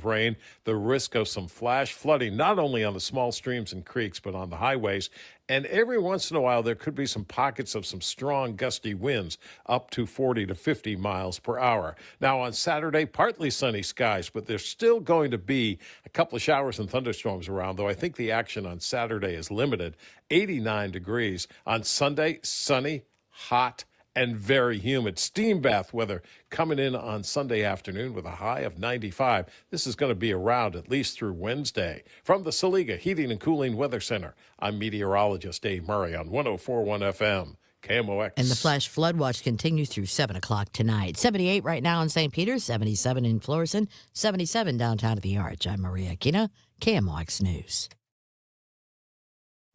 rain, the risk of some flash flooding, not only on the small streams and creeks, but on the highways. And every once in a while, there could be some pockets of some strong gusty winds up to 40 to 50 miles per hour. Now, on Saturday, partly sunny skies, but there's still going to be a couple of showers and thunderstorms around, though I think the action on Saturday is limited. 89 degrees. On Sunday, sunny, hot, and very humid. Steam bath weather coming in on Sunday afternoon with a high of 95. This is going to be around at least through Wednesday. From the Saliga Heating and Cooling Weather Center, I'm meteorologist Dave Murray on 104.1 FM, KMOX. And the flash flood watch continues through 7 o'clock tonight. 78 right now in St. Peter, 77 in Florissant, 77 downtown at the Arch. I'm Maria Aquina, KMOX News.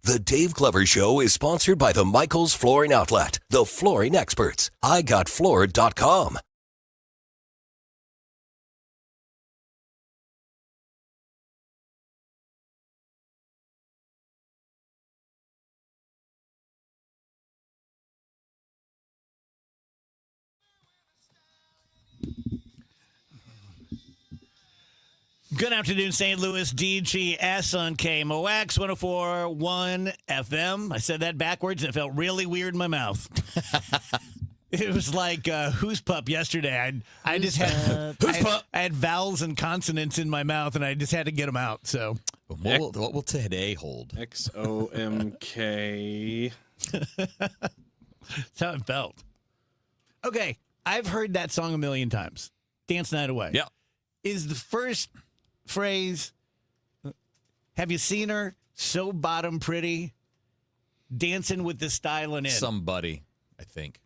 The Dave Glover Show is sponsored by the Michaels Flooring Outlet, the flooring experts. IGotFloored.com. Good afternoon, St. Louis. DGS on KMOX 104.1 FM. I said that backwards and it felt really weird in my mouth. It was like who's pup yesterday. I just had I had vowels and consonants in my mouth and I just had to get them out. So what will today hold? XOMK. That's how it felt. Okay, I've heard that song a million times. Dance Night Away. Yeah. Is the first phrase, have you seen her so bottom pretty, dancing with the style in it? Somebody, I think.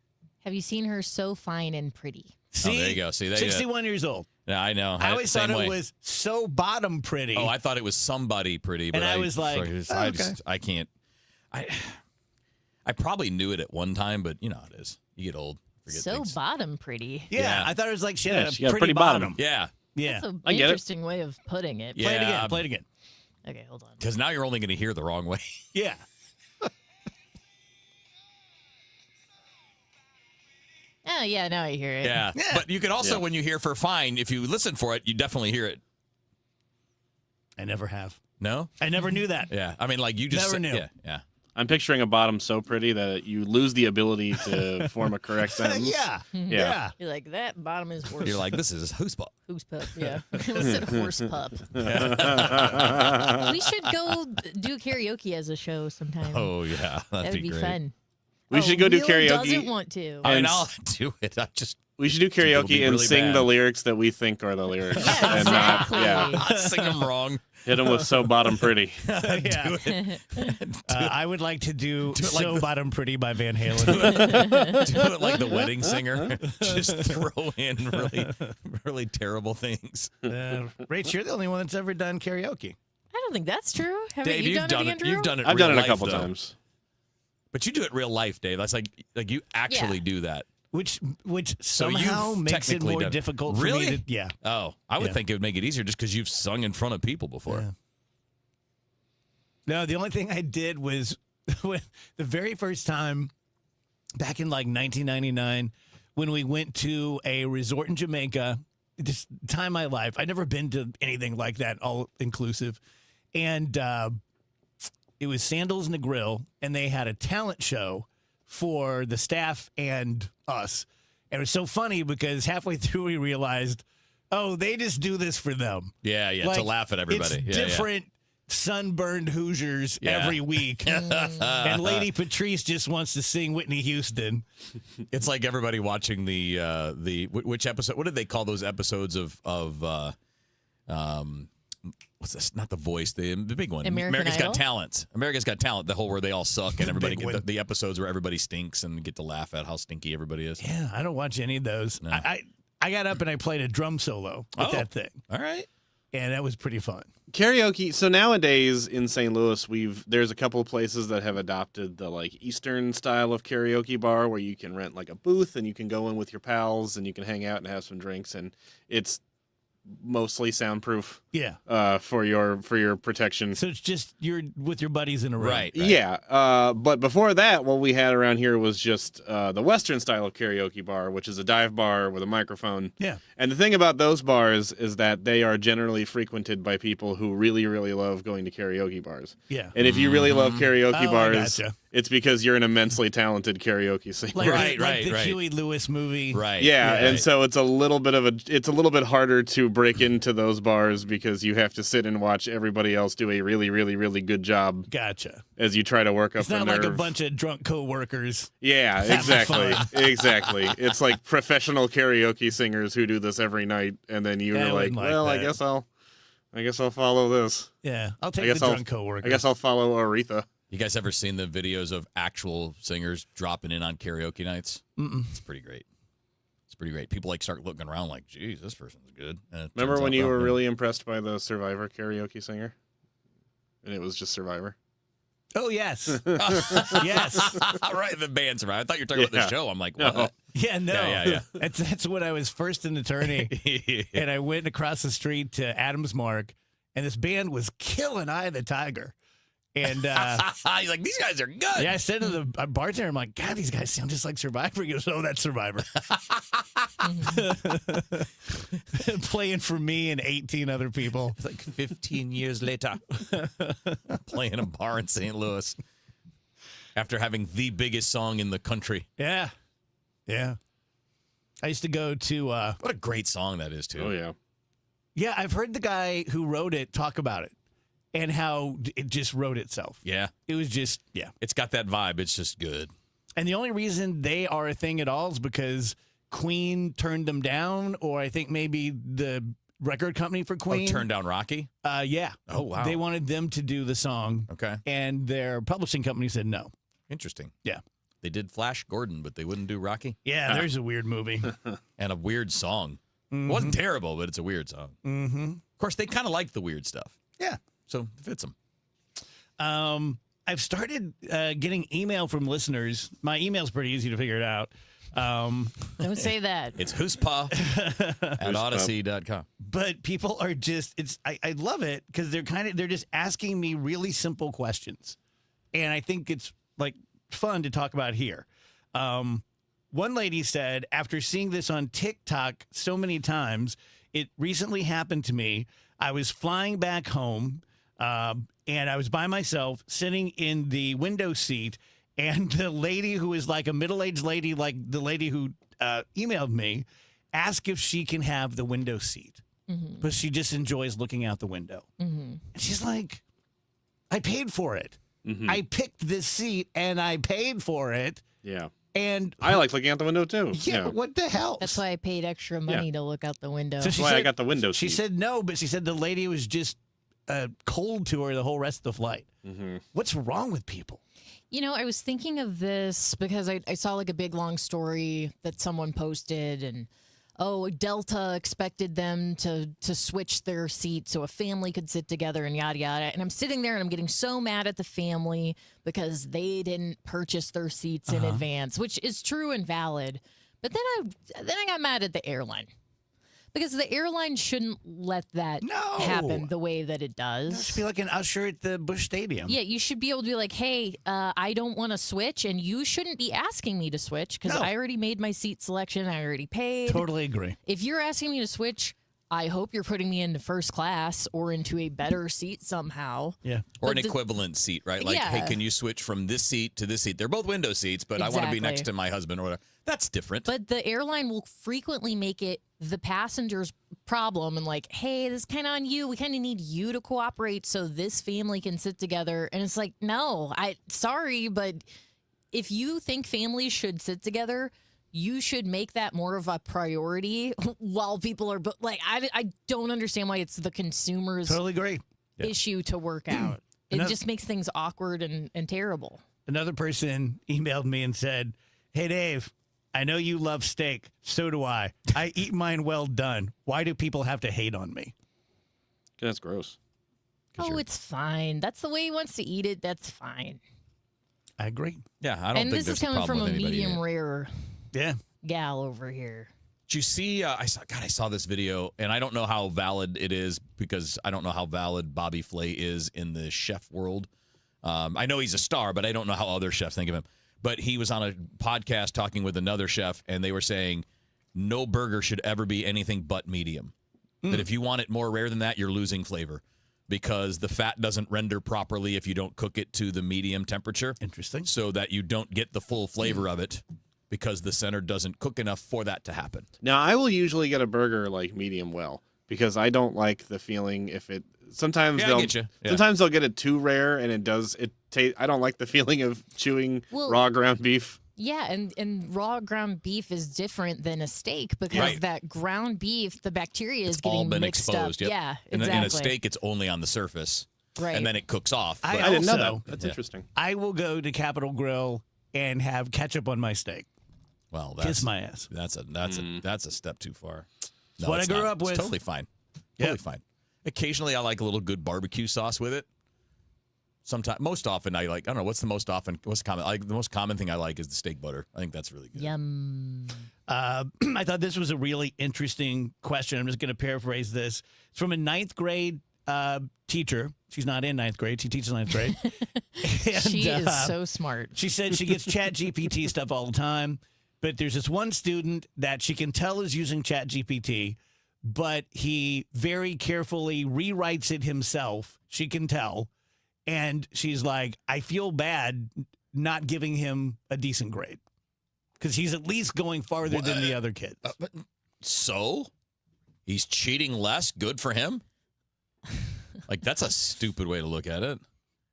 Have you seen her so fine and pretty? See, there you go. See, 61 years old. Yeah, I know. I always thought Same way. it was so bottom pretty. Oh, I thought it was somebody pretty, but And I was like, I can't. I probably knew it at one time, but you know how it is. You get old, forget So things. bottom pretty. Yeah, I thought it was like she had she a got a pretty pretty bottom. Yeah, Yeah. That's an I get it. interesting way of putting it. Yeah. Play it again. Okay, hold on. because now you're only going to hear the wrong way. Yeah. Oh, yeah, now I hear it. Yeah. But you can also, when you hear for fine, if you listen for it, you definitely hear it. I never have. No? I never knew that. Yeah. I mean, like you just Never knew. Yeah. Yeah. I'm picturing a bottom so pretty that you lose the ability to form a correct sentence. Yeah. Yeah. You're like, that bottom is worse. You're like, this is who's ball. Who's pup? Yeah. Instead of horse pup. We should go do karaoke as a show sometime. Oh yeah, That'd be great. fun. We should go do Neil karaoke. doesn't want to. I mean, And I'll do it. I just We should do People karaoke be and really sing bad. the lyrics that we think are the lyrics. Yeah, and not, exactly. yeah, sing them wrong. hit them with so bottom pretty. Yeah. Do it. I would like to do it like So the- Bottom Pretty by Van Halen. Do it like the wedding singer. Just throw in really terrible things. Rach, you're the only one that's ever done karaoke. I don't think that's true. Haven't Dave, you you've done it. Andrew? You've done it. I've real done it a life, couple though. times. But you do it real life, Dave. That's like you actually Yeah. do that. Which So somehow you've makes it technically more done- difficult for Really? me to... Yeah. Oh, I would Yeah. think it would make it easier just because you've sung in front of people before. Yeah. No, the only thing I did was when, the very first time back in like 1999 when we went to a resort in Jamaica. Just time of my life. I'd never been to anything like that, all inclusive. And it was Sandals and the Grill, and they had a talent show for the staff and us. And it was so funny because halfway through we realized, oh, they just do this for them. Yeah, to Like, laugh at everybody. It's Yeah, different sunburned Hoosiers Yeah. every week. And Lady Patrice just wants to sing Whitney Houston. Yeah. It's like everybody watching the which episode? What did they call those episodes of what's this? Not The Voice, the big one. American Got Idol? Talent. America's Got Talent. The whole where they all suck and everybody big one. the episodes where everybody stinks and get to laugh at how stinky everybody is. Yeah, I don't watch any of those. No. I got up and I played a drum solo with Oh. that thing. All right. And that was pretty fun. Karaoke. So nowadays in St. Louis, there's a couple of places that have adopted the like Eastern style of karaoke bar where you can rent like a booth and you can go in with your pals and you can hang out and have some drinks, and it's mostly soundproof. Yeah. For your protection. So it's just you're with your buddies in a room. Right. Yeah. But before that, what we had around here was just the Western style of karaoke bar, which is a dive bar with a microphone. Yeah. And the thing about those bars is that they are generally frequented by people who really, really love going to karaoke bars. Yeah. And if you really love karaoke Oh, I bars, gotcha. it's because you're an immensely talented karaoke singer. Like, Right, like the right. Huey Lewis movie. Right. Yeah, right. and so it's a little bit harder to break into those bars because you have to sit and watch everybody else do a really, really, really good job Gotcha. as you try to work up It's the not nerve. like a bunch of drunk coworkers. Yeah, having exactly. fun. Exactly. It's like professional karaoke singers who do this every night, and then you're Yeah, I like, wouldn't like well, that. I guess I'll follow this. Yeah. I'll I take guess the I'll drunk coworkers. I guess I'll follow Aretha. You guys ever seen the videos of actual singers dropping in on karaoke nights? Mm-mm. It's pretty great. It's pretty great. People like start looking around like, geez, this person's good. And it Remember turns when out, you well, were yeah. really impressed by the Survivor karaoke singer? And it was just Survivor. Oh, yes. Yes. Right, the band survived. I thought you were talking about Yeah. the show. I'm like, No. what? Yeah, no. Yeah. That's when I was first an attorney, and I went across the street to Adams Mark, and this band was killing Eye of the Tiger. And You're like, these guys are good. yeah, I said to the bartender, I'm like, God, these guys sound just like Survivor. He goes, oh, that's Survivor. Playing for me and 18 other people. It's like 15 years later, playing a bar in St. Louis after having the biggest song in the country. Yeah. Yeah. I used to go to, What a great song that is, too. Oh yeah. yeah, I've heard the guy who wrote it talk about it and how it just wrote itself. Yeah. It was just, yeah. It's got that vibe. It's just good. And the only reason they are a thing at all is because Queen turned them down, or I think maybe the record company for Queen. Oh, Turn Down Rocky? Yeah. Oh, wow. They wanted them to do the song, Okay. and their publishing company said no. Interesting. Yeah. They did Flash Gordon, but they wouldn't do Rocky. Yeah, there's a weird movie. And a weird song. It wasn't terrible, but it's a weird song. Mm-hmm. Of course, they kind of like the weird stuff. Yeah. So it fits them. I've started getting email from listeners. My email's pretty easy to figure it out. Don't say that. It's Hoospa at Odyssey.com. But people are just, I love it because they're just asking me really simple questions. And I think it's like fun to talk about here. One lady said, after seeing this on TikTok so many times, it recently happened to me. I was flying back home and I was by myself sitting in the window seat. And the lady who is like a middle-aged lady, like the lady who emailed me, asked if she can have the window seat. But she just enjoys looking out the window. And she's like, I paid for it. I picked this seat and I paid for it. Yeah. And I like looking out the window too. yeah, what the hell? That's why I paid extra money to look out the window. So she That's why I said- got the window She seat. said no, but she said the lady was just cold to her the whole rest of the flight. What's wrong with people? You know, I was thinking of this because I saw like a big long story that someone posted, and Delta expected them to switch their seat so a family could sit together and yada yada. And I'm sitting there and I'm getting so mad at the family because they didn't purchase their seats in advance, which is true and valid. But then I got mad at the airline. Because the airline shouldn't let that No. happen the way that it It does. should be like an usher at the Busch Stadium. Yeah, you should be able to be like, hey, I don't want to switch, and you shouldn't be asking me to switch because No. I already made my seat selection. I already paid. Totally agree. If you're asking me to switch, I hope you're putting me into first class or into a better seat somehow. Yeah. Or But an the- equivalent seat, right? Like, Yeah. hey, can you switch from this seat to this seat? They're both window seats, but I want to be next Exactly. to my husband or whatever. That's different. But the airline will frequently make it the passenger's problem and like, hey, this is kind of on you. We kind of need you to cooperate so this family can sit together. And it's like, no, sorry, but if you think families should sit together, you should make that more of a priority while people are like, I don't understand why it's the consumer's Totally agree. issue to work out. It Another- just makes things awkward and terrible. Another person emailed me and said, hey, Dave, I know you love steak. So do I. I eat mine well done. Why do people have to hate on me? That's gross. Oh, it's fine. That's the way he wants to eat it. That's fine. I agree. yeah, I don't And think this there's is coming a problem from a with anybody medium eating it. rare Yeah. gal over here. Did you see? I saw this video, and I don't know how valid it is because I don't know how valid Bobby Flay is in the chef world. I know he's a star, but I don't know how other chefs think of him. But he was on a podcast talking with another chef, and they were saying no burger should ever be anything but medium. That if you want it more rare than that, you're losing flavor because the fat doesn't render properly if you don't cook it to the medium temperature. Interesting. So that you don't get the full flavor of it because the center doesn't cook enough for that to happen. Now, I will usually get a burger like medium well because I don't like the feeling if it. Sometimes I get you. Yeah. Sometimes they'll get it too rare, and I don't like the feeling of chewing raw ground beef. Yeah, and raw ground beef is different than a steak because that ground beef, the bacteria is getting all been mixed exposed. up. Yep. Yeah, In exactly. a steak, it's only on the surface, right? And then it cooks off. I didn't know also- that. That's interesting. I will go to Capitol Grill and have ketchup on my steak. Well, Kiss my ass. That's a step too far. It's what I it's grew not. up with. It's totally fine. Totally fine. Occasionally, I like a little good barbecue sauce with it. Sometimes, most often, I like. I don't know what's the most common. The most common thing I like is the steak butter. I think that's really good. Yum. I thought this was a really interesting question. I'm just going to paraphrase this. It's from a 9th grade teacher. She's not in 9th grade. She teaches 9th grade. And, She is so smart. She said she gets Chat GPT stuff all the time, but there's this one student that she can tell is using Chat GPT, but he very carefully rewrites it himself. She can tell. And she's like, I feel bad not giving him a decent grade because he's at least going farther than the other kids. So he's cheating less. Good for him. Like, that's a stupid way to look at it.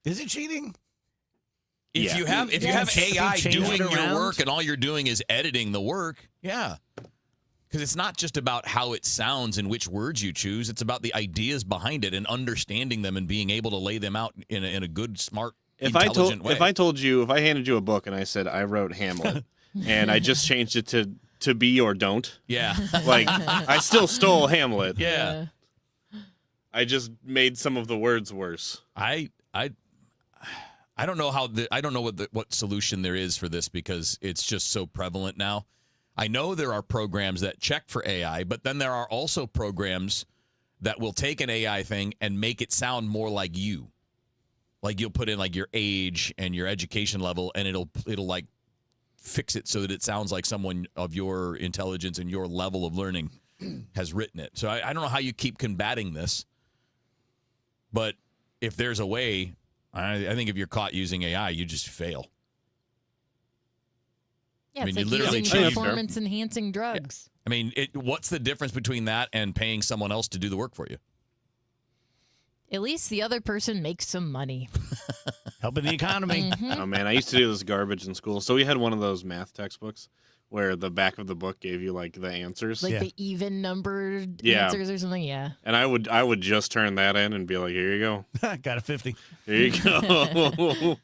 Is it cheating? If you have Yes. AI If you change doing it your around. work and all you're doing is editing the work, yeah. Because it's not just about how it sounds and which words you choose. It's about the ideas behind it and understanding them and being able to lay them out in a good, smart, intelligent way. If I handed you a book and I said I wrote Hamlet and I just changed it to be or don't, yeah, like I still stole Hamlet. yeah. I just made some of the words worse. I don't know I don't know what solution there is for this because it's just so prevalent now. I know there are programs that check for AI, but then there are also programs that will take an AI thing and make it sound more like you. Like you'll put in like your age and your education level, and it'll like fix it so that it sounds like someone of your intelligence and your level of learning has written it. So I don't know how you keep combating this, but if there's a way, I think if you're caught using AI, you just fail. Yeah, I it's mean, you like literally using cheat. performance-enhancing drugs. I mean, what's the difference between that and paying someone else to do the work for you? At least the other person makes some money. Helping the economy. Oh man, I used to do this garbage in school. So we had one of those math textbooks where the back of the book gave you like the answers. Like the even numbered Yeah. answers or something. Yeah. And I would just turn that in and be like, here you go. Got a 50. Here you go.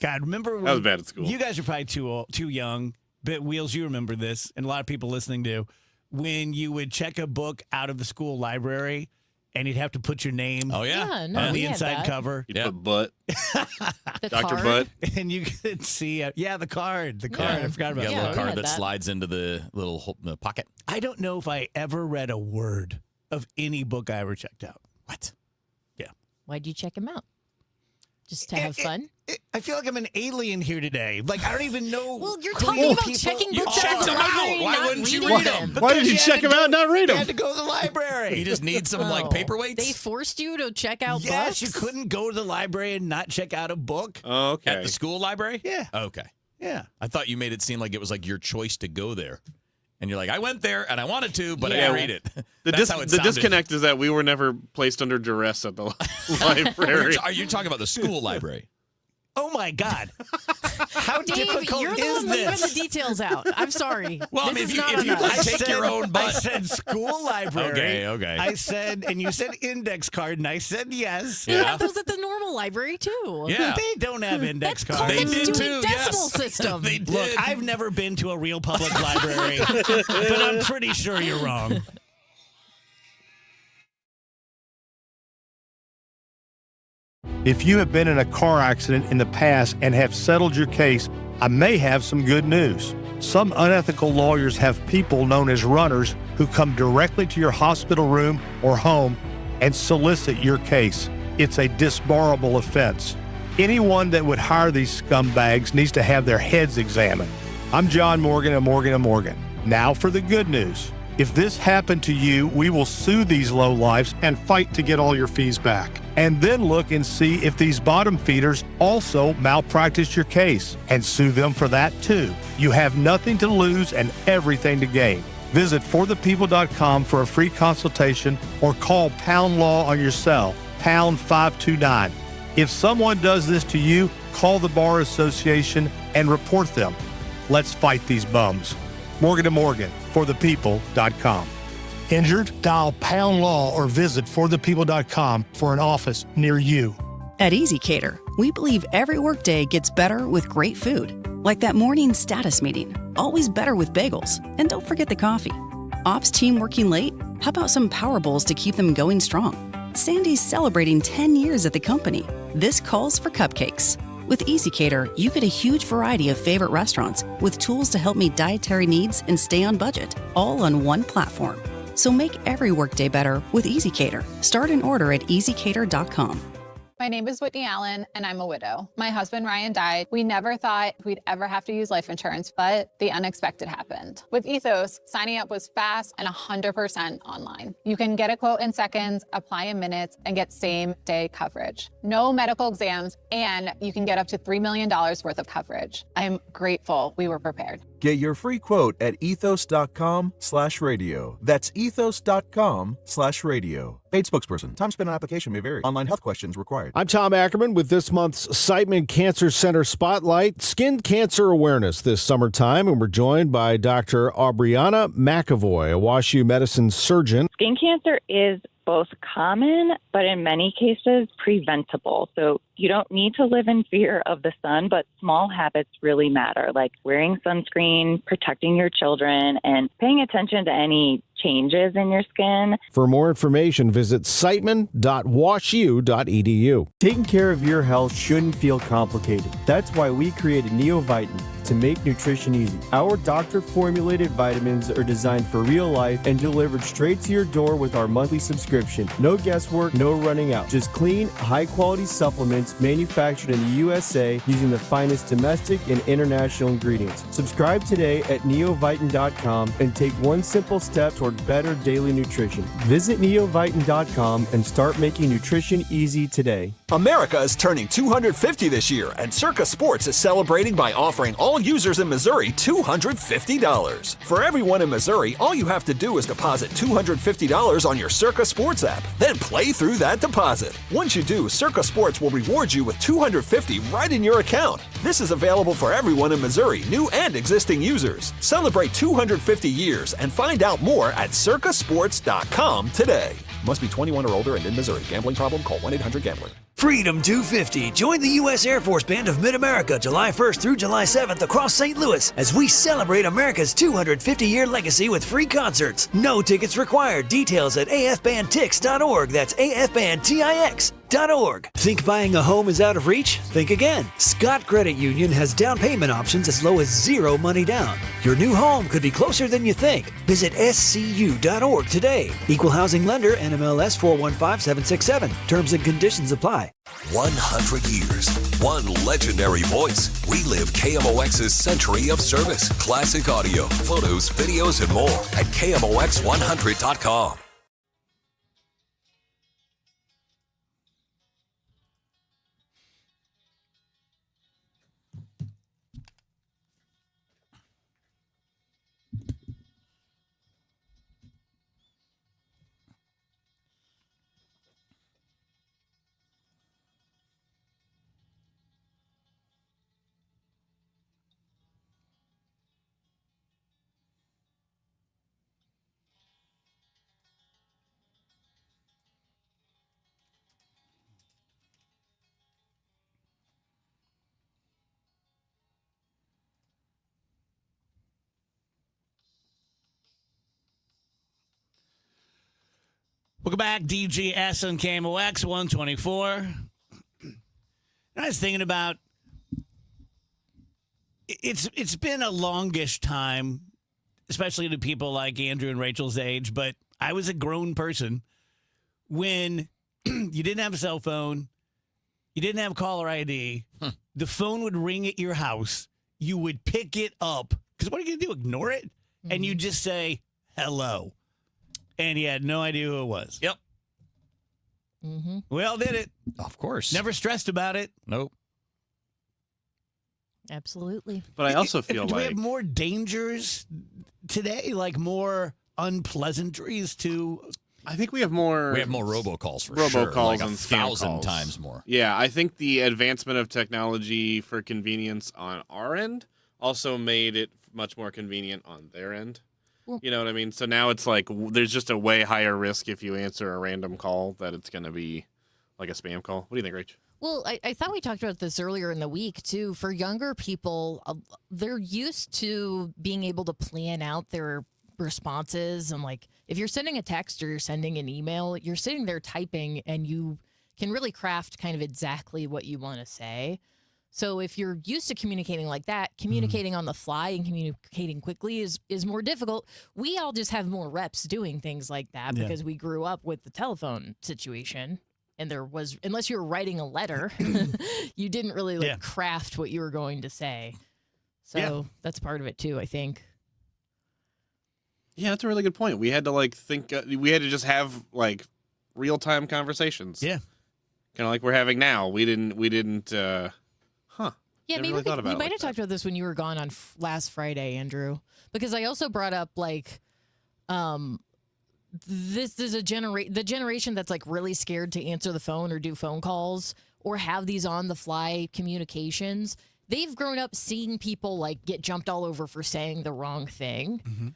God, remember when That was bad at school. You guys are probably too young, but Wheels, you remember this, and a lot of people listening do. When you would check a book out of the school library, and you'd have to put your name Oh yeah, Yeah, no, on we the had inside that. cover, You'd Yeah. put butt. The Dr. card. Butt. and you could see, the card. Yeah. I forgot You about got a Yeah, little we card had that that. slides into the little the pocket. I don't know if I ever read a word of any book I ever checked out. What? Why'd you check him out? Just to have fun? I feel like I'm an alien here today. Like, I don't even know. Well, you're who talking about people checking You books out checked of the them out. library, Why not wouldn't you reading read them? Why did you Because check had them out and not read You had them? to go to the library. You just need some like Oh. paperweights. They forced you to check out Yes, books? you couldn't go to the library and not check out a book. Oh, okay. At the school library? Yeah. Okay. Yeah. I thought you made it seem like it was like your choice to go there. And you're like, I went there and I wanted to, but I Yeah. didn't read it. The, That's how it the sounded. disconnect is that we were never placed under duress at the library. Are you talking about the school library? Oh my God. How Dave, difficult you're the is one leaving the this? details out. I'm sorry. Well, I This mean, is if you- not if you enough. like take your own I butt. said school library. Okay, okay. I said, and you said index card, and I said yes. We Yeah. have those at the normal library, too. Yeah. They don't have index That's cards. They called did the too, Dewey Decimal yes. System. They did. Look, I've never been to a real public library, but I'm pretty sure you're wrong. If you have been in a car accident in the past and have settled your case, I may have some good news. Some unethical lawyers have people known as runners who come directly to your hospital room or home and solicit your case. It's a disbarable offense. Anyone that would hire these scumbags needs to have their heads examined. I'm John Morgan of Morgan & Morgan. Now for the good news. If this happened to you, we will sue these lowlifes and fight to get all your fees back. And then look and see if these bottom feeders also malpracticed your case and sue them for that too. You have nothing to lose and everything to gain. Visit forthepeople.com for a free consultation or call Pound Law on your cell, pound 529. If someone does this to you, call the Bar Association and report them. Let's fight these bums. Morgan & Morgan, forthepeople.com. Injured? Dial Pound Law or visit forthepeople.com for an office near you. At EasyCater, we believe every workday gets better with great food. Like that morning status meeting, always better with bagels. And don't forget the coffee. Ops team working late? How about some power bowls to keep them going strong? Sandy's celebrating 10 years at the company. This calls for cupcakes. With EasyCater, you get a huge variety of favorite restaurants with tools to help meet dietary needs and stay on budget, all on one platform. So make every workday better with EasyCater. Start an order at easycater.com. My name is Whitney Allen, and I'm a widow. My husband, Ryan, died. We never thought we'd ever have to use life insurance, but the unexpected happened. With Ethos, signing up was fast and 100% online. You can get a quote in seconds, apply in minutes, and get same-day coverage. No medical exams, and you can get up to $3 million worth of coverage. I'm grateful we were prepared. Get your free quote at ethos.com/radio. That's ethos.com/radio. Paid spokesperson. Time spent on application may vary. Online health questions required. I'm Tom Ackerman with this month's Siteman Cancer Center Spotlight, Skin Cancer Awareness this summertime, and we're joined by Dr. Aubriana McAvoy, a WashU medicine surgeon. Skin cancer is both common, but in many cases preventable. So you don't need to live in fear of the sun, but small habits really matter, like wearing sunscreen, protecting your children, and paying attention to any changes in your skin. For more information, visit siteman.washu.edu. Taking care of your health shouldn't feel complicated. That's why we created NeoVitan to make nutrition easy. Our doctor-formulated vitamins are designed for real life and delivered straight to your door with our monthly subscription. No guesswork, no running out. Just clean, high-quality supplements manufactured in the USA using the finest domestic and international ingredients. Subscribe today at neovitan.com and take one simple step toward better daily nutrition. Visit neovitan.com and start making nutrition easy today. America is turning 250 this year, and Circa Sports is celebrating by offering all users in Missouri $250. For everyone in Missouri, all you have to do is deposit $250 on your Circa Sports app, then play through that deposit. Once you do, Circa Sports will reward you with $250 right in your account. This is available for everyone in Missouri, new and existing users. Celebrate 250 years and find out more at circasports.com today. Must be 21 or older and in Missouri. Gambling problem? Call 1-800-GAMBLER. Freedom 250. Join the U.S. Air Force Band of Mid-America July 1st through July 7th across St. Louis as we celebrate America's 250-year legacy with free concerts. No tickets required. Details at afbandtix.org. That's afbandtix.org. Think buying a home is out of reach? Think again. Scott Credit Union has down payment options as low as zero money down. Your new home could be closer than you think. Visit scu.org today. Equal housing lender, NMLS 415767. Terms and conditions apply. 100 years, one legendary voice. We live KMOX's century of service, classic audio, photos, videos, and more at KMOX100.com. Welcome back, DGS on KMOX 124. I was thinking about It's been a longish time, especially to people like Andrew and Rachel's age, but I was a grown person when you didn't have a cell phone, you didn't have caller ID, the phone would ring at your house, you would pick it up, because what are you going to do, ignore it? And you just say, hello. And you had no idea who it was. Yep. We all did it. Of course. Never stressed about it. Nope. Absolutely. But I also feel do we like have more dangers today, like more unpleasantries to... I think we have more. We have more robocalls for sure. Robocalls Like and scam 1,000 calls. times more. Yeah, I think the advancement of technology for convenience on our end also made it much more convenient on their end. You know what I mean? So now it's like there's just a way higher risk if you answer a random call that it's going to be like a spam call. What do you think, Rach? Well, I thought we talked about this earlier in the week, too. For younger people, they're used to being able to plan out their responses. And, like, if you're sending a text or you're sending an email, you're sitting there typing and you can really craft kind of exactly what you want to say. So if you're used to communicating like that, communicating on the fly and communicating quickly is more difficult. We all just have more reps doing things like that because we grew up with the telephone situation. And there was, unless you were writing a letter, you didn't really craft what you were going to say. So that's part of it too, I think. Yeah, that's a really good point. We had to think. We had to just have real time conversations. Yeah, kind of like we're having now. We didn't. Yeah, Never maybe really thought about we it might like have talked about this when you were gone on last Friday, Andrew, because I also brought up this is the generation that's really scared to answer the phone or do phone calls or have these on the fly communications. They've grown up seeing people get jumped all over for saying the wrong thing.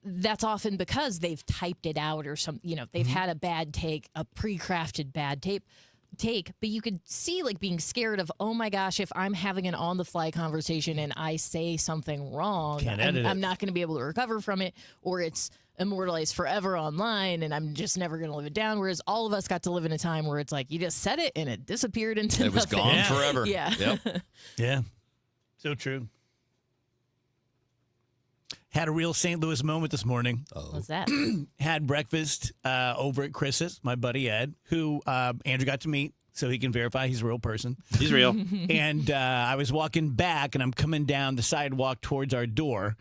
That's often because they've typed it out or they've had a bad take, a pre-crafted bad take, but you could see being scared of, oh my gosh, if I'm having an on the fly conversation and I say something wrong, I'm not going to be able to recover from it, or it's immortalized forever online and I'm just never going to live it down. Whereas all of us got to live in a time where it's you just said it and it disappeared into It was nothing. gone forever. Yeah. Yep. Yeah. So true. Had a real St. Louis moment this morning. What's that? Had breakfast over at Chris's, my buddy Ed, who Andrew got to meet, so he can verify he's a real person. He's real. And I was walking back, and I'm coming down the sidewalk towards our door,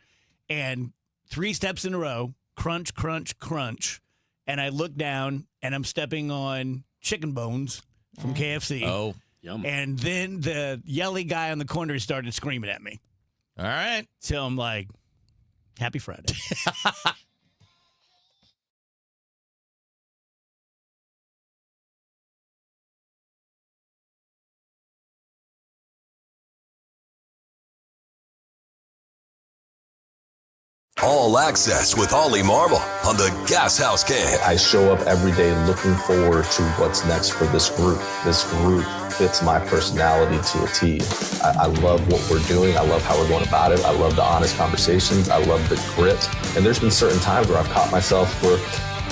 and 3 steps in a row, crunch, crunch, crunch, and I look down, and I'm stepping on chicken bones from KFC. Oh, yum. And then the yelly guy on the corner started screaming at me. All right. So I'm like, happy Friday. All access with Ollie Marble on the Gas House Gang. I show up every day looking forward to what's next for this group. This group fits my personality to a T. I love what we're doing. I love how we're going about it. I love the honest conversations. I love the grit. And there's been certain times where I've caught myself where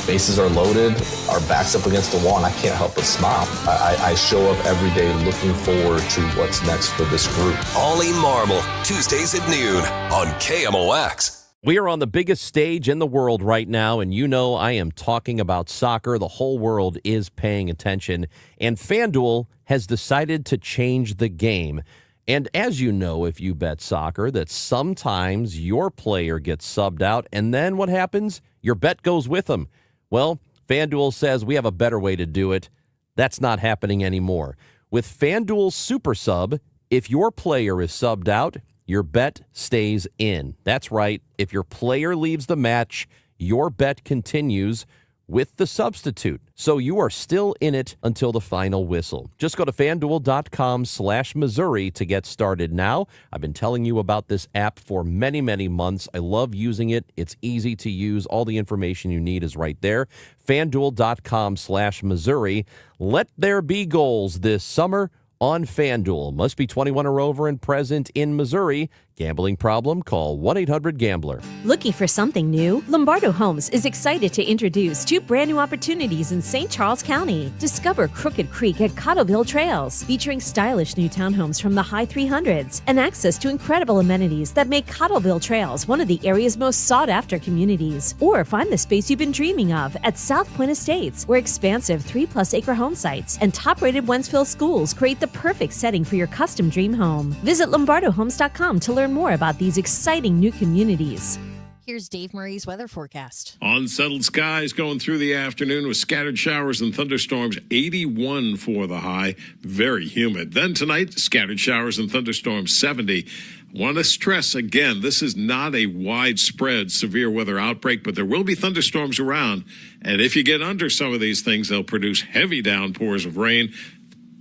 bases are loaded, our back's up against the wall, and I can't help but smile. I show up every day looking forward to what's next for this group. Ollie Marble, Tuesdays at noon on KMOX. We are on the biggest stage in the world right now, and you know I am talking about soccer. The whole world is paying attention, and FanDuel has decided to change the game. And as you know, if you bet soccer, that sometimes your player gets subbed out, and then what happens? Your bet goes with them. Well, FanDuel says we have a better way to do it. That's not happening anymore. With FanDuel Super Sub, if your player is subbed out, your bet stays in. That's right. If your player leaves the match, your bet continues with the substitute. So you are still in it until the final whistle. Just go to FanDuel.com/Missouri to get started now. I've been telling you about this app for many, many months. I love using it. It's easy to use. All the information you need is right there. FanDuel.com/Missouri. Let there be goals this summer on FanDuel. Must be 21 or over and present in Missouri. Gambling problem? Call 1-800-GAMBLER. Looking for something new? Lombardo Homes is excited to introduce 2 brand new opportunities in St. Charles County. Discover Crooked Creek at Cottleville Trails, featuring stylish new townhomes from the high 300s and access to incredible amenities that make Cottleville Trails one of the area's most sought-after communities. Or find the space you've been dreaming of at South Point Estates, where expansive 3+ acre home sites and top-rated Wentzville schools create the perfect setting for your custom dream home. Visit lombardohomes.com to learn more about these exciting new communities. Here's Dave Murray's weather forecast. Unsettled skies going through the afternoon with scattered showers and thunderstorms, 81 for the high, very humid. Then tonight, scattered showers and thunderstorms, 70. Want to stress again, this is not a widespread severe weather outbreak, but there will be thunderstorms around. And if you get under some of these things, they'll produce heavy downpours of rain.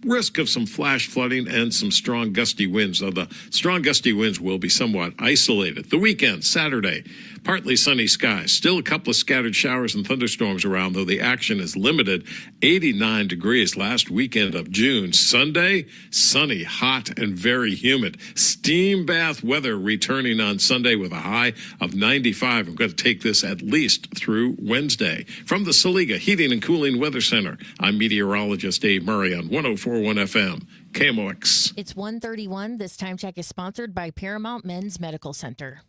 Risk of some flash flooding and some strong gusty winds, though the strong gusty winds will be somewhat isolated. The weekend, Saturday, partly sunny skies. Still a couple of scattered showers and thunderstorms around, though the action is limited. 89 degrees last weekend of June. Sunday, sunny, hot, and very humid. Steam bath weather returning on Sunday with a high of 95. I'm going to take this at least through Wednesday. From the Saliga Heating and Cooling Weather Center, I'm meteorologist Dave Murray on 104.1 FM, KMOX. It's 1:31. This time check is sponsored by Paramount Men's Medical Center.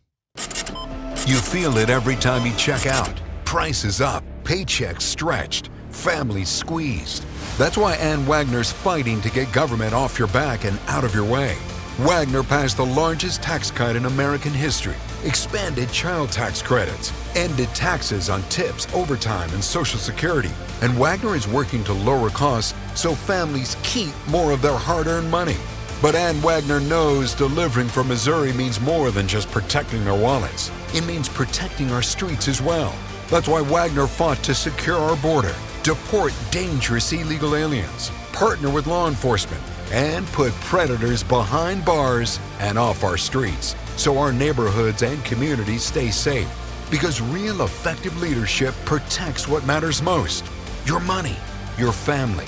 You feel it every time you check out. Prices up, paychecks stretched, families squeezed. That's why Ann Wagner's fighting to get government off your back and out of your way. Wagner passed the largest tax cut in American history, expanded child tax credits, ended taxes on tips, overtime, and Social Security. And Wagner is working to lower costs so families keep more of their hard-earned money. But Ann Wagner knows delivering for Missouri means more than just protecting their wallets. It means protecting our streets as well. That's why Wagner fought to secure our border, deport dangerous illegal aliens, partner with law enforcement, and put predators behind bars and off our streets so our neighborhoods and communities stay safe. Because real effective leadership protects what matters most: your money, your family,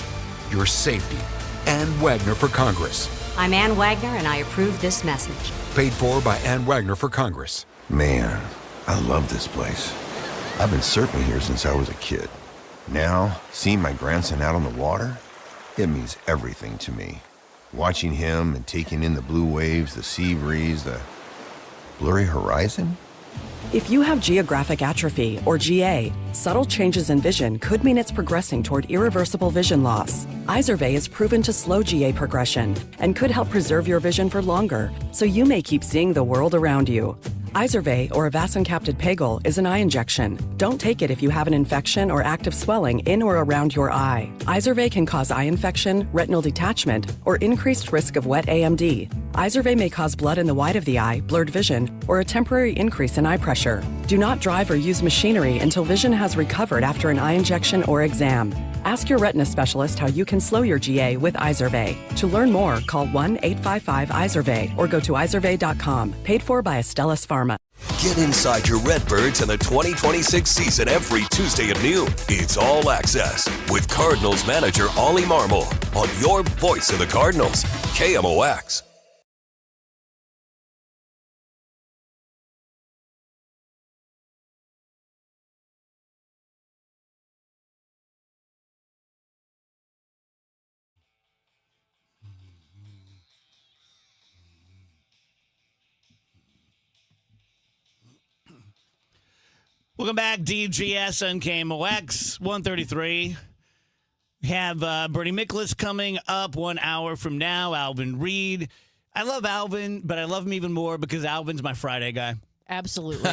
your safety. Ann Wagner for Congress. I'm Ann Wagner, and I approve this message. Paid for by Ann Wagner for Congress. Man, I love this place. I've been surfing here since I was a kid. Now, seeing my grandson out on the water, it means everything to me. Watching him and taking in the blue waves, the sea breeze, the blurry horizon. If you have geographic atrophy, or GA, subtle changes in vision could mean it's progressing toward irreversible vision loss. Izervay is proven to slow GA progression and could help preserve your vision for longer, so you may keep seeing the world around you. Izervay, or avacincaptad pegol, is an eye injection. Don't take it if you have an infection or active swelling in or around your eye. Izervay can cause eye infection, retinal detachment, or increased risk of wet AMD. Izervay may cause blood in the white of the eye, blurred vision, or a temporary increase in eye pressure. Do not drive or use machinery until vision has recovered after an eye injection or exam. Ask your retina specialist how you can slow your GA with Izervay. To learn more, call 1-855-IZERVAY or go to izervay.com. Paid for by Astellas Pharma. Get inside your Redbirds in the 2026 season every Tuesday at noon. It's All Access with Cardinals manager Ollie Marmol on your voice of the Cardinals, KMOX. Welcome back, DGS on KMOX 133. We have Bernie Miklasz coming up 1 hour from now. Alvin Reed. I love Alvin, but I love him even more because Alvin's my Friday guy. Absolutely.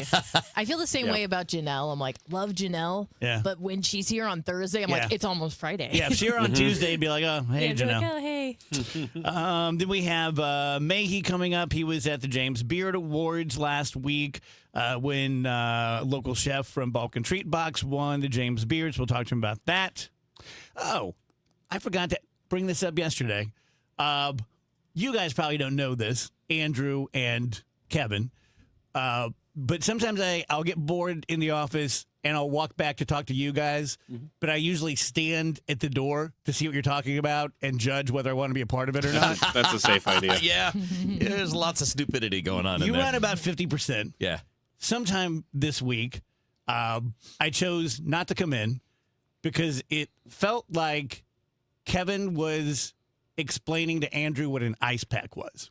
I feel the same way about Janelle. I'm like, love Janelle. Yeah. But when she's here on Thursday, I'm like, it's almost Friday. Yeah, if she's here on Tuesday, you'd be like, oh, hey, Janelle. Like, oh, hey. Then we have Mahey coming up. He was at the James Beard Awards last week when local chef from Balkan Treat Box won the James Beards. We'll talk to him about that. Oh, I forgot to bring this up yesterday. You guys probably don't know this, Andrew and Kevin. But sometimes I'll get bored in the office and I'll walk back to talk to you guys. But I usually stand at the door to see what you're talking about and judge whether I want to be a part of it or not. That's a safe idea. Yeah. There's lots of stupidity going on in You there. run about 50%. Yeah. Sometime this week, I chose not to come in because it felt like Kevin was explaining to Andrew what an ice pack was.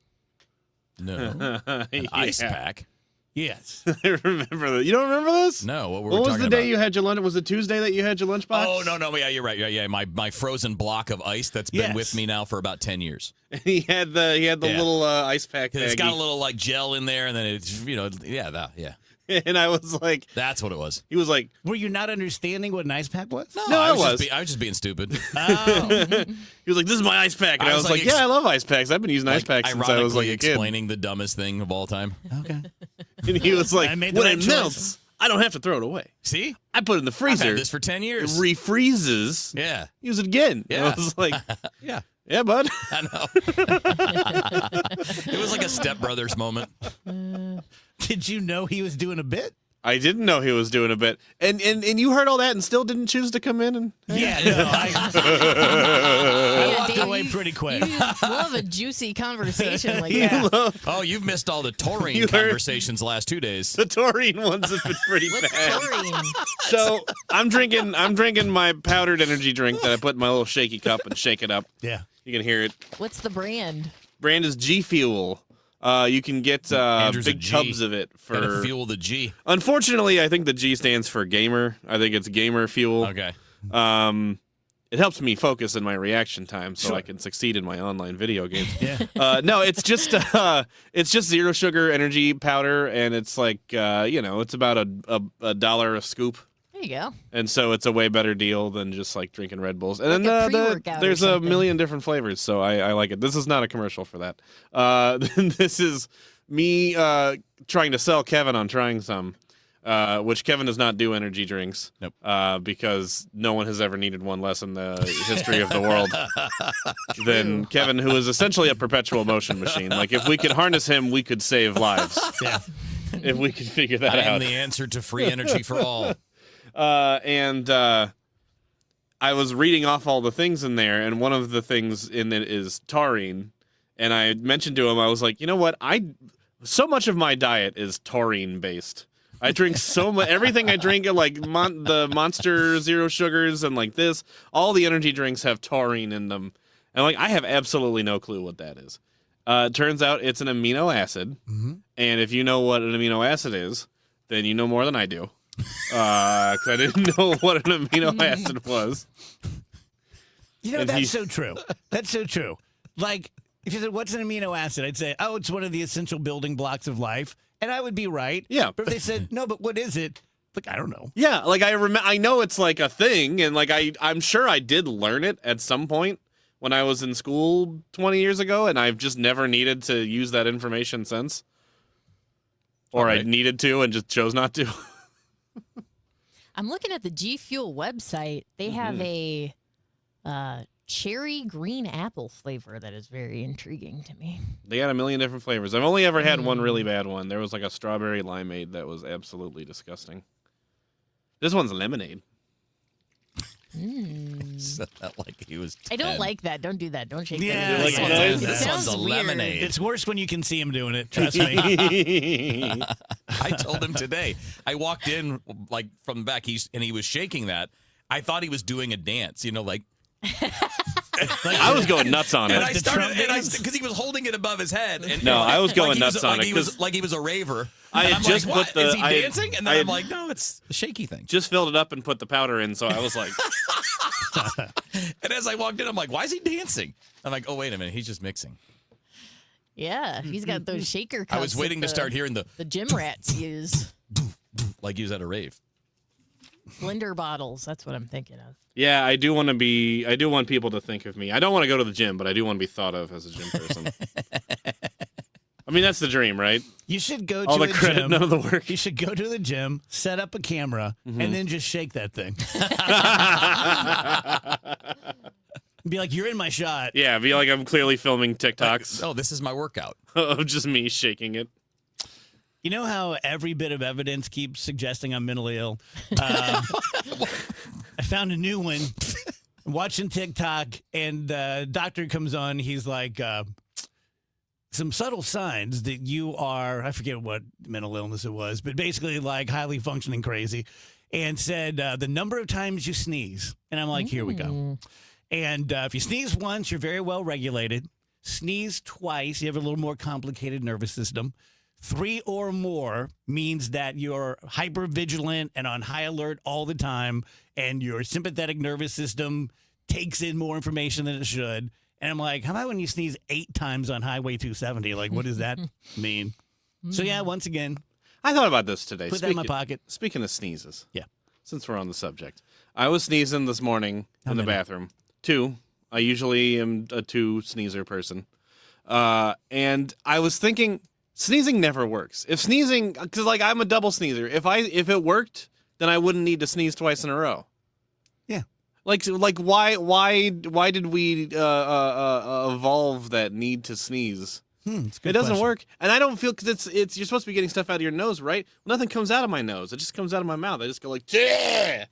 No. An ice pack? Yes. I remember that. You don't remember this? No. What were What we was talking the day about? you had your lunch? Was it Tuesday that you had your lunchbox? Oh, no. Yeah, you're right. Yeah. My frozen block of ice that's been with me now for about 10 years. He had the little ice pack. It's got a baggie. little like gel in there, and then it's, yeah. And I was like, that's what it was. He was like, were you not understanding what an ice pack was? No, I was just being stupid. Oh. He was like, this is my ice pack. And I was like, ex- yeah, I love ice packs. I've been using ice packs since I was like ironically a kid. explaining the dumbest thing of all time. Okay. And he was like, I when made the right it choice. melts, I don't have to throw it away. See? I put it in the freezer. I've had this for 10 years. It refreezes. Yeah. Use it again. Yeah. And I was like, Yeah. yeah, bud. I know. It was like a Step Brothers moment. Did you know he was doing a bit? I didn't know he was doing a bit. And you heard all that and still didn't choose to come in? Yeah, no. I walked away pretty quick. You love a juicy conversation like that. Oh, you've missed all the taurine You heard- conversations the last 2 days. The taurine ones have been pretty What's bad. taurine? So I'm drinking my powdered energy drink that I put in my little shaky cup and shake it up. Yeah. You can hear it. What's the brand? Brand is G Fuel. You can get Andrew's a big G. tubs of it for Gotta fuel the G. Unfortunately, I think the G stands for gamer. I think it's gamer fuel. Okay. It helps me focus in my reaction time so Sure. I can succeed in my online video games. Yeah. No, it's just zero sugar energy powder, and it's like it's about a dollar a scoop. There you go. And so it's a way better deal than just like drinking Red Bulls. And Like then a pre-workout or there's a something. million different flavors, so I like it. This is not a commercial for that. This is me trying to sell Kevin on trying some, which Kevin does not do energy drinks. Nope. Because no one has ever needed one less in the history of the world than Kevin, who is essentially a perpetual motion machine. Like if we could harness him, we could save lives. Yeah. If we could figure that I am out. the answer to free energy for all. And I was reading off all the things in there, and one of the things in it is taurine. And I mentioned to him, I was like, you know what? So much of my diet is taurine based. I drink so much. Everything I drink, like the Monster Zero Sugars and like this, all the energy drinks have taurine in them. And like, I have absolutely no clue what that is. Turns out it's an amino acid. Mm-hmm. And if you know what an amino acid is, then you know more than I do. 'Cause I didn't know what an amino acid was. You know, And that's he- so true. That's so true. Like, if you said, what's an amino acid? I'd say, oh, it's one of the essential building blocks of life. And I would be right. Yeah. But if they said, no, but what is it? Like, I don't know. Yeah, like I know it's like a thing, and like I'm sure I did learn it at some point when I was in school 20 years ago, and I've just never needed to use that information since. Or I Okay. needed to and just chose not to. I'm looking at the G Fuel website. They have a cherry green apple flavor that is very intriguing to me. They got a million different flavors. I've only ever had one really bad one. There was like a strawberry limeade that was absolutely disgusting. This one's lemonade. Said that like he was 10. I don't like that. Don't do that. Don't shake Yeah, that. like It that? sounds That sounds a weird. lemonade. It's worse when you can see him doing it. Trust me. I told him today. I walked in like from the back. He was shaking that. I thought he was doing a dance. Like. I was going nuts on And it. I started, because he was holding it above his head. And No, I was going like he nuts on it, 'cause like he was a raver. I And had I'm just like, put what? the- Is he I had- dancing? And I then had- I'm like, no, it's a shaky thing. Just filled it up and put the powder in, so I was like, And as I walked in, I'm like, why is he dancing? I'm like, oh, wait a minute, he's just mixing. Yeah, he's got those shaker cups. I was waiting to that start hearing the gym rats use. like he was at a rave. Blender bottles. That's what I'm thinking of. yeah, I do want people to think of me. I don't want to go to the gym, but I do want to be thought of as a gym person. I mean, that's the dream, right? You should go All to the a credit, gym. none of the work. You should go to the gym, set up a camera, and then just shake that thing. Be like, you're in my shot. Yeah, be like I'm clearly filming TikToks Oh, this is my workout. of just me shaking it. You know how every bit of evidence keeps suggesting I'm mentally ill? I found a new one. Watching TikTok, and the doctor comes on. He's like, some subtle signs that you are, I forget what mental illness it was, but basically like highly functioning crazy, and said the number of times you sneeze. And I'm like, here we go. And if you sneeze once, you're very well regulated. Sneeze twice, you have a little more complicated nervous system. 3 or more means that you're hyper vigilant and on high alert all the time, and your sympathetic nervous system takes in more information than it should. And I'm like, how about when you sneeze 8 times on Highway 270? Like, what does that mean? So, yeah, once again, I thought about this today. Put that in my pocket. Speaking of sneezes. Yeah. Since we're on the subject. I was sneezing this morning in the bathroom. 2. I usually am a 2 sneezer person. And I was thinking, sneezing never works. If sneezing, because like I'm a double sneezer. If it worked, then I wouldn't need to sneeze twice in a row. Yeah. Like why did we evolve that need to sneeze? It doesn't work, and I don't feel, because it's you're supposed to be getting stuff out of your nose, right? Nothing comes out of my nose; it just comes out of my mouth. I just go like, "Tah!" A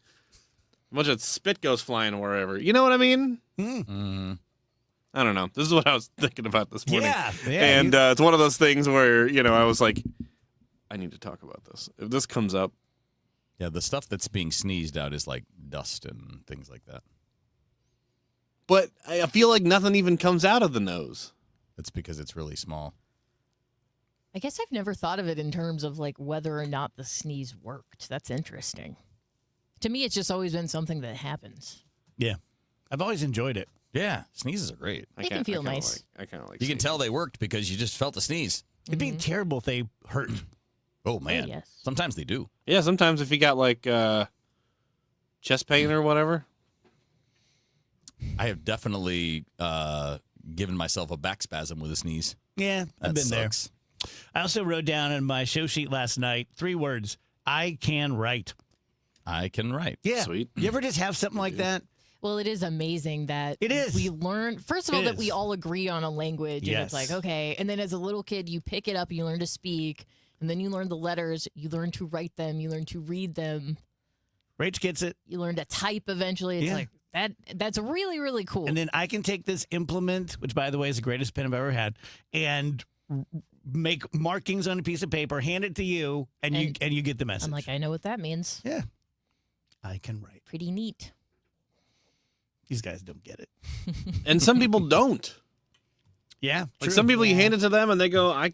bunch of spit goes flying wherever. You know what I mean? I don't know. This is what I was thinking about this morning. Yeah, and it's one of those things where I was like, I need to talk about this. If this comes up. Yeah, the stuff that's being sneezed out is like dust and things like that. But I feel like nothing even comes out of the nose. That's because it's really small. I guess I've never thought of it in terms of like whether or not the sneeze worked. That's interesting. To me, it's just always been something that happens. Yeah. I've always enjoyed it. Yeah, sneezes are great. They can feel nice. I kind of like You can tell they worked because you just felt a sneeze. It'd be terrible if they hurt. Oh, man. yes. Sometimes they do. Yeah, sometimes if you got like chest pain or whatever. I have definitely given myself a back spasm with a sneeze. Yeah, I've That been sucks. there. I also wrote down in my show sheet last night 3 words: I can write. I can write. Yeah. Sweet. You ever just have something like that? Well, it is amazing that It is. we learn, first of all, It that is. we all agree on a language. And Yes. it's like, okay. And then as a little kid, you pick it up, you learn to speak, and then you learn the letters, you learn to write them, you learn to read them, Rach gets it. you learn to type eventually. It's Yeah. like, that's really, really cool. And then I can take this implement, which, by the way, is the greatest pen I've ever had, and make markings on a piece of paper, hand it to you, and you get the message. I'm like, I know what that means. Yeah. I can write. Pretty neat. These guys don't get it. And some people don't. Yeah. Like true. some people, you hand it to them and they go, I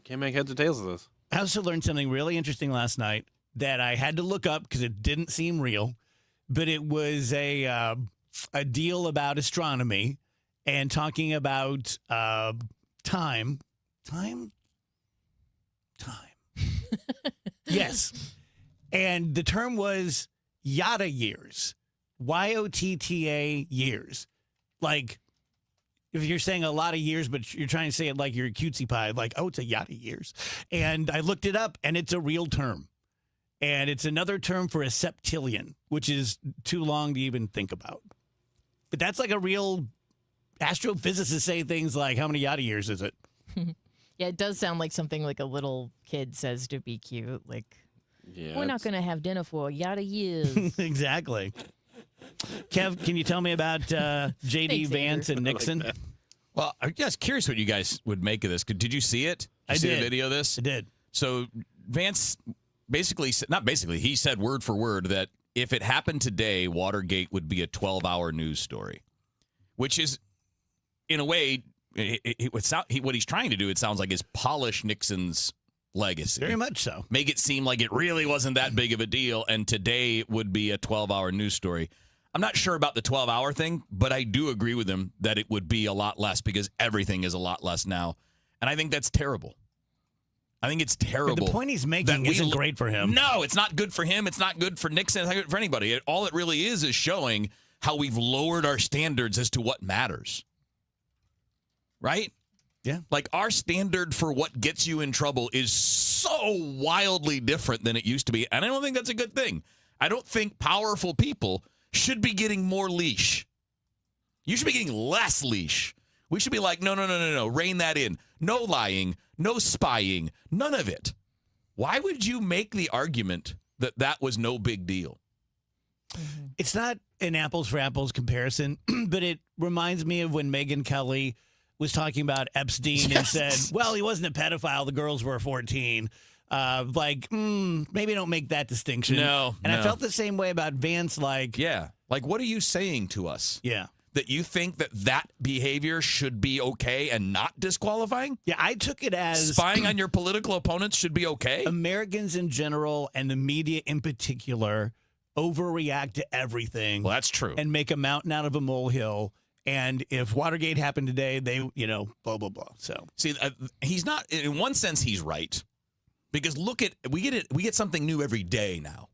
can't make heads or tails of this. I also learned something really interesting last night that I had to look up because it didn't seem real, but it was a deal about astronomy and talking about time. Yes. And the term was yada years. YOTTA years. Like, if you're saying a lot of years, but you're trying to say it like you're a cutesy pie, like, oh, it's a yada years. And I looked it up, and it's a real term. And it's another term for a septillion, which is too long to even think about. But that's like a real astrophysicist say things like, how many yada years is it? Yeah, it does sound like something like a little kid says to be cute. Like, we're not going to have dinner for yada years. Exactly. Kev, can you tell me about J.D. Thanks, Vance Andrew. and Nixon? Well, I'm just curious what you guys would make of this. Did you see it? Did you see the video of this? I did. So Vance he said word for word that if it happened today, Watergate would be a 12-hour news story, which is, in a way, what he's trying to do, it sounds like, is polish Nixon's legacy. Very much so. Make it seem like it really wasn't that big of a deal, and today would be a 12-hour news story. I'm not sure about the 12-hour thing, but I do agree with him that it would be a lot less because everything is a lot less now. And I think that's terrible. I think it's terrible. But the point he's making isn't great for him. No, it's not good for him. It's not good for Nixon. It's not good for anybody. All it really is showing how we've lowered our standards as to what matters. Right? Yeah. Like, our standard for what gets you in trouble is so wildly different than it used to be. And I don't think that's a good thing. I don't think powerful people should be getting more leash. You should be getting less leash. We should be like, no. Rein that in. No lying. No spying. None of it. Why would you make the argument that that was no big deal? It's not an apples for apples comparison, but it reminds me of when Megyn Kelly was talking about Epstein and said, well, he wasn't a pedophile. The girls were 14. Maybe don't make that distinction. No. I felt the same way about Vance. Yeah. Like, what are you saying to us? Yeah. That you think that behavior should be okay and not disqualifying? Yeah, I took it as spying on your political opponents should be okay? Americans in general and the media in particular overreact to everything. Well, that's true. And make a mountain out of a molehill. And if Watergate happened today, they, blah, blah, blah. So, see, he's not, in one sense, he's right. Because we get something new every day now.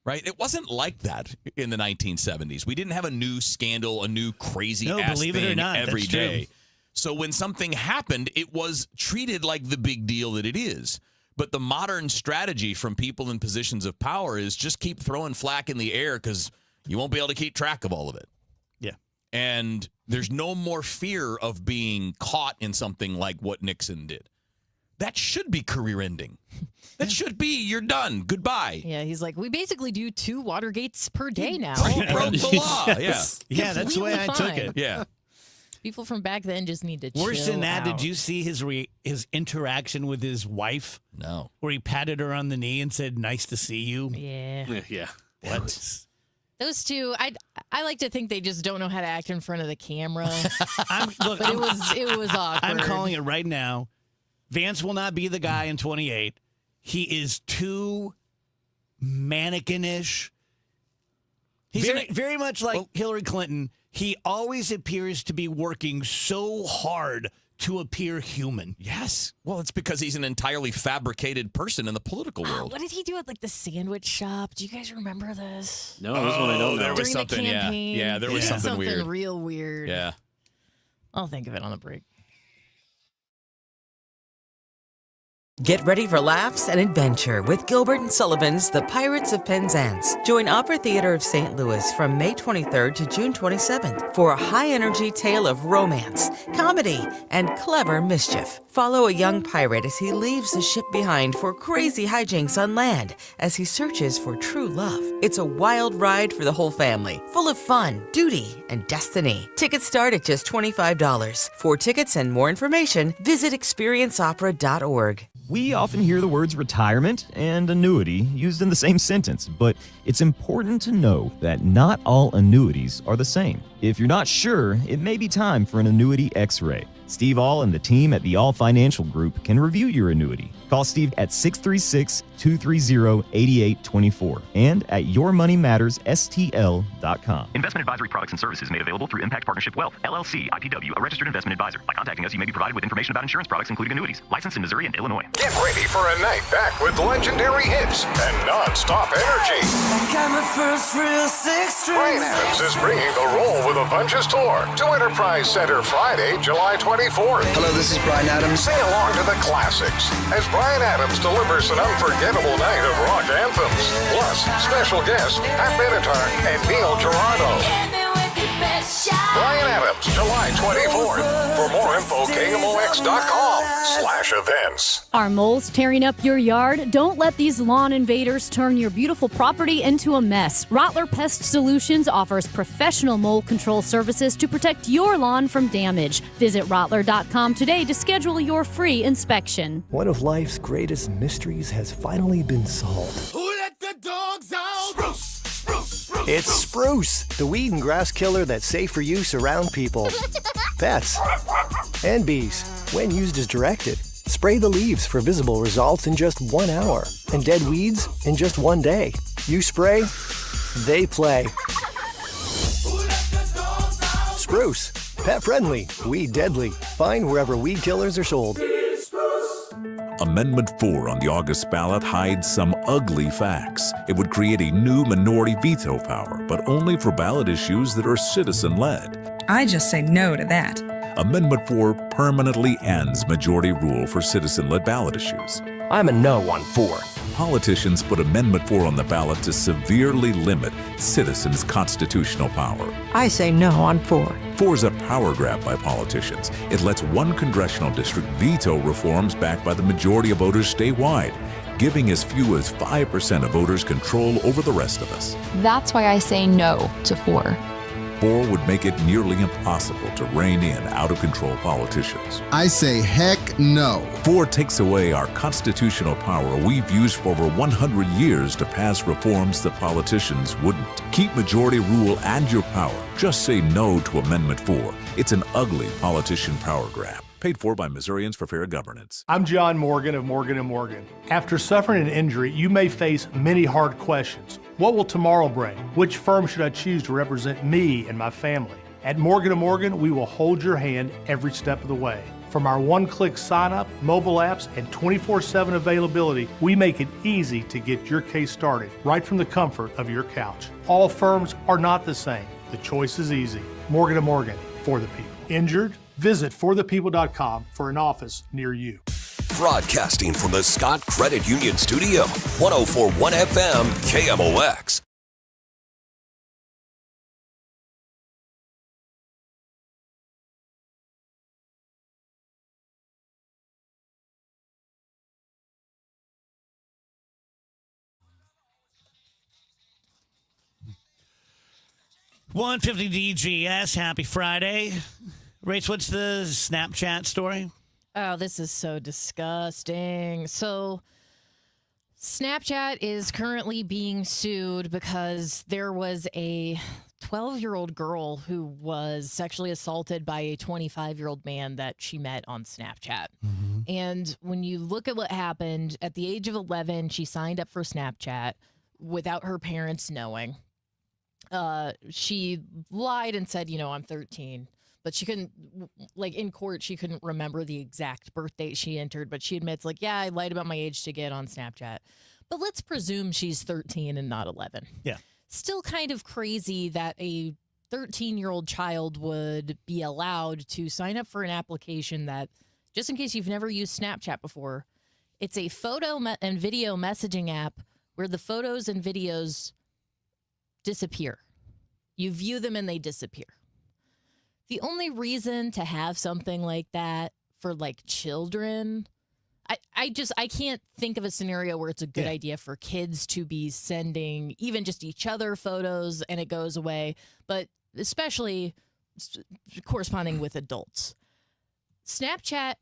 Right? It wasn't like that in the 1970s. We didn't have a new scandal, a new crazy ass believe it or thing not, every that's day. true. So when something happened, it was treated like the big deal that it is. But the modern strategy from people in positions of power is just keep throwing flack in the air because you won't be able to keep track of all of it. Yeah. And there's no more fear of being caught in something like what Nixon did. That should be career ending. That should be, you're done. Goodbye. Yeah, he's like, we basically do 2 Watergates per day now. You broke the law. Yes. Yeah, that's the way I took it. Yeah. People from back then just need to Worse chill than that, out. did you see his interaction with his wife? No. Where he patted her on the knee and said, nice to see you? Yeah. Yeah. What? Those two, I like to think they just don't know how to act in front of the camera. But it was awkward. I'm calling it right now. Vance will not be the guy in 28. He is too mannequin-ish. He's very much like Hillary Clinton. He always appears to be working so hard to appear human. Yes. Well, it's because he's an entirely fabricated person in the political world. What did he do at the sandwich shop? Do you guys remember this? No, this one I don't know. There was During something, the campaign, yeah, there was he did something weird. Real weird. Yeah. I'll think of it on the break. Get ready for laughs and adventure with Gilbert and Sullivan's The Pirates of Penzance. Join Opera Theater of St. Louis from May 23rd to June 27th for a high-energy tale of romance, comedy, and clever mischief. Follow a young pirate as he leaves the ship behind for crazy hijinks on land as he searches for true love. It's a wild ride for the whole family, full of fun, duty, and destiny. Tickets start at just $25. For tickets and more information, visit experienceopera.org. We often hear the words retirement and annuity used in the same sentence, but it's important to know that not all annuities are the same. If you're not sure, it may be time for an annuity X-ray. Steve All and the team at the All Financial Group can review your annuity. Call Steve at 636-230-8824 and at yourmoneymattersstl.com. Investment advisory products and services made available through Impact Partnership Wealth, LLC, IPW, a registered investment advisor. By contacting us, you may be provided with information about insurance products, including annuities. Licensed in Missouri and Illinois. Get ready for a night back with legendary hits and non-stop energy. Brian Adams is bringing the Roll with a Punches tour to Enterprise Center Friday, July 24th. Hello, this is Brian Adams. Sing along to the classics as Brian Adams delivers an unforgettable night of rock anthems. Plus, special guests Pat Benatar and Neil Girardo. Brian Adams, July 24th. For more info, KMOX.com/events. Are moles tearing up your yard? Don't let these lawn invaders turn your beautiful property into a mess. Rottler Pest Solutions offers professional mole control services to protect your lawn from damage. Visit Rottler.com today to schedule your free inspection. One of life's greatest mysteries has finally been solved. Who let the dogs out? Spruce! It's Spruce, the weed and grass killer that's safe for use around people, pets, and bees. When used as directed, spray the leaves for visible results in just 1 hour and dead weeds in just 1 day. You spray, they play. Spruce, pet friendly, weed deadly. Find wherever weed killers are sold. Amendment 4 on the August ballot hides some ugly facts. It would create a new minority veto power, but only for ballot issues that are citizen-led. I just say no to that. Amendment 4 permanently ends majority rule for citizen-led ballot issues. I'm a no on 4. Politicians put Amendment 4 on the ballot to severely limit citizens' constitutional power. I say no on 4. 4 is a power grab by politicians. It lets one congressional district veto reforms backed by the majority of voters statewide. giving as few as 5% of voters control over the rest of us. That's why I say no to 4. 4 would make it nearly impossible to rein in out-of-control politicians. I say heck no. 4 takes away our constitutional power we've used for over 100 years to pass reforms that politicians wouldn't. Keep majority rule and your power. Just say no to Amendment 4. It's an ugly politician power grab. Paid for by Missourians for Fair Governance. I'm John Morgan of Morgan & Morgan. After suffering an injury, you may face many hard questions. What will tomorrow bring? Which firm should I choose to represent me and my family? At Morgan & Morgan, we will hold your hand every step of the way. From our one-click sign-up, mobile apps, and 24/7 availability, we make it easy to get your case started right from the comfort of your couch. All firms are not the same. The choice is easy. Morgan & Morgan, for the people. Injured? Visit forthepeople.com for an office near you. Broadcasting from the Scott Credit Union Studio, 104.1 FM, KMOX. $150 DGS. Happy Friday. Rach, what's the Snapchat story? Oh, this is so disgusting. So Snapchat is currently being sued because there was a 12-year-old girl who was sexually assaulted by a 25-year-old man that she met on Snapchat. Mm-hmm. And when you look at what happened, at the age of 11, she signed up for Snapchat without her parents knowing. She lied and said, I'm 13. But she couldn't, in court, she couldn't remember the exact birth date she entered. But she admits, I lied about my age to get on Snapchat. But let's presume she's 13 and not 11. Yeah. Still kind of crazy that a 13-year-old child would be allowed to sign up for an application that, just in case you've never used Snapchat before, it's a photo and video messaging app where the photos and videos disappear. You view them and they disappear. The only reason to have something like that for children, I can't think of a scenario where it's a good idea for kids to be sending even just each other photos and it goes away, but especially corresponding with adults. Snapchat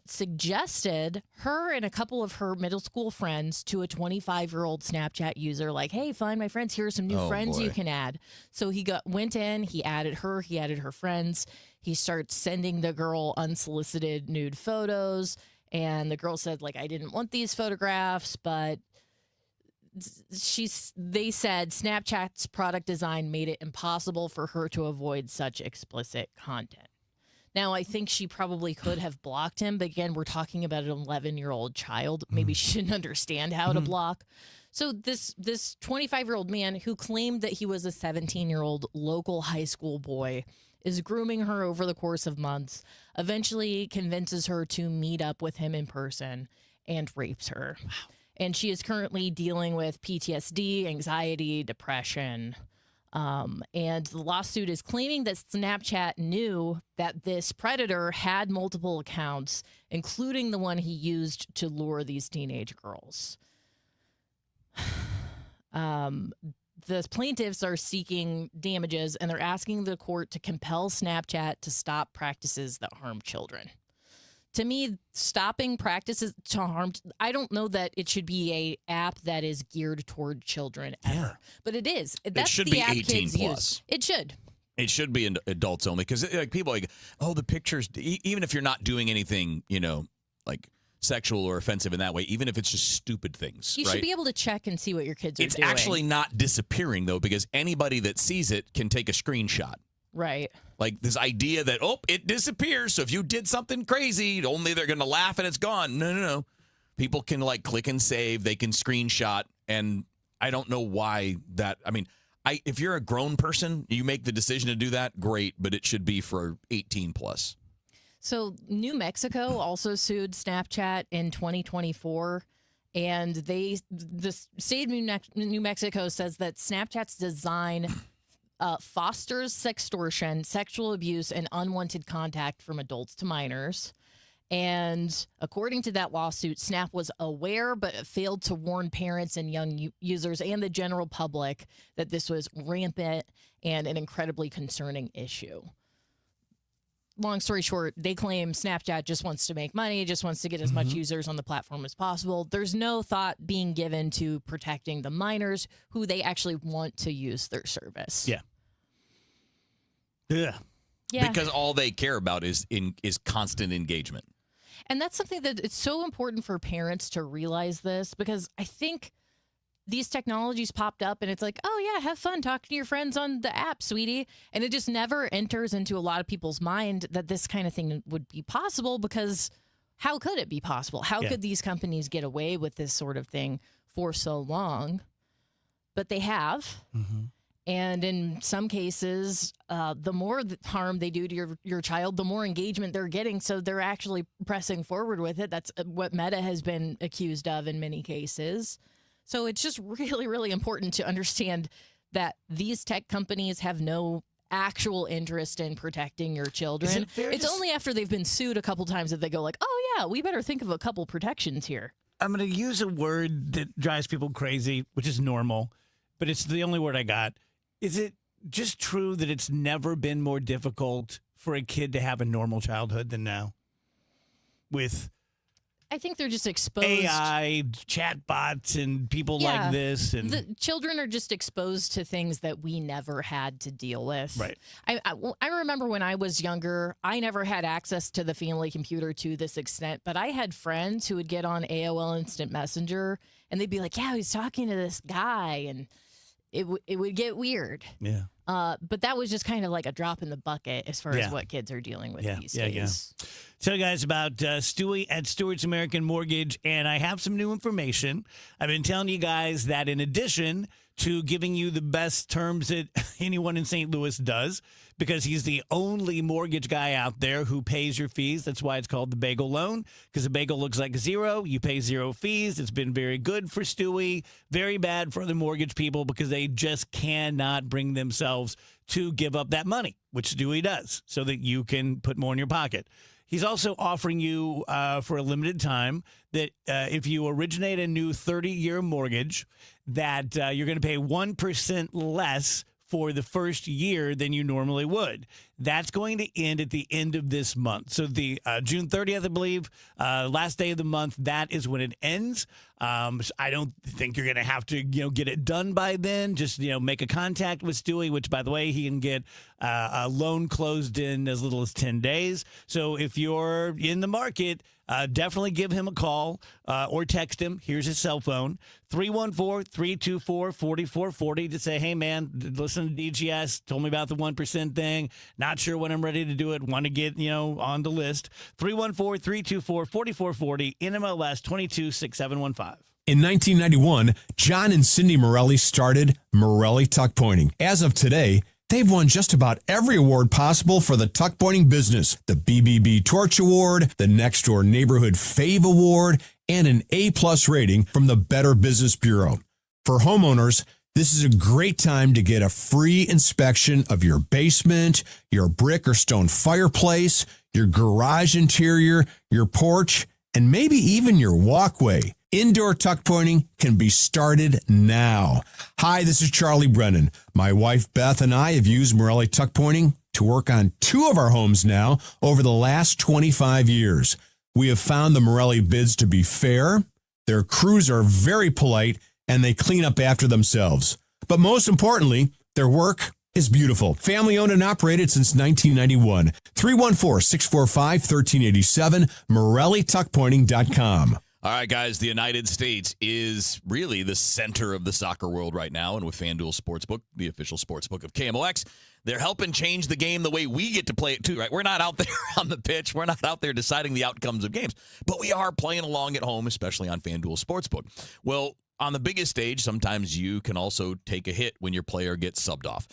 suggested her and a couple of her middle school friends to a 25-year-old Snapchat user, hey, find my friends. Here are some new friends you can add. So he went in, he added her friends. He starts sending the girl unsolicited nude photos. And the girl said, I didn't want these photographs, but they said Snapchat's product design made it impossible for her to avoid such explicit content. Now, I think she probably could have blocked him, but again, we're talking about an 11-year-old child. Maybe she didn't understand how to block. So this 25-year-old man who claimed that he was a 17-year-old local high school boy is grooming her over the course of months, eventually convinces her to meet up with him in person, and rapes her. Wow. And she is currently dealing with PTSD, anxiety, depression. And the lawsuit is claiming that Snapchat knew that this predator had multiple accounts, including the one he used to lure these teenage girls. The plaintiffs are seeking damages, and they're asking the court to compel Snapchat to stop practices that harm children. To me, stopping practices to harm, I don't know that it should be a app that is geared toward children ever, but it is. That's it should the be app 18 kids plus. Use. It should. It should be adults only because people the pictures. Even if you're not doing anything, sexual or offensive in that way, even if it's just stupid things, you should be able to check and see what your kids are doing. It's actually not disappearing though, because anybody that sees it can take a screenshot. Right. This idea that, it disappears. So if you did something crazy, only they're going to laugh and it's gone. No. People can click and save. They can screenshot. And I don't know why that. If you're a grown person, you make the decision to do that. Great. But it should be for 18 plus. So New Mexico also sued Snapchat in 2024. And the state of New Mexico says that Snapchat's design fosters sextortion, sexual abuse, and unwanted contact from adults to minors. And according to that lawsuit, Snap was aware but failed to warn parents and young users and the general public that this was rampant and an incredibly concerning issue. Long story short, they claim Snapchat just wants to make money, just wants to get as much users on the platform as possible. There's no thought being given to protecting the minors who they actually want to use their service. Yeah. Yeah. Yeah. Because all they care about is constant engagement. And that's something that it's so important for parents to realize this, because I think these technologies popped up and it's like, oh yeah, have fun talking to your friends on the app, sweetie. And it just never enters into a lot of people's mind that this kind of thing would be possible, because how could it be possible? How could these companies get away with this sort of thing for so long? But they have. And in some cases, the more harm they do to your child, the more engagement they're getting. So they're actually pressing forward with it. That's what Meta has been accused of in many cases. So it's just really, really important to understand that these tech companies have no actual interest in protecting your children. It's only after they've been sued a couple times that they go like, oh yeah, we better think of a couple protections here. I'm going to use a word that drives people crazy, which is normal, but it's the only word I got. Is it just true that it's never been more difficult for a kid to have a normal childhood than now? With I think they're just exposed. AI, chatbots, and people like this. And the children are just exposed to things that we never had to deal with. Right. I remember when I was younger, I never had access to the family computer to this extent, but I had friends who would get on AOL Instant Messenger, and they'd be like, yeah, he's talking to this guy, and it would get weird. Yeah. But that was just kind of like a drop in the bucket as far as what kids are dealing with these days. Tell you guys about Stewie at Stewart's American Mortgage, and I have some new information. I've been telling you guys that in addition to giving you the best terms that anyone in St. Louis does, because he's the only mortgage guy out there who pays your fees. That's why it's called the bagel loan, because a bagel looks like a zero. You pay zero fees. It's been very good for Stewie, very bad for the mortgage people, because they just cannot bring themselves to give up that money, which Stewie does, so that you can put more in your pocket. He's also offering you for a limited time that if you originate a new 30-year mortgage, that you're going to pay 1% less for the first year than you normally would. That's going to end at the end of this month. So the June 30th, I believe, last day of the month, that is when it ends. I don't think you're going to have to, get it done by then. Just, make a contact with Stewie, which, by the way, he can get a loan closed in as little as 10 days. So if you're in the market, definitely give him a call or text him. Here's his cell phone, 314-324-4440, to say, hey, man, listen to DGS, told me about the 1% thing. Not sure when I'm ready to do it. Want to get, on the list. 314-324-4440, NMLS 226715. In 1991, John and Cindy Morelli started Morelli Tuck Pointing. As of today, they've won just about every award possible for the tuck pointing business. The BBB Torch Award, the Next Door Neighborhood Fave Award, and an A+ rating from the Better Business Bureau. For homeowners, this is a great time to get a free inspection of your basement, your brick or stone fireplace, your garage interior, your porch, and maybe even your walkway. Indoor tuck pointing can be started now. Hi, this is Charlie Brennan. My wife Beth and I have used Morelli Tuck Pointing to work on 2 of our homes now over the last 25 years. We have found the Morelli bids to be fair, their crews are very polite, and they clean up after themselves. But most importantly, their work is beautiful. Family owned and operated since 1991. 314-645-1387, MorelliTuckPointing.com. All right, guys, the United States is really the center of the soccer world right now. And with FanDuel Sportsbook, the official sportsbook of KMOX, they're helping change the game the way we get to play it too, right? We're not out there on the pitch. We're not out there deciding the outcomes of games. But we are playing along at home, especially on FanDuel Sportsbook. Well, on the biggest stage, sometimes you can also take a hit when your player gets subbed off.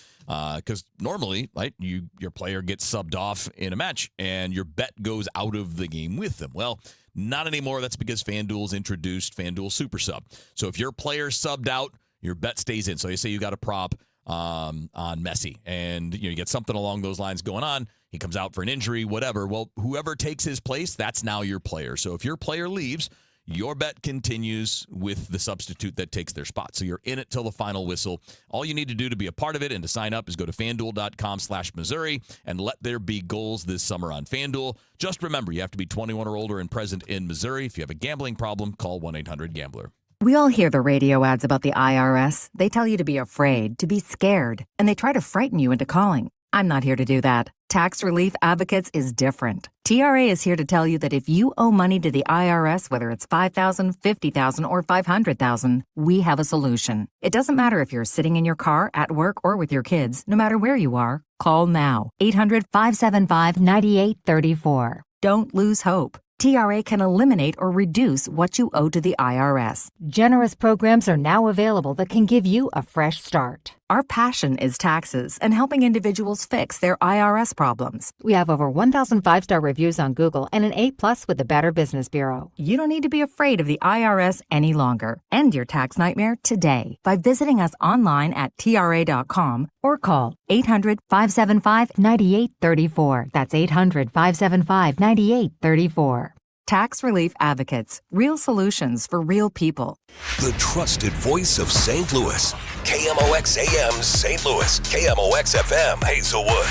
Because normally, right, your player gets subbed off in a match, and your bet goes out of the game with them. Well, not anymore. That's because FanDuel's introduced FanDuel Super Sub. So if your player subbed out, your bet stays in. So you say you got a prop on Messi. And you get something along those lines going on. He comes out for an injury, whatever. Well, whoever takes his place, that's now your player. So if your player leaves, your bet continues with the substitute that takes their spot. So you're in it till the final whistle. All you need to do to be a part of it and to sign up is go to FanDuel.com/Missouri and let there be goals this summer on FanDuel. Just remember, you have to be 21 or older and present in Missouri. If you have a gambling problem, call 1-800-GAMBLER. We all hear the radio ads about the IRS. They tell you to be afraid, to be scared, and they try to frighten you into calling. I'm not here to do that. Tax Relief Advocates is different. TRA is here to tell you that if you owe money to the IRS, whether it's $5,000, $50,000, or $500,000, we have a solution. It doesn't matter if you're sitting in your car, at work, or with your kids. No matter where you are, call now. 800-575-9834. Don't lose hope. TRA can eliminate or reduce what you owe to the IRS. Generous programs are now available that can give you a fresh start. Our passion is taxes and helping individuals fix their IRS problems. We have over 1,000 5-star reviews on Google and an A+ with the Better Business Bureau. You don't need to be afraid of the IRS any longer. End your tax nightmare today by visiting us online at TRA.com or call 800-575-9834. That's 800-575-9834. Tax Relief Advocates. Real solutions for real people. The trusted voice of St. Louis. KMOX AM St. Louis. KMOX FM Hazelwood.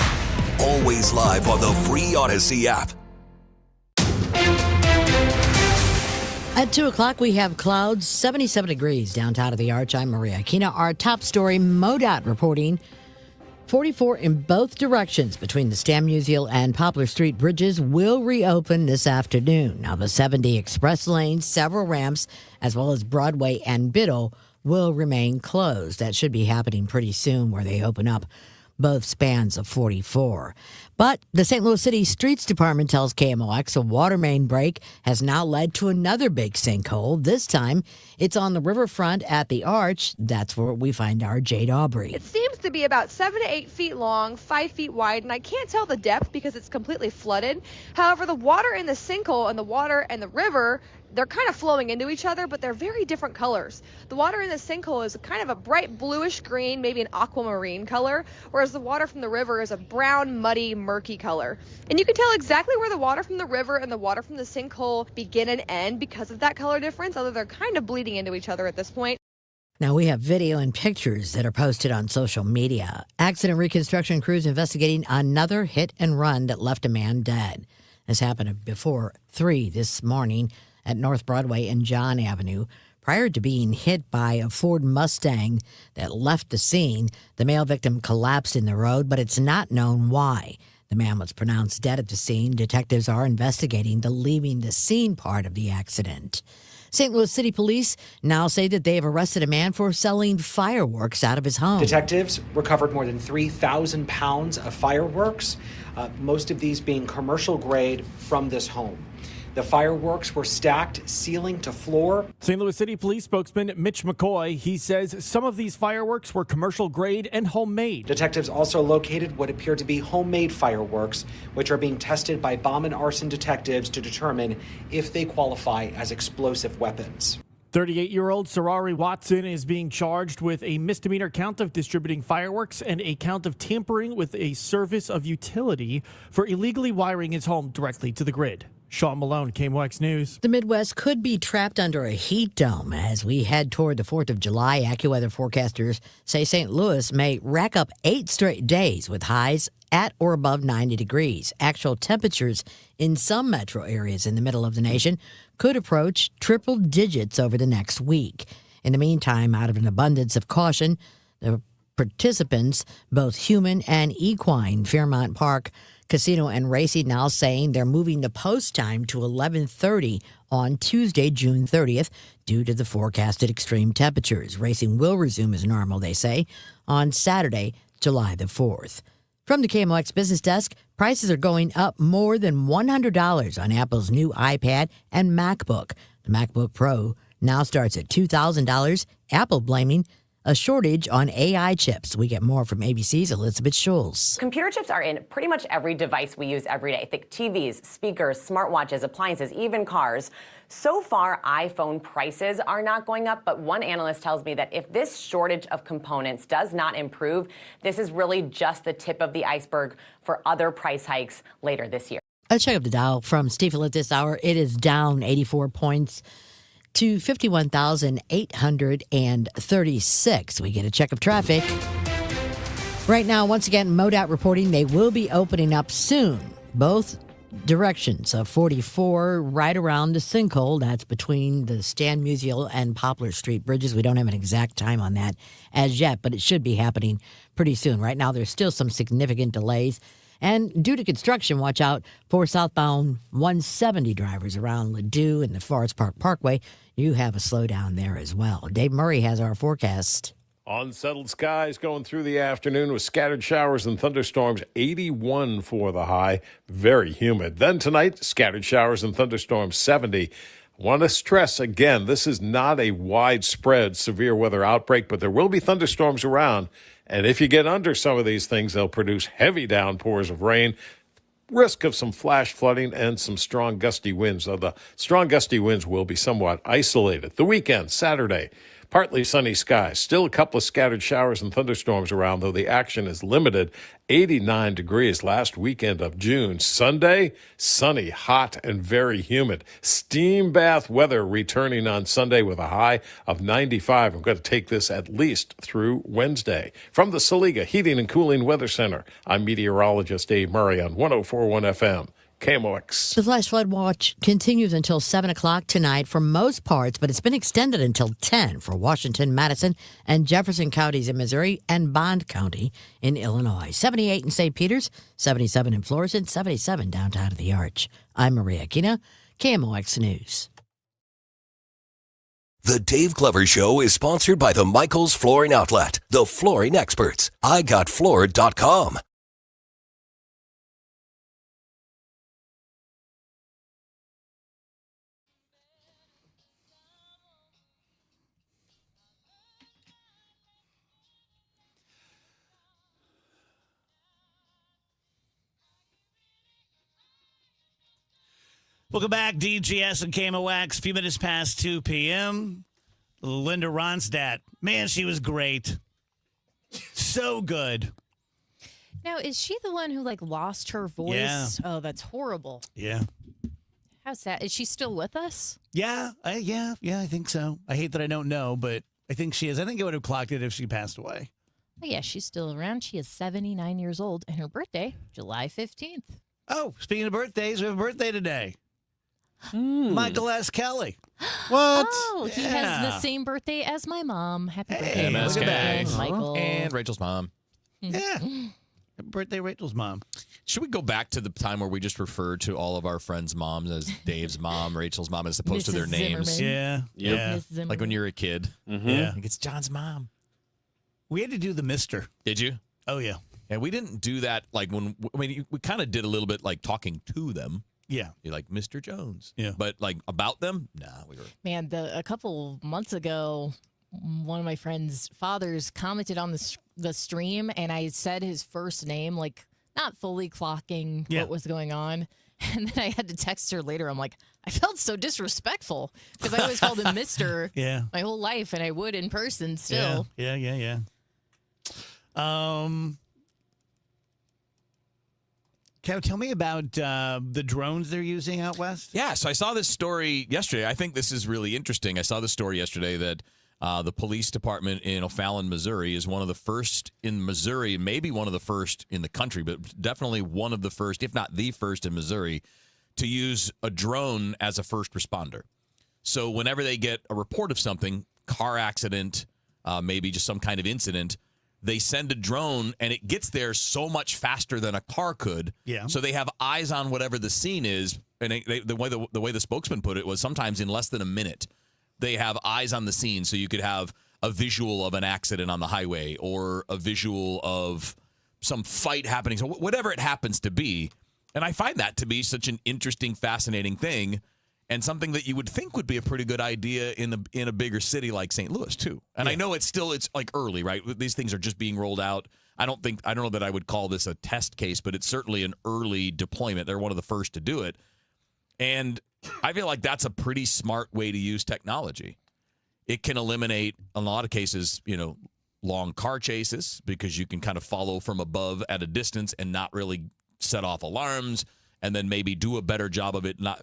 Always live on the free Odyssey app. At 2 o'clock, we have clouds, 77 degrees downtown of the Arch. I'm Maria Aquina. Our top story, MoDOT reporting 44 in both directions between the Stamusiel and Poplar Street bridges will reopen this afternoon. Now, the 70 express lanes, several ramps, as well as Broadway and Biddle will remain closed. That should be happening pretty soon where they open up both spans of 44. But the St. Louis City Streets Department tells KMOX a water main break has now led to another big sinkhole. This time, it's on the riverfront at the Arch. That's where we find our Jade Aubrey. It seems to be about 7 to 8 feet long, 5 feet wide, and I can't tell the depth because it's completely flooded. However, the water in the sinkhole and the water and the river, they're kind of flowing into each other, but they're very different colors. The water in the sinkhole is kind of a bright bluish green, maybe an aquamarine color, whereas the water from the river is a brown, muddy, murky color. And you can tell exactly where the water from the river and the water from the sinkhole begin and end because of that color difference, although they're kind of bleeding into each other at this point. Now, we have video and pictures that are posted on social media. Accident reconstruction crews investigating another hit and run that left a man dead. This happened before 3 this morning at North Broadway and John Avenue. Prior to being hit by a Ford Mustang that left the scene, the male victim collapsed in the road, but it's not known why. The man was pronounced dead at the scene. Detectives are investigating the leaving the scene part of the accident. St. Louis City Police now say that they have arrested a man for selling fireworks out of his home. Detectives recovered more than 3,000 pounds of fireworks, most of these being commercial grade from this home. The fireworks were stacked ceiling to floor. St. Louis City Police spokesman Mitch McCoy, he says some of these fireworks were commercial grade and homemade. Detectives also located what appear to be homemade fireworks, which are being tested by bomb and arson detectives to determine if they qualify as explosive weapons. 38-year-old Sarari Watson is being charged with a misdemeanor count of distributing fireworks and a count of tampering with a service of utility for illegally wiring his home directly to the grid. Sean Malone, KMOX News. The Midwest could be trapped under a heat dome as we head toward the 4th of July. AccuWeather forecasters say St. Louis may rack up 8 straight days with highs at or above 90 degrees. Actual temperatures in some metro areas in the middle of the nation could approach triple digits over the next week. In the meantime, out of an abundance of caution, the participants, both human and equine, Fairmount Park Casino and Racing now saying they're moving the post time to 11:30 on Tuesday, June 30th, due to the forecasted extreme temperatures. Racing will resume as normal, they say, on Saturday, July the 4th. From the KMOX Business Desk, prices are going up more than $100 on Apple's new iPad and MacBook. The MacBook Pro now starts at $2,000, Apple blaming a shortage on AI chips. We get more from ABC's Elizabeth Schulz. Computer chips are in pretty much every device we use every day. Think TVs, speakers, smartwatches, appliances, even cars. So far, iPhone prices are not going up, but one analyst tells me that if this shortage of components does not improve, this is really just the tip of the iceberg for other price hikes later this year. Let's check up the Dow from Stifel at this hour. It is down 84 points to 51,836. We get a check of traffic. Right now, once again, MoDOT reporting they will be opening up soon. Both directions of 44 right around the sinkhole. That's between the Stan Musial and Poplar Street bridges. We don't have an exact time on that as yet, but it should be happening pretty soon. Right now, there's still some significant delays. And due to construction, watch out for southbound 170 drivers around Ladue and the Forest Park Parkway. You have a slowdown there as well. Dave Murray has our forecast. Unsettled skies going through the afternoon with scattered showers and thunderstorms, 81 for the high, very humid. Then tonight, scattered showers and thunderstorms, 70. Want to stress again, this is not a widespread severe weather outbreak, but there will be thunderstorms around. And if you get under some of these things, they'll produce heavy downpours of rain, risk of some flash flooding, and some strong gusty winds. Though the strong gusty winds will be somewhat isolated. The weekend, Saturday, partly sunny skies. Still a couple of scattered showers and thunderstorms around, though the action is limited. 89 degrees last weekend of June. Sunday, sunny, hot, and very humid. Steam bath weather returning on Sunday with a high of 95. I'm going to take this at least through Wednesday. From the Saliga Heating and Cooling Weather Center, I'm meteorologist Dave Murray on 104.1 FM. KMOX. The flash flood watch continues until 7 o'clock tonight for most parts, but it's been extended until 10 for Washington, Madison, and Jefferson counties in Missouri and Bond County in Illinois. 78 in St. Peters, 77 in Florissant, 77 downtown of the Arch. I'm Maria Kina, KMOX News. The Dave Glover Show is sponsored by the Michaels Flooring Outlet, the flooring experts. IGotFloored.com. Welcome back, DGS and KMOX. A few minutes past 2 p.m. Linda Ronstadt. Man, she was great. So good. Now, is she the one who, lost her voice? Yeah. Oh, that's horrible. Yeah. How sad. Is she still with us? Yeah, I think so. I hate that I don't know, but I think she is. I think I would have clocked it if she passed away. Oh, yeah, she's still around. She is 79 years old, and her birthday, July 15th. Oh, speaking of birthdays, we have a birthday today. Michael S. Kelly. What? Oh, he has the same birthday as my mom. Happy birthday, MSK. Michael. And Rachel's mom. Yeah. Happy birthday, Rachel's mom. Should we go back to the time where we just referred to all of our friends' moms as Dave's mom, Rachel's mom, as opposed to their names? Yeah. Yep. Yeah. Like when you were a kid. Yeah. Like it's John's mom. We had to do the Mr. Did you? Oh, yeah. Yeah, we didn't do that we kind of did a little bit like talking to them. Yeah. You're like Mr. Jones. Yeah. But about them? Nah, we were. Man, a couple months ago, one of my friend's fathers commented on the stream, and I said his first name, not fully clocking what was going on. And then I had to text her later. I'm like, I felt so disrespectful because I always called him Mr. my whole life, and I would in person still. Yeah. Kev, tell me about the drones they're using out west. Yeah, so I saw this story yesterday. I think this is really interesting. I saw the story yesterday that the police department in O'Fallon, Missouri is one of the first in Missouri, maybe one of the first in the country, but definitely one of the first, if not the first in Missouri, to use a drone as a first responder. So whenever they get a report of something, car accident, maybe just some kind of incident, they send a drone, and it gets there so much faster than a car could. Yeah. So they have eyes on whatever the scene is, and the way the spokesman put it was sometimes in less than a minute, they have eyes on the scene. So you could have a visual of an accident on the highway or a visual of some fight happening. So whatever it happens to be, and I find that to be such an interesting, fascinating thing. and something that you would think would be a pretty good idea in a bigger city like St. Louis too. And I know it's like early, right? These things are just being rolled out. I don't know that I would call this a test case, but it's certainly an early deployment. They're one of the first to do it. And I feel like that's a pretty smart way to use technology. It can eliminate, in a lot of cases, long car chases because you can kind of follow from above at a distance and not really set off alarms, and then maybe do a better job of it not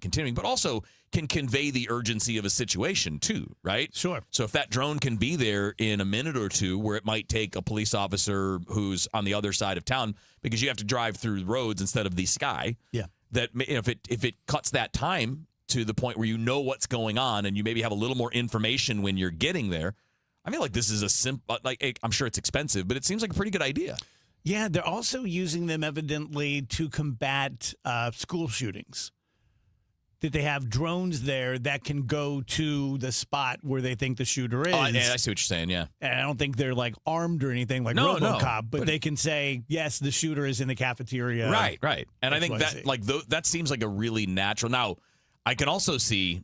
continuing, but also can convey the urgency of a situation too, right? Sure. So if that drone can be there in a minute or two where it might take a police officer who's on the other side of town because you have to drive through roads instead of the sky. Yeah. That if it cuts that time to the point where you know what's going on and you maybe have a little more information when you're getting there, I feel like this is a simple, I'm sure it's expensive, but it seems like a pretty good idea. Yeah, they're also using them evidently to combat school shootings. That they have drones there that can go to the spot where they think the shooter is. Oh, yeah, I see what you're saying, yeah. And I don't think they're like armed or anything like RoboCop, but they can say, yes, the shooter is in the cafeteria. Right. And I think that that seems like a really natural. Now, I can also see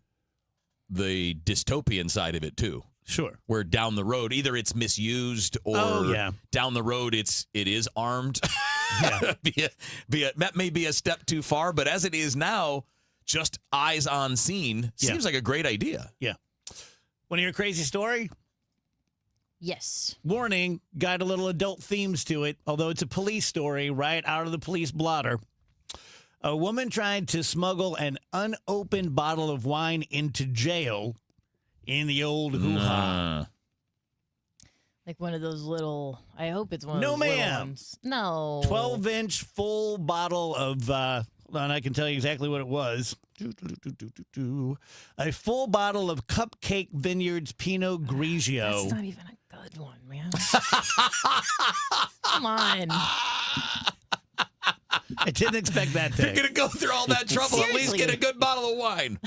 the dystopian side of it too. Sure. Where down the road, either it's misused or down the road it is armed. Yeah. That may be a step too far, but as it is now, just eyes on scene seems like a great idea. Yeah. Want to hear a crazy story? Yes. Warning, got a little adult themes to it, although it's a police story right out of the police blotter. A woman tried to smuggle an unopened bottle of wine into jail in the old hoo-ha. Like one of those little, I hope it's one of those No, little ma'am. ones. No. 12-inch full bottle of, hold on, I can tell you exactly what it was. A full bottle of Cupcake Vineyards Pinot Grigio. That's not even a good one, man. Come on. I didn't expect that You're going to go through all that trouble, at least get a good bottle of wine.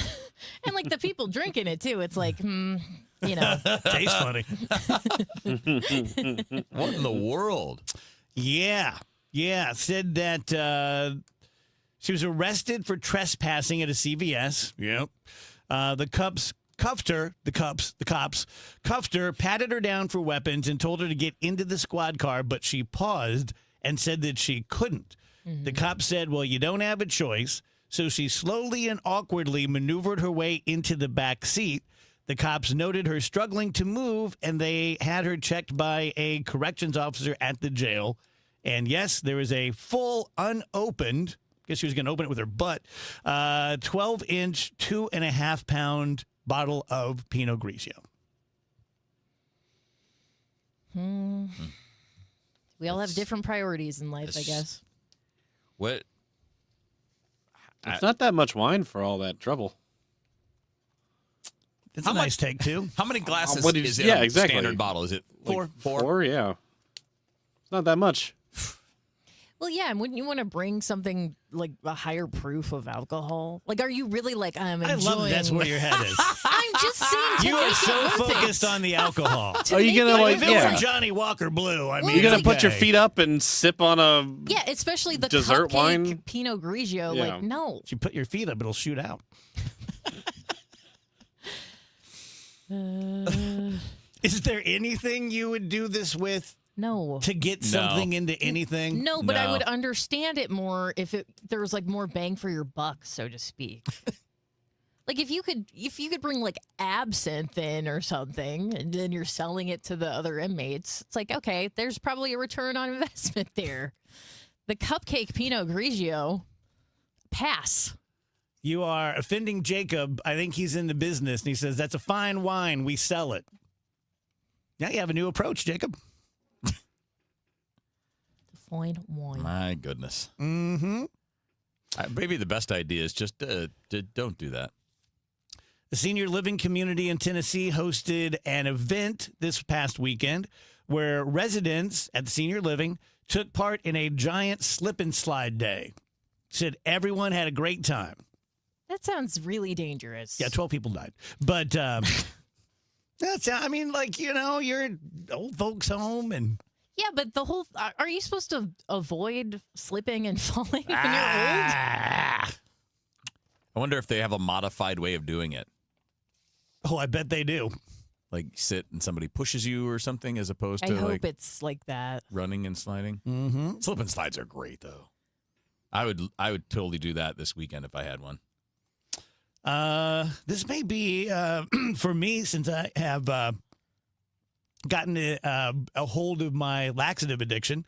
And like the people drinking it too, it's like, Tastes funny. What in the world? Yeah. Said that she was arrested for trespassing at a CVS. Yep. The cops cuffed her, patted her down for weapons, and told her to get into the squad car, but she paused and said that she couldn't. Mm-hmm. The cops said, well, you don't have a choice. So she slowly and awkwardly maneuvered her way into the back seat. The cops noted her struggling to move, and they had her checked by a corrections officer at the jail. And yes, there was a full unopened, I guess she was going to open it with her butt, 12-inch, 2.5-pound bottle of Pinot Grigio. We all have different priorities in life, I guess. What? It's not that much wine for all that trouble. That's a nice take, too. How many glasses What is is- in yeah, a exactly. standard bottle? Is it Like four? Four, yeah. It's not that much. Well, yeah, and wouldn't you want to bring something like a higher proof of alcohol? Like, are you really like, I'm enjoying... I love that's where your head is. I'm just saying to You make are it so worth focused it. on the alcohol. To Are you make gonna it like? If it Yeah. were Johnny Walker Blue, I mean, You're gonna it's put your okay. feet up and sip on a. Yeah, especially the Dessert cupcake wine? Pinot Grigio. Yeah. Like, no. If you put your feet up, it'll shoot out. Is there anything you would do this with? No. To get something into anything? No, but I would understand it more if there was like more bang for your buck, so to speak. Like if you could bring like absinthe in or something, and then you're selling it to the other inmates, it's like, okay, there's probably a return on investment there. The cupcake Pinot Grigio, pass. You are offending Jacob. I think he's in the business, and he says, that's a fine wine. We sell it. Now you have a new approach, Jacob. Fine wine. My goodness. Mm-hmm. Maybe the best idea is just don't do that. The senior living community in Tennessee hosted an event this past weekend where residents at the senior living took part in a giant slip and slide day. Said everyone had a great time. That sounds really dangerous. Yeah, 12 people died. But that's, I mean, like, you know, you're at old folks' home and. Yeah, but the whole, are you supposed to avoid slipping and falling when you're old? I wonder if they have a modified way of doing it. Oh, I bet they do. Like sit and somebody pushes you or something as opposed to I hope like it's like that. running and sliding. Mm-hmm. Slip and slides are great though. I would totally do that this weekend if I had one. This may be for me since I have gotten a hold of my laxative addiction.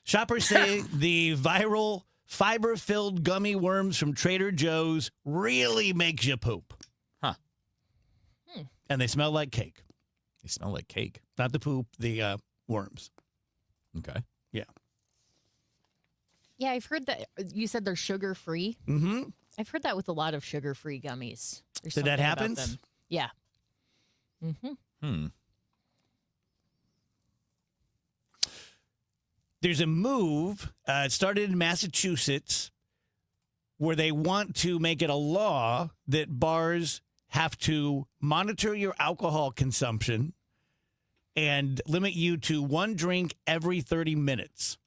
Shoppers say the viral fiber-filled gummy worms from Trader Joe's really makes you poop. Huh. And they smell like cake. They smell like cake. Not the poop, the worms. Okay. Yeah. Yeah, I've heard that. You said they're sugar-free. Mm-hmm. I've heard that with a lot of sugar-free gummies. There's So that something about happens? them. Yeah. Mm-hmm. There's a move. It started in Massachusetts where they want to make it a law that bars have to monitor your alcohol consumption and limit you to one drink every 30 minutes.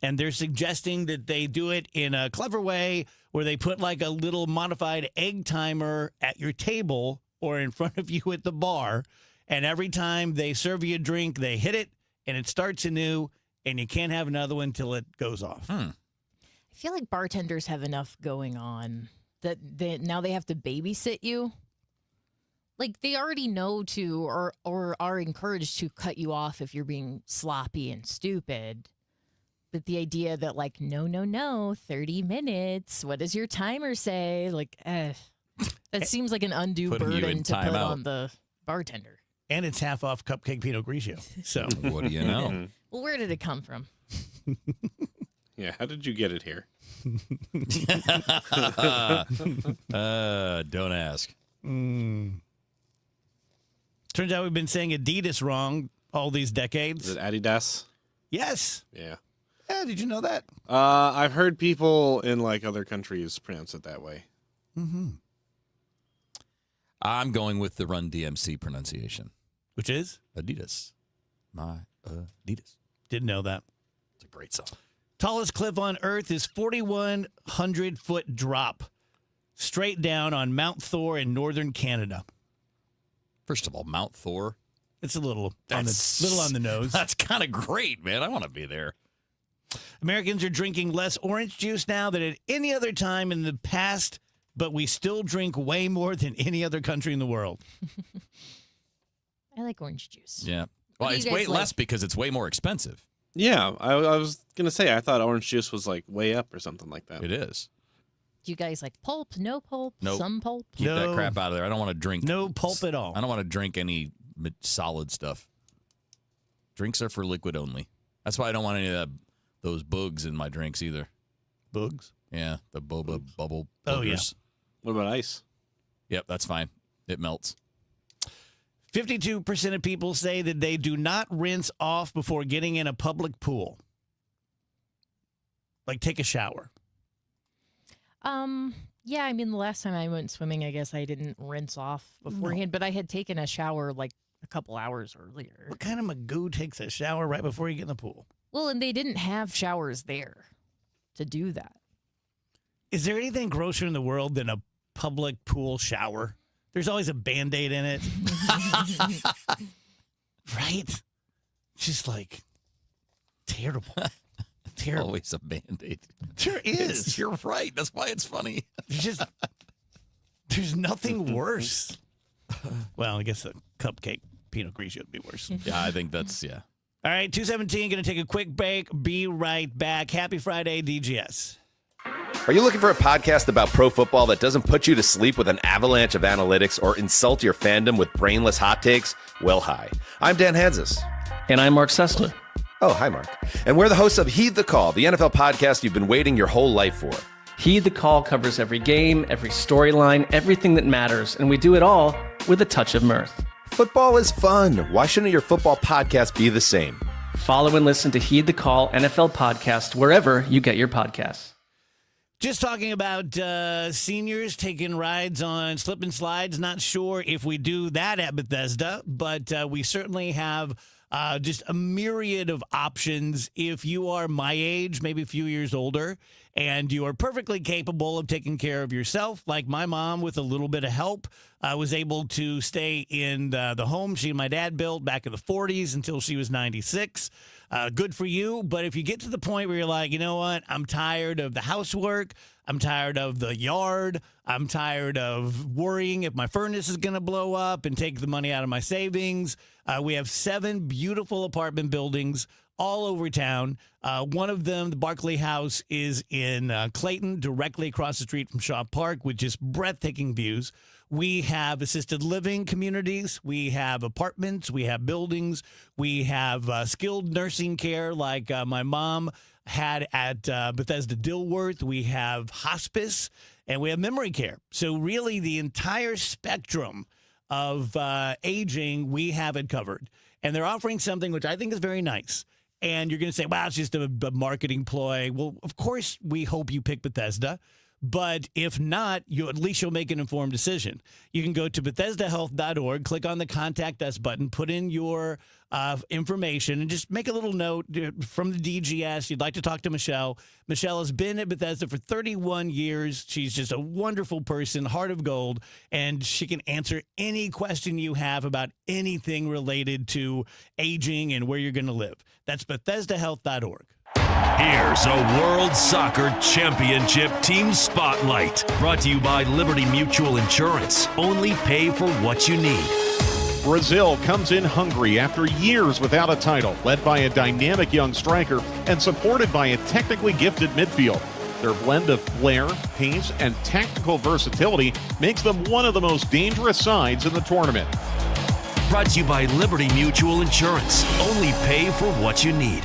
And they're suggesting that they do it in a clever way where they put like a little modified egg timer at your table or in front of you at the bar. And every time they serve you a drink, they hit it and it starts anew. And you can't have another one until it goes off. I feel like bartenders have enough going on that now they have to babysit you. Like they already know to or are encouraged to cut you off if you're being sloppy and stupid. But the idea that like, no, 30 minutes. What does your timer say? Like, that seems like an undue Putting you burden in to put timeout. on the bartender. And it's half off Cupcake Pinot Grigio. So what do you know? Well, where did it come from? Yeah, how did you get it here? Don't ask. Turns out we've been saying Adidas wrong all these decades. Is it Adidas? Yes. Yeah. Yeah, did you know that? I've heard people in like other countries pronounce it that way. Mm-hmm. I'm going with the Run DMC pronunciation. Which is? Adidas. My Adidas. Didn't know that. It's a great song. Tallest cliff on Earth is 4,100-foot drop straight down on Mount Thor in northern Canada. First of all, Mount Thor. It's a little on the nose. That's kind of great, man. I want to be there. Americans are drinking less orange juice now than at any other time in the past, but we still drink way more than any other country in the world. I like orange juice. Yeah. What Well, do you it's guys way like? less because it's way more expensive. Yeah, I was going to say, I thought orange juice was like way up or something like that. It is. Do you guys like pulp? No pulp? Nope. Some pulp? Keep that crap out of there. I don't want to drink. No pulp at all. I don't want to drink any solid stuff. Drinks are for liquid only. That's why I don't want any of those bugs in my drinks either. Bugs? Yeah, the boba bubble. Oh, yeah. boogers. What about ice? Yep, that's fine. It melts. 52% of people say that they do not rinse off before getting in a public pool. Like take a shower. Yeah, I mean, the last time I went swimming, I guess I didn't rinse off beforehand, but I had taken a shower like a couple hours earlier. What kind of magoo takes a shower right before you get in the pool? Well, and they didn't have showers there to do that. Is there anything grosser in the world than a public pool shower? There's always a Band-Aid in it. Right? Just like terrible. Terrible. Always a Band-Aid. Sure is. You're right. That's why it's funny. There's nothing worse. Well, I guess the Cupcake Pinot Grigio would be worse. Yeah, I think that's, yeah. All right, 2:17, going to take a quick break. Be right back. Happy Friday, DGS. Are you looking for a podcast about pro football that doesn't put you to sleep with an avalanche of analytics or insult your fandom with brainless hot takes? Well, hi. I'm Dan Hansis. And I'm Mark Sessler. Oh, hi, Mark. And we're the hosts of Heed the Call, the NFL podcast you've been waiting your whole life for. Heed the Call covers every game, every storyline, everything that matters, and we do it all with a touch of mirth. Football is fun. Why shouldn't your football podcast be the same? Follow and listen to Heed the Call NFL podcast wherever you get your podcasts. Just talking about seniors taking rides on slip and slides. Not sure if we do that at Bethesda, but we certainly have just a myriad of options if you are my age, maybe a few years older, and you are perfectly capable of taking care of yourself. Like my mom, with a little bit of help, was able to stay in the home she and my dad built back in the 40s until she was 96. Good for you. But if you get to the point where you're like, you know what, I'm tired of the housework, I'm tired of the yard, I'm tired of worrying if my furnace is going to blow up and take the money out of my savings. We have 7 beautiful apartment buildings all over town. One of them, the Barclay House, is in Clayton, directly across the street from Shaw Park, with just breathtaking views. We have assisted living communities. We have apartments. We have buildings. We have skilled nursing care like my mom had at Bethesda Dilworth. We have hospice, and we have memory care. So really the entire spectrum of aging, we have it covered. And they're offering something which I think is very nice. And you're going to say, wow, it's just a marketing ploy. Well, of course, we hope you pick Bethesda. But if not, at least you'll make an informed decision. You can go to BethesdaHealth.org, click on the Contact Us button, put in your information, and just make a little note from the DGS. You'd like to talk to Michelle. Michelle has been at Bethesda for 31 years. She's just a wonderful person, heart of gold, and she can answer any question you have about anything related to aging and where you're going to live. That's BethesdaHealth.org. Here's a World Soccer Championship Team Spotlight, brought to you by Liberty Mutual Insurance. Only pay for what you need. Brazil comes in hungry after years without a title, led by a dynamic young striker and supported by a technically gifted midfield. Their blend of flair, pace, and tactical versatility makes them one of the most dangerous sides in the tournament. Brought to you by Liberty Mutual Insurance. Only pay for what you need.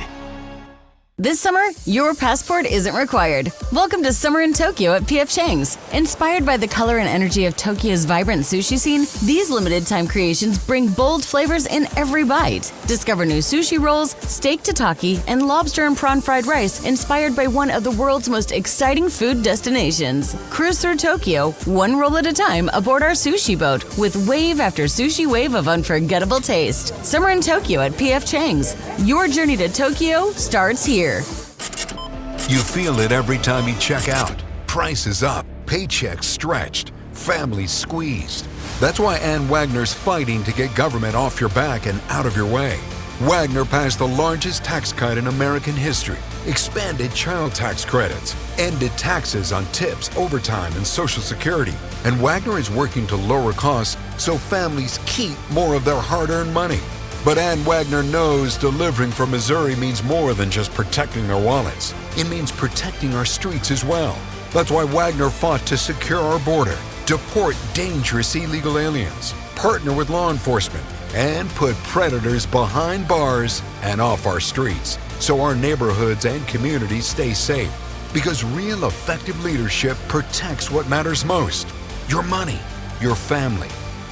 This summer, your passport isn't required. Welcome to Summer in Tokyo at P.F. Chang's. Inspired by the color and energy of Tokyo's vibrant sushi scene, these limited-time creations bring bold flavors in every bite. Discover new sushi rolls, steak tataki, and lobster and prawn fried rice inspired by one of the world's most exciting food destinations. Cruise through Tokyo, one roll at a time aboard our sushi boat, with wave after sushi wave of unforgettable taste. Summer in Tokyo at P.F. Chang's. Your journey to Tokyo starts here. You feel it every time you check out. Prices up, paychecks stretched, families squeezed. That's why Ann Wagner's fighting to get government off your back and out of your way. Wagner passed the largest tax cut in American history, expanded child tax credits, ended taxes on tips, overtime, and Social Security. And Wagner is working to lower costs so families keep more of their hard-earned money. But Ann Wagner knows delivering for Missouri means more than just protecting their wallets. It means protecting our streets as well. That's why Wagner fought to secure our border, deport dangerous illegal aliens, partner with law enforcement, and put predators behind bars and off our streets so our neighborhoods and communities stay safe. Because real effective leadership protects what matters most: your money, your family,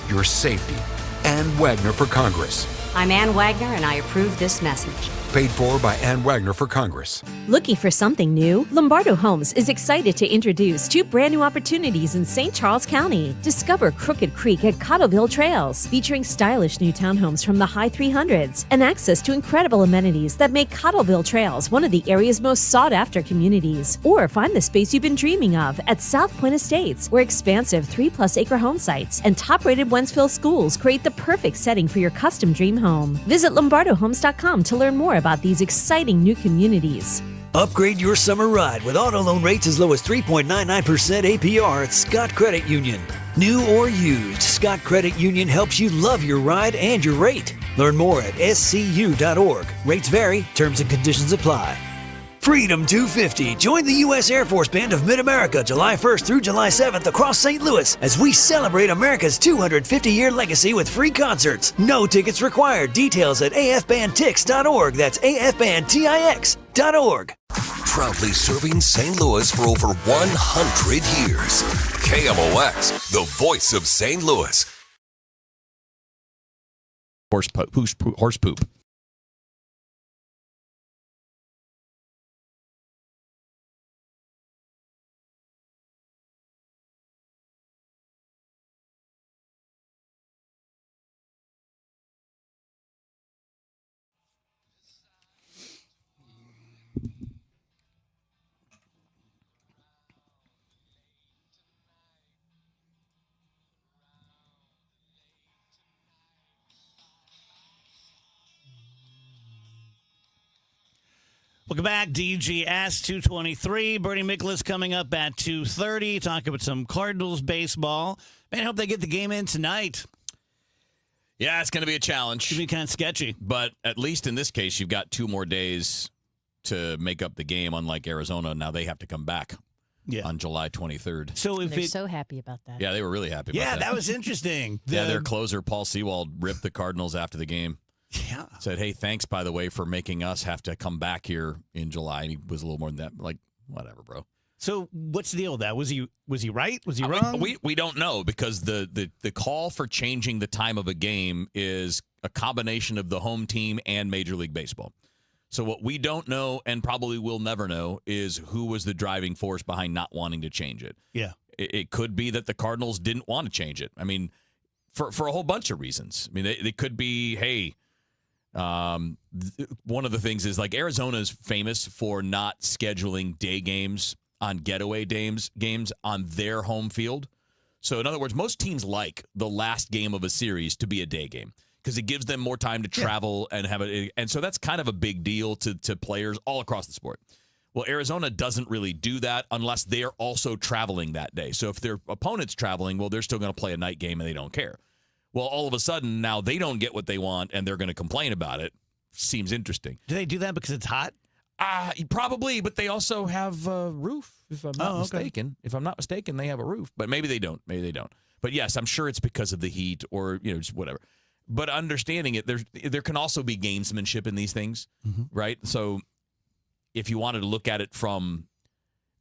your safety. Ann Wagner for Congress. I'm Ann Wagner, and I approve this message. Paid for by Ann Wagner for Congress. Looking for something new? Lombardo Homes is excited to introduce 2 brand new opportunities in St. Charles County. Discover Crooked Creek at Cottleville Trails, featuring stylish new townhomes from the high 300s and access to incredible amenities that make Cottleville Trails one of the area's most sought-after communities. Or find the space you've been dreaming of at South Point Estates, where expansive 3+ acre home sites and top-rated Wentzville schools create the perfect setting for your custom dream home. Visit LombardoHomes.com to learn more about these exciting new communities. Upgrade your summer ride with auto loan rates as low as 3.99% APR at Scott Credit Union. New or used, Scott Credit Union helps you love your ride and your rate. Learn more at scu.org. Rates vary, terms and conditions apply. Freedom 250. Join the U.S. Air Force Band of Mid-America July 1st through July 7th across St. Louis as we celebrate America's 250-year legacy with free concerts. No tickets required. Details at afbandtix.org. That's afbandtix.org. Proudly serving St. Louis for over 100 years. KMOX, the voice of St. Louis. Horse poop. Welcome back, DGS 223. Bernie Miklasz coming up at 2:30. Talking about some Cardinals baseball. Man, I hope they get the game in tonight. Yeah, it's going to be a challenge. It's going to be kind of sketchy. But at least in this case, you've got 2 more days to make up the game, unlike Arizona. Now they have to come back on July 23rd. So if They're so happy about that. Yeah, they were really happy about that. Yeah, that was interesting. Their closer, Paul Sewald, ripped the Cardinals after the game. Yeah. Said, hey, thanks, by the way, for making us have to come back here in July. And he was a little more than that. Like, whatever, bro. So what's the deal with that? Was he right? Was he wrong? We don't know, because the call for changing the time of a game is a combination of the home team and Major League Baseball. So what we don't know, and probably will never know, is who was the driving force behind not wanting to change it. Yeah. It could be that the Cardinals didn't want to change it. I mean, for a whole bunch of reasons. I mean, they could be, hey, one of the things is, like, Arizona is famous for not scheduling day games on getaway games on their home field. So in other words, most teams like the last game of a series to be a day game, because it gives them more time to travel and have it. And so that's kind of a big deal to players all across the sport. Well, Arizona doesn't really do that unless they're also traveling that day. So if their opponent's traveling, well, they're still going to play a night game and they don't care. Well, all of a sudden now they don't get what they want and they're going to complain about it. Seems interesting. Do they do that because it's hot? Probably, but they also have a roof, if I'm not mistaken. If I'm not mistaken, they have a roof. But maybe they don't. Maybe they don't. But yes, I'm sure it's because of the heat or, just whatever. But understanding it, there can also be gamesmanship in these things, right? So if you wanted to look at it from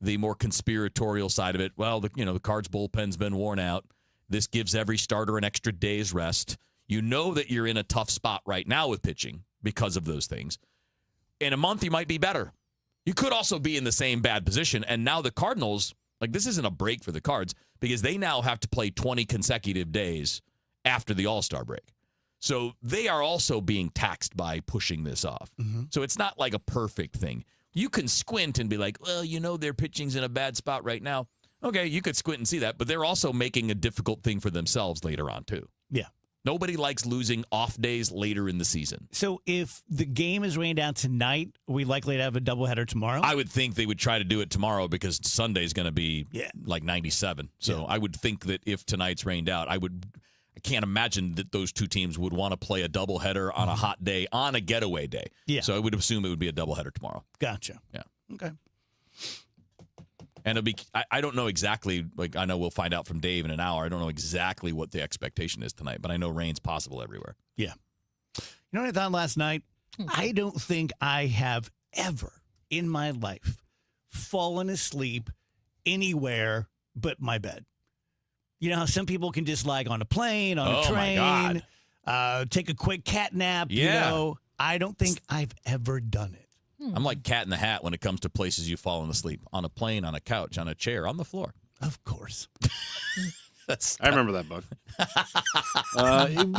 the more conspiratorial side of it, well, the Cards bullpen's been worn out. This gives every starter an extra day's rest. You know that you're in a tough spot right now with pitching because of those things. In a month, you might be better. You could also be in the same bad position. And now the Cardinals, like, this isn't a break for the Cards, because they now have to play 20 consecutive days after the All-Star break. So they are also being taxed by pushing this off. So it's not like a perfect thing. You can squint and be like, well, their pitching's in a bad spot right now. Okay, you could squint and see that, but they're also making a difficult thing for themselves later on, too. Yeah. Nobody likes losing off days later in the season. So if the game is rained out tonight, are we likely to have a doubleheader tomorrow? I would think they would try to do it tomorrow, because Sunday's going to be like 97. So I would think that if tonight's rained out, I can't imagine that those two teams would want to play a doubleheader on a hot day, on a getaway day. Yeah. So I would assume it would be a doubleheader tomorrow. Gotcha. Yeah. Okay. And it'll be, I don't know exactly, like, I know we'll find out from Dave in an hour. I don't know exactly what the expectation is tonight, but I know rain's possible everywhere. Yeah. You know what I thought last night? I don't think I have ever in my life fallen asleep anywhere but my bed. You know how some people can just, like, on a plane, on a train, take a quick cat nap. Yeah. I don't think I've ever done it. I'm like Cat in the Hat when it comes to places you've fallen asleep. On a plane, on a couch, on a chair, on the floor. Of course. I remember that book.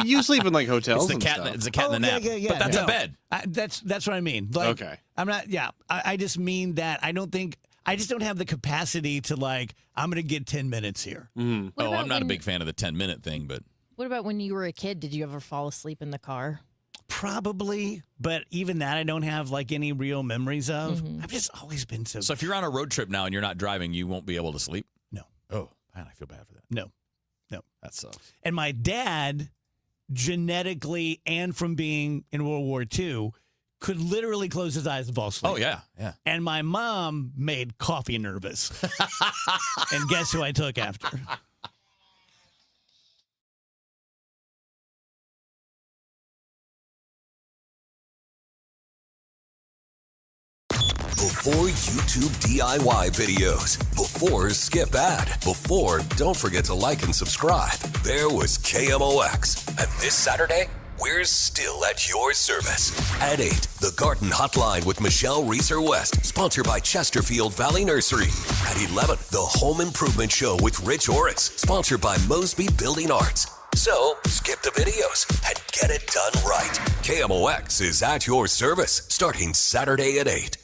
You sleep in, like, hotels and stuff. It's a cat in the nap. Yeah. But that's a bed. That's what I mean. Like, okay. I'm not, I just mean that I just don't have the capacity to, like, I'm going to get 10 minutes here. I'm not a big fan of the 10-minute thing, but. What about when you were a kid? Did you ever fall asleep in the car? Probably, but even that I don't have, like, any real memories of. I've just always been so. So if you're on a road trip now and you're not driving, you won't be able to sleep? No. Oh, man, I feel bad for that. No. That sucks. And my dad, genetically and from being in World War II, could literally close his eyes and fall asleep. Oh, yeah. And my mom made coffee nervous. And guess who I took after? Before YouTube DIY videos, before skip ad, before don't forget to like and subscribe, there was KMOX. And this Saturday, we're still at your service. At 8, the Garden Hotline with Michelle Reeser-West, sponsored by Chesterfield Valley Nursery. At 11, the Home Improvement Show with Rich Orris, sponsored by Mosby Building Arts. So, skip the videos and get it done right. KMOX is at your service, starting Saturday at 8.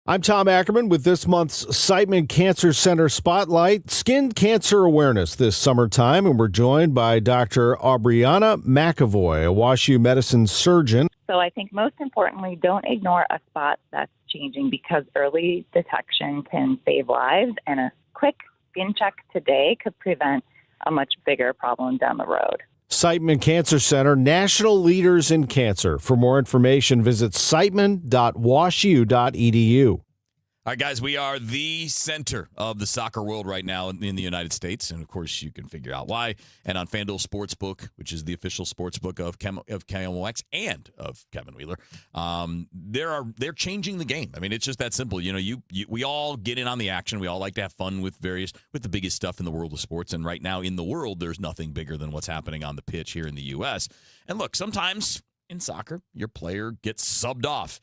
I'm Tom Ackerman with this month's Siteman Cancer Center Spotlight, Skin Cancer Awareness this summertime, and we're joined by Dr. Aubriana McAvoy, a WashU medicine surgeon. So I think most importantly, don't ignore a spot that's changing because early detection can save lives, and a quick skin check today could prevent a much bigger problem down the road. Siteman Cancer Center, national leaders in cancer. For more information, visit siteman.washu.edu. All right, guys, we are the center of the soccer world right now in the United States. And, of course, you can figure out why. And on FanDuel Sportsbook, which is the official sportsbook of KMOX and of Kevin Wheeler, they're changing the game. I mean, it's just that simple. You know, we all get in on the action. We all like to have fun with the biggest stuff in the world of sports. And right now in the world, there's nothing bigger than what's happening on the pitch here in the U.S. And, look, sometimes in soccer, your player gets subbed off.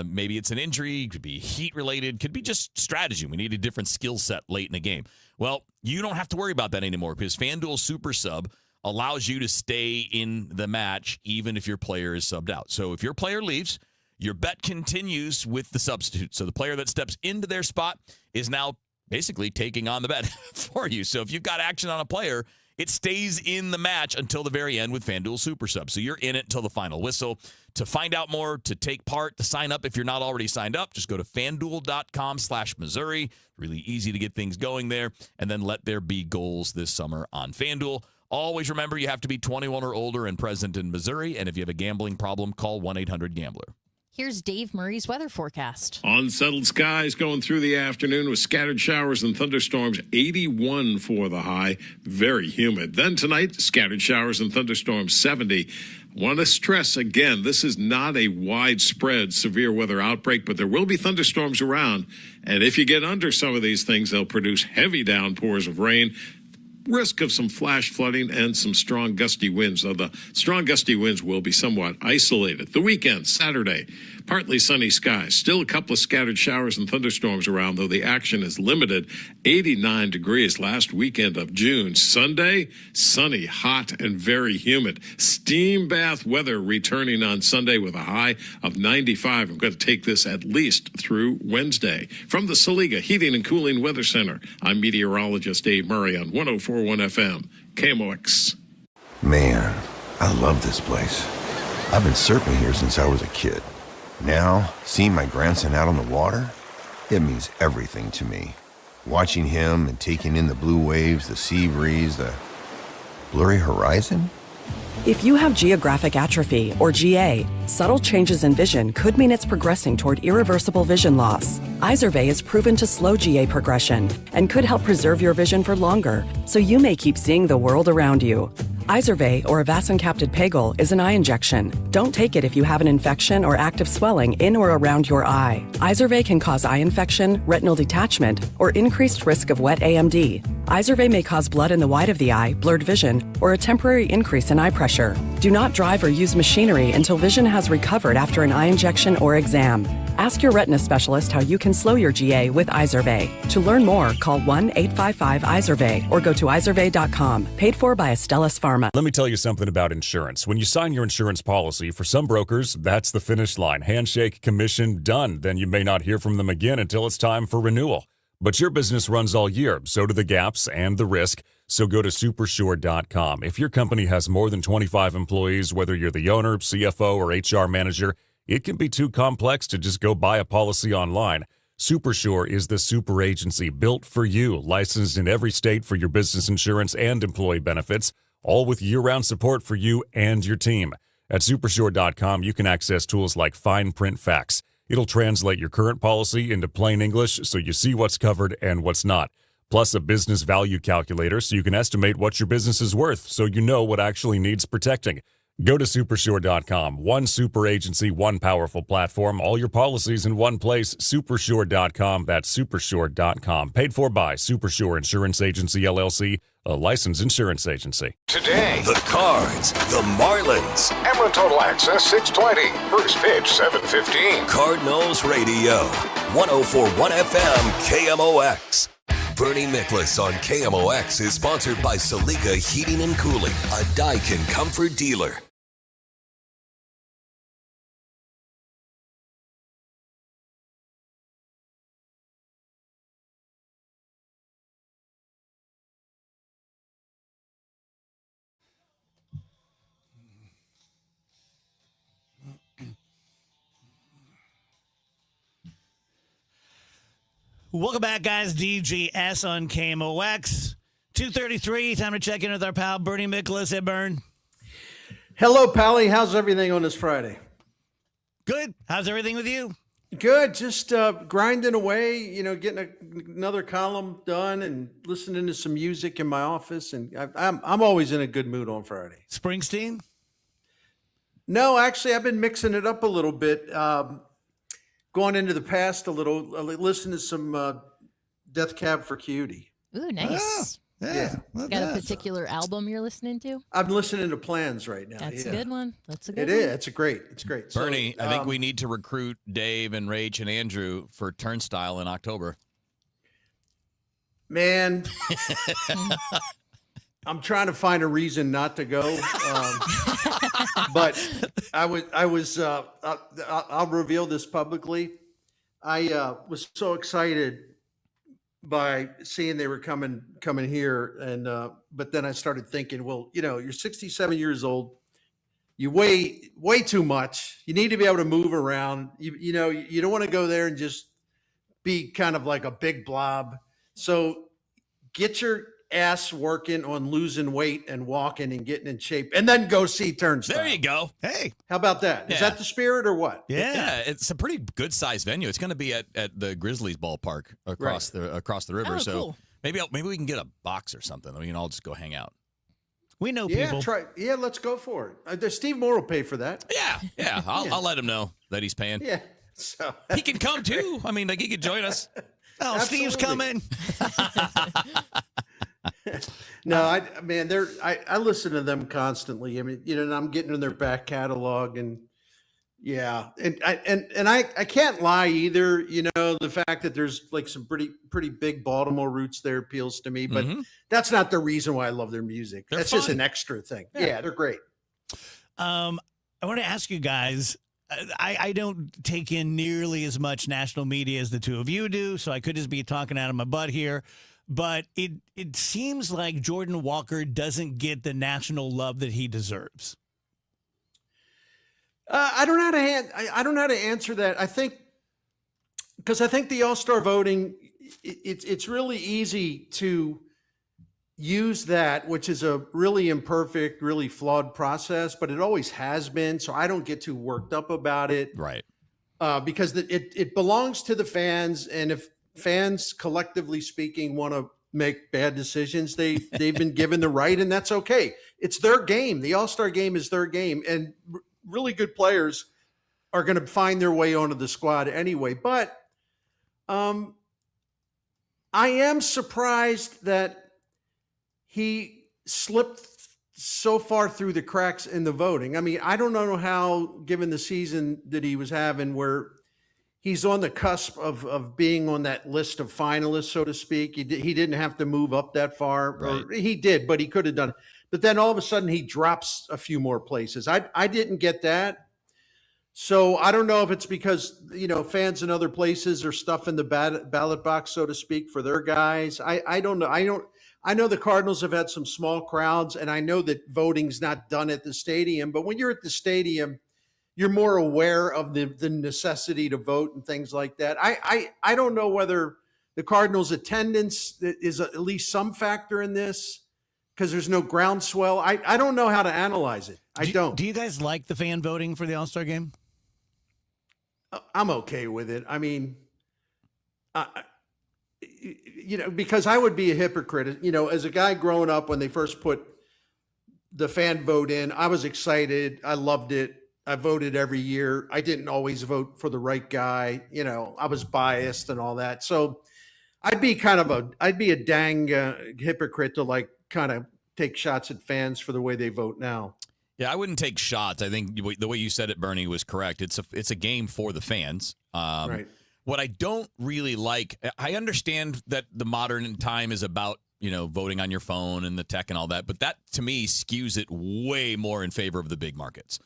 Maybe it's an injury, could be heat related, could be just strategy. We need a different skill set late in the game. Well, you don't have to worry about that anymore because FanDuel Super Sub allows you to stay in the match even if your player is subbed out. So if your player leaves, your bet continues with the substitute. So the player that steps into their spot is now basically taking on the bet for you. So if you've got action on a player, it stays in the match until the very end with FanDuel Super Sub. So you're in it until the final whistle. To find out more, to take part, to sign up if you're not already signed up, just go to FanDuel.com/Missouri. Really easy to get things going there. And then let there be goals this summer on FanDuel. Always remember you have to be 21 or older and present in Missouri. And if you have a gambling problem, call 1-800-GAMBLER. Here's Dave Murray's weather forecast. Unsettled skies going through the afternoon with scattered showers and thunderstorms, 81 for the high, very humid. Then tonight, scattered showers and thunderstorms, 70. Want to stress again, this is not a widespread severe weather outbreak, but there will be thunderstorms around. And if you get under some of these things, they'll produce heavy downpours of rain. Risk of some flash flooding and some strong gusty winds, though the strong gusty winds will be somewhat isolated. The weekend, Saturday, partly sunny skies. Still a couple of scattered showers and thunderstorms around, though the action is limited. 89 degrees last weekend of June. Sunday, sunny, hot, and very humid. Steam bath weather returning on Sunday with a high of 95. I'm going to take this at least through Wednesday. From the Saliga Heating and Cooling Weather Center, I'm meteorologist Dave Murray on 104.1 FM, KMOX. Man, I love this place. I've been surfing here since I was a kid. Now, seeing my grandson out on the water, it means everything to me. Watching him and taking in the blue waves, the sea breeze, the blurry horizon. If you have geographic atrophy, or GA, subtle changes in vision could mean it's progressing toward irreversible vision loss. Izervay is proven to slow GA progression and could help preserve your vision for longer, so you may keep seeing the world around you. Izervay, or avacincaptad pegol, is an eye injection. Don't take it if you have an infection or active swelling in or around your eye. Izervay can cause eye infection, retinal detachment, or increased risk of wet AMD. Izervay may cause blood in the white of the eye, blurred vision, or a temporary increase in eye pressure. Do not drive or use machinery until vision has recovered after an eye injection or exam. Ask your retina specialist how you can slow your GA with Izervay. To learn more, call 1-855-IZERVAY or go to izervay.com. Paid for by Astellas Pharma. Let me tell you something about insurance. When you sign your insurance policy, for some brokers, that's the finish line. Handshake, commission, done. Then you may not hear from them again until it's time for renewal. But your business runs all year, so do the gaps and the risk. So go to supersure.com. If your company has more than 25 employees, whether you're the owner, CFO, or HR manager, it can be too complex to just go buy a policy online. Supersure is the super agency built for you, licensed in every state for your business insurance and employee benefits, all with year-round support for you and your team. At supersure.com, you can access tools like fine print facts. It'll translate your current policy into plain English so you see what's covered and what's not. Plus a business value calculator so you can estimate what your business is worth so you know what actually needs protecting. Go to supersure.com. One super agency, one powerful platform, all your policies in one place. Supersure.com. That's supersure.com. Paid for by Supersure Insurance Agency, LLC, a licensed insurance agency. Today, the Cards, the Marlins. Ameren Total Access 620. First pitch 7:15. Cardinals Radio. 104.1 FM KMOX. Bernie Miklasz on KMOX is sponsored by Saliga Heating and Cooling, a Daikin comfort dealer. Welcome back, guys. DGS on KMOX. 2:33. Time to check in with our pal Bernie Miklasz. Hey, Bern. Hello, Pally. How's everything on this Friday? Good. How's everything with you? Good. Just grinding away, getting another column done and listening to some music in my office. And I'm always in a good mood on Friday. Springsteen? No, actually, I've been mixing it up a little bit. Going into the past a little, listening to some Death Cab for Cutie. Ooh, nice. Yeah. Got a particular album you're listening to? I'm listening to Plans right now. That's a good one. That's a good It one. is. It's great. Bernie, I think we need to recruit Dave and Rach and Andrew for Turnstile in October. Man, I'm trying to find a reason not to go. But I'll reveal this publicly. I was so excited by seeing they were coming here, and but then I started thinking, well, you're 67 years old, you weigh way too much. You need to be able to move around. You don't want to go there and just be kind of like a big blob. So get your ass working on losing weight and walking and getting in shape, and then go see Turnstile. There you go. Hey, how about that? Is that the spirit or what? Yeah, it's a pretty good sized venue. It's going to be at the Grizzlies ballpark across the river. Oh, so cool. maybe we can get a box or something. We can all just go hang out. We know Yeah, people. let's go for it. Steve Moore will pay for that. Yeah. I'll let him know that he's paying. Yeah, so He can come too. I mean, he could join us. Oh, Steve's coming. No, I listen to them constantly. I mean, and I'm getting in their back catalog, and yeah, and I can't lie either. The fact that there's like some pretty big Baltimore roots there appeals to me, but that's not the reason why I love their music. That's just an extra thing. Yeah, they're great. I want to ask you guys. I don't take in nearly as much national media as the two of you do, so I could just be talking out of my butt here. But it seems like Jordan Walker doesn't get the national love that he deserves. I don't know how to answer that. I think the All-Star voting, it's really easy to use that, which is a really imperfect, really flawed process, but it always has been. So I don't get too worked up about it. Right. Because it belongs to the fans, and if fans, collectively speaking, want to make bad decisions, they've been given the right, and that's okay. It's their game. The All-Star game is their game, and really good players are going to find their way onto the squad anyway. But I am surprised that he slipped so far through the cracks in the voting. I mean, I don't know how, given the season that he was having, where he's on the cusp of being on that list of finalists, so to speak. He didn't have to move up that far. Right. Or he did, but he could have done it. But then all of a sudden he drops a few more places. I didn't get that. So I don't know if it's because, fans in other places are stuffing the ballot box, so to speak, for their guys. I don't know. I know the Cardinals have had some small crowds, and I know that voting's not done at the stadium. But when you're at the stadium, you're more aware of the necessity to vote and things like that. I don't know whether the Cardinals' attendance is at least some factor in this, because there's no groundswell. I don't know how to analyze it. I don't. Do you guys like the fan voting for the All-Star game? I'm okay with it. I mean, because I would be a hypocrite. As a guy growing up when they first put the fan vote in, I was excited. I loved it. I voted every year. I didn't always vote for the right guy. I was biased and all that. So I'd be a dang hypocrite to kind of take shots at fans for the way they vote now. Yeah, I wouldn't take shots. I think the way you said it, Bernie, was correct. It's a game for the fans. Right. What I don't really like, I understand that the modern time is about, voting on your phone and the tech and all that, but that to me skews it way more in favor of the big markets.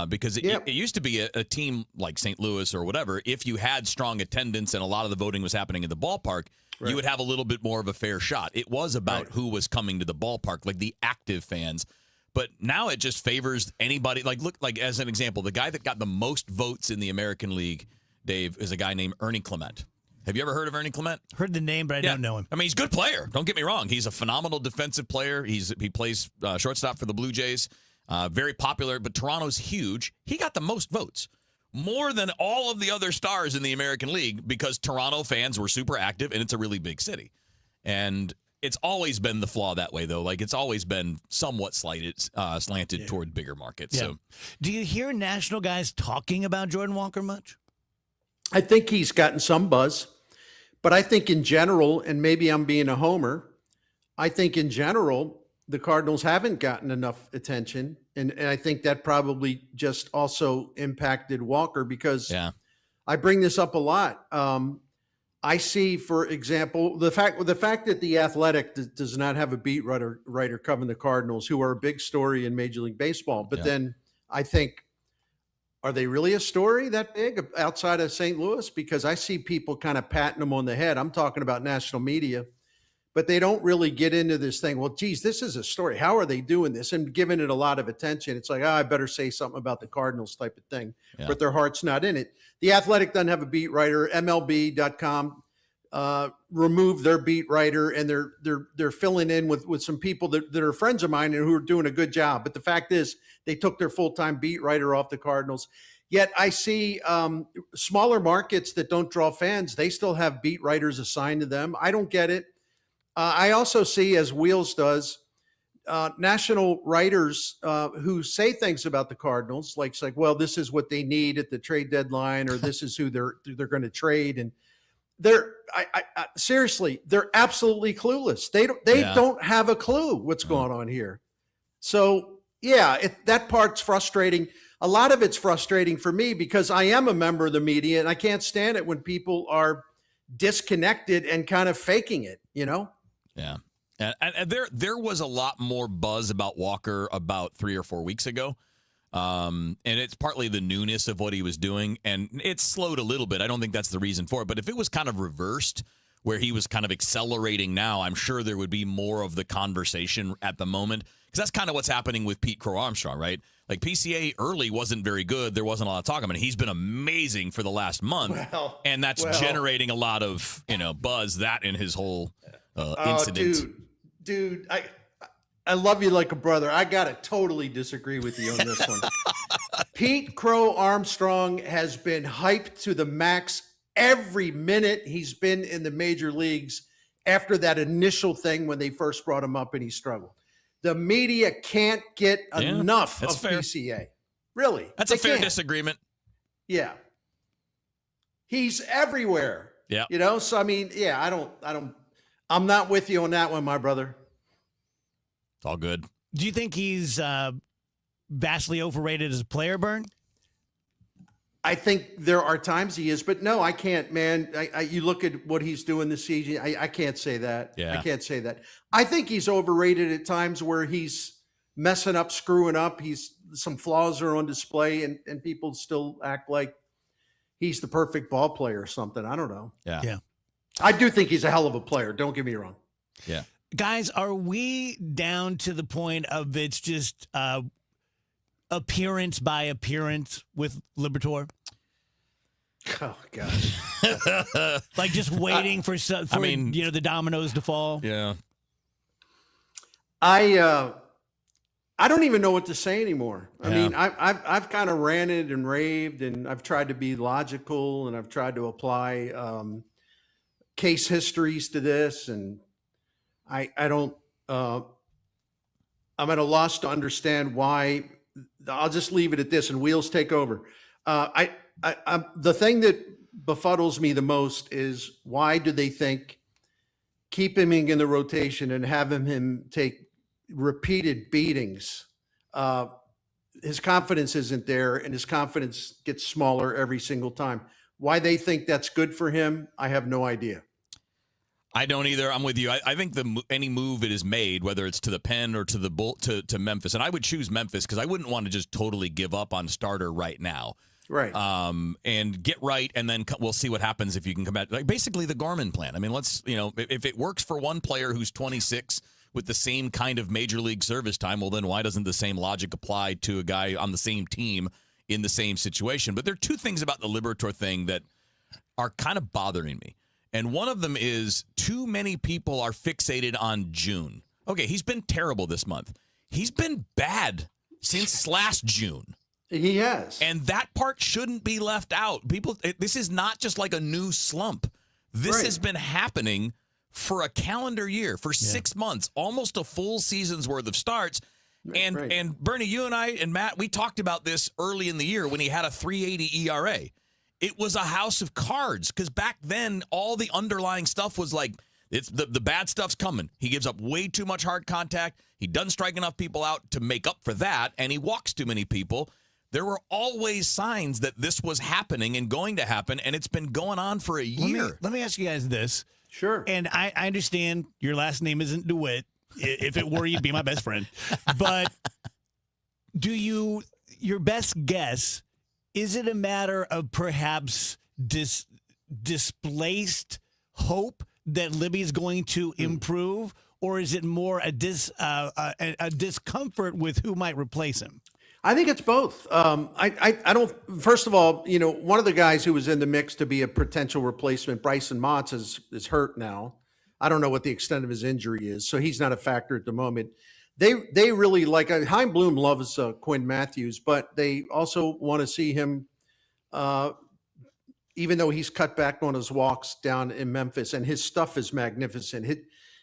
Because it used to be a team like St. Louis or whatever, if you had strong attendance and a lot of the voting was happening in the ballpark, you would have a little bit more of a fair shot. It was about who was coming to the ballpark, like the active fans. But now it just favors anybody. Look, as an example, the guy that got the most votes in the American League, Dave, is a guy named Ernie Clement. Have you ever heard of Ernie Clement? Heard the name, but I don't know him. I mean, he's a good player. Don't get me wrong. He's a phenomenal defensive player. He plays shortstop for the Blue Jays. Very popular, but Toronto's huge. He got the most votes, more than all of the other stars in the American League, because Toronto fans were super active, and it's a really big city. And it's always been the flaw that way, though. Like, it's always been somewhat slanted toward bigger markets. Yeah. So, do you hear national guys talking about Jordan Walker much? I think he's gotten some buzz, but I think in general, and maybe I'm being a homer, I think in general, the Cardinals haven't gotten enough attention. And I think that probably just also impacted Walker, because I bring this up a lot. I see, for example, the fact that The Athletic does not have a beat writer covering the Cardinals, who are a big story in Major League Baseball. But then I think, are they really a story that big outside of St. Louis? Because I see people kind of patting them on the head. I'm talking about national media, but they don't really get into this thing. Well, geez, this is a story. How are they doing this? And giving it a lot of attention. It's like, I better say something about the Cardinals type of thing, but their heart's not in it. The Athletic doesn't have a beat writer. MLB.com removed their beat writer, and they're filling in with some people that are friends of mine and who are doing a good job. But the fact is, they took their full-time beat writer off the Cardinals. Yet I see smaller markets that don't draw fans, they still have beat writers assigned to them. I don't get it. I also see, as Wheels does, national writers who say things about the Cardinals, like, well, this is what they need at the trade deadline, or this is who they're going to trade. And seriously, they're absolutely clueless. They don't have a clue what's going on here. So that part's frustrating. A lot of it's frustrating for me, because I am a member of the media, and I can't stand it when people are disconnected and kind of faking it, Yeah. And there was a lot more buzz about Walker about 3 or 4 weeks ago. And it's partly the newness of what he was doing, and it's slowed a little bit. I don't think that's the reason for it. But if it was kind of reversed, where he was kind of accelerating now, I'm sure there would be more of the conversation at the moment. Because that's kind of what's happening with Pete Crow Armstrong, right? Like, PCA early wasn't very good. There wasn't a lot of talk. I mean, he's been amazing for the last month. And that's generating a lot of, buzz, that in his whole incident. Dude, I love you like a brother. I got to totally disagree with you on this one. Pete Crow Armstrong has been hyped to the max every minute he's been in the major leagues after that initial thing when they first brought him up and he struggled. The media can't get enough of fair. PCA. Really. That's a fair disagreement. Yeah. He's everywhere. Yeah. So I mean, I'm not with you on that one, my brother. It's all good. Do you think he's vastly overrated as a player, Bern? I think there are times he is, but no, I can't, man. You look at what he's doing this season, I can't say that. Yeah. I can't say that. I think he's overrated at times where he's messing up, screwing up. Some flaws are on display, and people still act like he's the perfect ball player or something. I don't know. Yeah. I do think he's a hell of a player. Don't get me wrong. Yeah. Guys, are we down to the point of it's just appearance by appearance with Liberatore? Oh, gosh. Like just waiting for the dominoes to fall? Yeah. I don't even know what to say anymore. I mean, I've kind of ranted and raved, and I've tried to be logical, and I've tried to apply case histories to this, and I don't. I'm at a loss to understand why. I'll just leave it at this, and Wheels take over. The thing that befuddles me the most is, why do they think keep him in the rotation and having him take repeated beatings? His confidence isn't there, and his confidence gets smaller every single time. Why they think that's good for him, I have no idea. I don't either. I'm with you. I think any move it is made, whether it's to the Pen or to Memphis, and I would choose Memphis because I wouldn't want to just totally give up on starter right now. Right. And get right, and then we'll see what happens if you can come back. Like basically the Gorman plan. I mean, if it works for one player who's 26 with the same kind of major league service time, well, then why doesn't the same logic apply to a guy on the same team in the same situation? But there are two things about the Liberatore thing that are kind of bothering me. And one of them is too many people are fixated on June. Okay, he's been terrible this month. He's been bad since last June. He has. And that part shouldn't be left out. This is not just like a new slump. This has been happening for a calendar year, for 6 months, almost a full season's worth of starts. And Bernie, you and I and Matt, we talked about this early in the year when he had a 3.80 ERA. It was a house of cards because back then all the underlying stuff was like, it's the bad stuff's coming. He gives up way too much hard contact. He doesn't strike enough people out to make up for that, and he walks too many people. There were always signs that this was happening and going to happen, and it's been going on for a year. Let me ask you guys this. Sure. And I understand your last name isn't DeWitt. If it were, you'd be my best friend. But your best guess, is it a matter of perhaps displaced hope that Libby's going to improve, or is it more a discomfort with who might replace him? I think it's both. I don't. First of all, one of the guys who was in the mix to be a potential replacement, Bryson Motts, is hurt now. I don't know what the extent of his injury is, so he's not a factor at the moment. They really like Chaim Bloom loves Quinn Matthews, but they also want to see him, even though he's cut back on his walks down in Memphis, and his stuff is magnificent.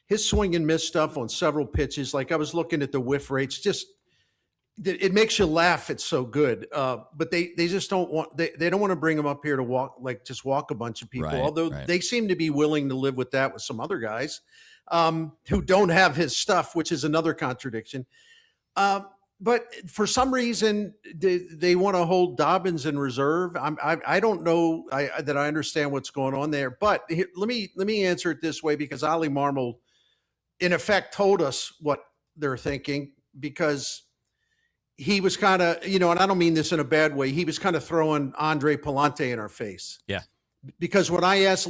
His swing and miss stuff on several pitches, like I was looking at the whiff rates, just it makes you laugh. It's so good. But they just don't want they don't want to bring him up here to walk a bunch of people. Although they seem to be willing to live with that with some other guys who don't have his stuff, which is another contradiction. But for some reason they want to hold Dobbins in reserve. I don't know that I understand what's going on there. But let me answer it this way, because Ollie Marmol in effect told us what they're thinking, because he was kind of, and I don't mean this in a bad way, he was kind of throwing Andre Palante in our face. Yeah. Because when I asked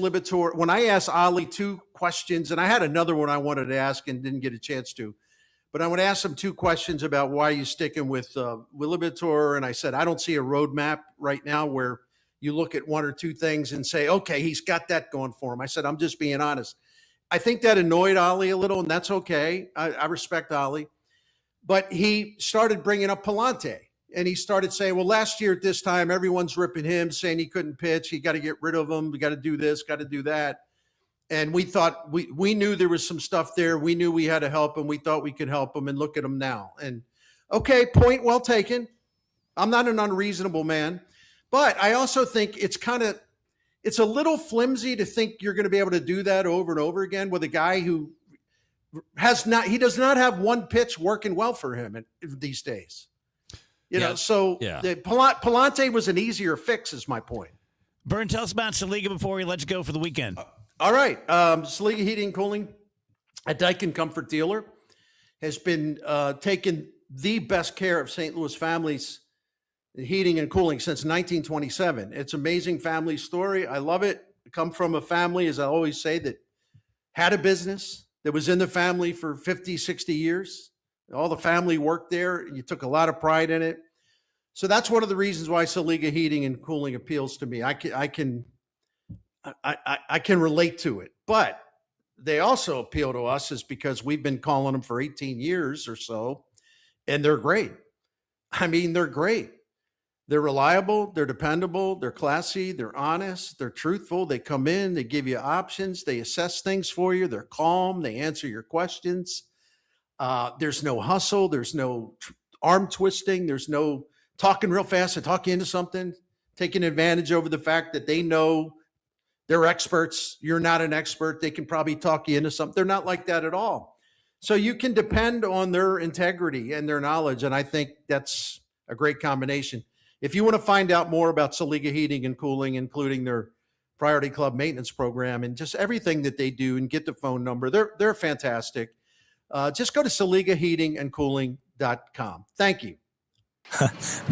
Ollie two questions, and I had another one I wanted to ask and didn't get a chance to, but I would ask him two questions about why you sticking with Libator, and I said, I don't see a roadmap right now where you look at one or two things and say, okay, he's got that going for him. I said, I'm just being honest. I think that annoyed Ollie a little, and that's okay. I respect Ollie. But he started bringing up Palante, and he started saying, well, last year at this time, everyone's ripping him, saying he couldn't pitch. You got to get rid of him. We got to do this, got to do that. And we thought we knew there was some stuff there. We knew we had to help him. We thought we could help him, and look at him now. And okay, point well taken. I'm not an unreasonable man, but I also think it's a little flimsy to think you're going to be able to do that over and over again with a guy who does not have one pitch working well for him these days. Palante was an easier fix, is my point. Bern, tell us about Saliga before we let you go for the weekend. All right. Saliga Heating and Cooling, a Daikin Comfort dealer, has been taking the best care of St. Louis families heating and cooling since 1927. It's an amazing family story. I love it. I come from a family, as I always say, that had a business that was in the family for 50, 60 years. All the family worked there. You took a lot of pride in it. So that's one of the reasons why Saliga Heating and Cooling appeals to me. I can relate to it. But they also appeal to us is because we've been calling them for 18 years or so, and they're great. I mean, they're great. They're reliable, they're dependable, they're classy, they're honest, they're truthful. They come in, they give you options, they assess things for you, they're calm, they answer your questions. There's no hustle, there's no arm twisting, there's no talking real fast and talk you into something, taking advantage over the fact that they know they're experts. You're not an expert. They can probably talk you into something. They're not like that at all. So you can depend on their integrity and their knowledge, and I think that's a great combination. If you want to find out more about Saliga Heating and Cooling, including their Priority Club maintenance program and just everything that they do, and get the phone number, they're fantastic. Just go to SaligaHeatingandCooling.com. Thank you.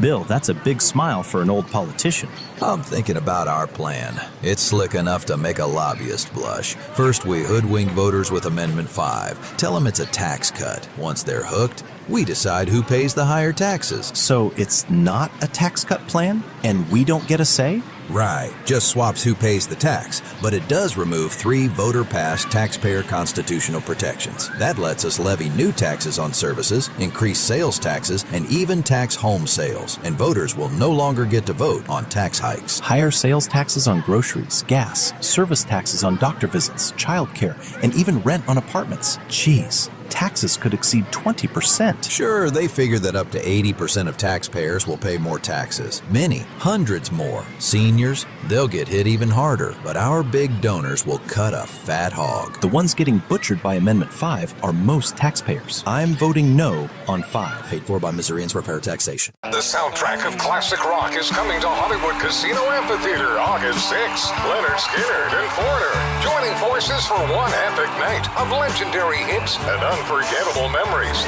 Bill, that's a big smile for an old politician. I'm thinking about our plan. It's slick enough to make a lobbyist blush. First, we hoodwink voters with Amendment 5. Tell them it's a tax cut. Once they're hooked, we decide who pays the higher taxes. So it's not a tax cut plan, and we don't get a say? Right, just swaps who pays the tax, but it does remove 3 voter-passed taxpayer constitutional protections. That lets us levy new taxes on services, increase sales taxes, and even tax home sales. And voters will no longer get to vote on tax hikes. Higher sales taxes on groceries, gas, service taxes on doctor visits, childcare, and even rent on apartments. Jeez. Taxes could exceed 20%. Sure, they figure that up to 80% of taxpayers will pay more taxes. Many, hundreds more. Seniors, they'll get hit even harder. But our big donors will cut a fat hog. The ones getting butchered by Amendment 5 are most taxpayers. I'm voting no on 5. Paid for by Missourians for fair taxation. The soundtrack of classic rock is coming to Hollywood Casino Amphitheater August 6th. Leonard Skinner and Foreigner joining forces for one epic night of legendary hits and unforgettable memories.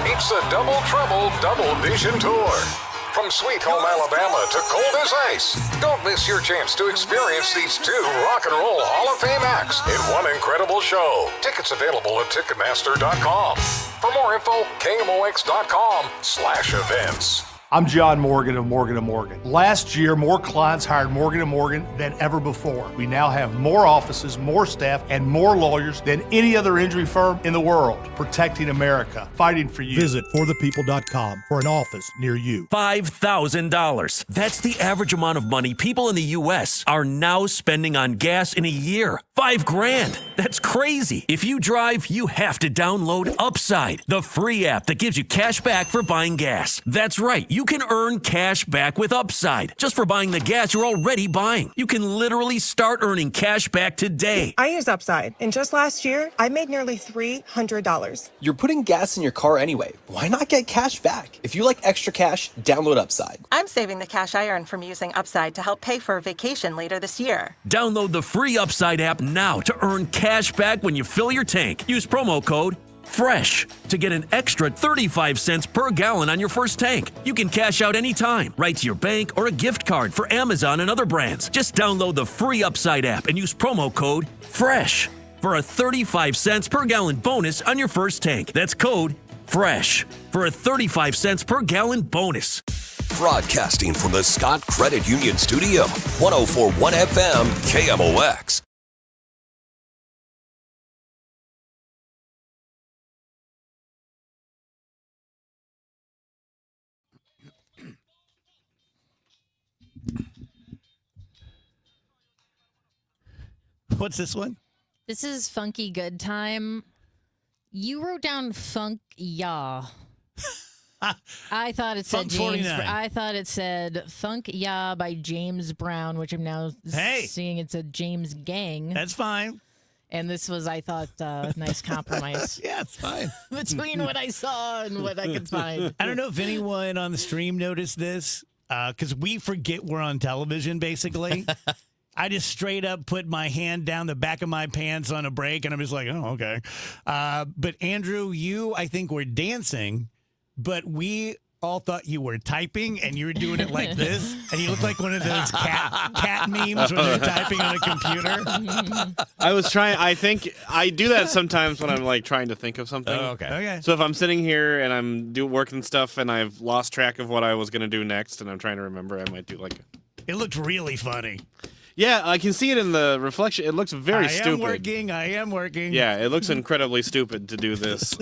It's the Double Trouble Double Vision Tour. From Sweet Home Alabama to Cold as Ice. Don't miss your chance to experience these 2 Rock and Roll Hall of Fame acts in one incredible show. Tickets available at Ticketmaster.com. For more info, KMOX.com/events. I'm John Morgan of Morgan & Morgan. Last year, more clients hired Morgan & Morgan than ever before. We now have more offices, more staff, and more lawyers than any other injury firm in the world, protecting America, fighting for you. Visit forthepeople.com for an office near you. $5,000. That's the average amount of money people in the U.S. are now spending on gas in a year. $5,000. That's crazy. If you drive, you have to download Upside, the free app that gives you cash back for buying gas. That's right. You can earn cash back with Upside just for buying the gas you're already buying. You can literally start earning cash back today. I use Upside, and just last year, I made nearly $300. You're putting gas in your car anyway. Why not get cash back? If you like extra cash, download Upside. I'm saving the cash I earn from using Upside to help pay for a vacation later this year. Download the free Upside app now to earn cash back when you fill your tank. Use promo code FRESH to get an extra 35 cents per gallon on your first tank. You can cash out anytime, right to your bank or a gift card for Amazon and other brands. Just download the free Upside app and use promo code FRESH for a 35 cents per gallon bonus on your first tank. That's code FRESH for a 35 cents per gallon bonus. Broadcasting from the Scott Credit Union Studio, 104.1 FM, KMOX. What's this one? This is Funky Good Time. You wrote down Funk Ya. I thought it said Funk James. 49. I thought it said Funk Ya by James Brown, which I'm now seeing it said James Gang. That's fine. And this was, I thought, a nice compromise. Yeah, it's fine. Between what I saw and what I could find. I don't know if anyone on the stream noticed this, because we forget we're on television, basically. I just straight up put my hand down the back of my pants on a break, and I'm just like, oh, okay. But Andrew, you, I think, were dancing, but we all thought you were typing, and you were doing it like this, and you looked like one of those cat memes when they're typing on a computer. I was trying. I think I do that sometimes when I'm like trying to think of something. Oh, okay. So if I'm sitting here and I'm working stuff and I've lost track of what I was gonna do next, and I'm trying to remember, I might do like. It looked really funny. Yeah, I can see it in the reflection. It looks very stupid. I am working. Yeah, it looks incredibly stupid to do this.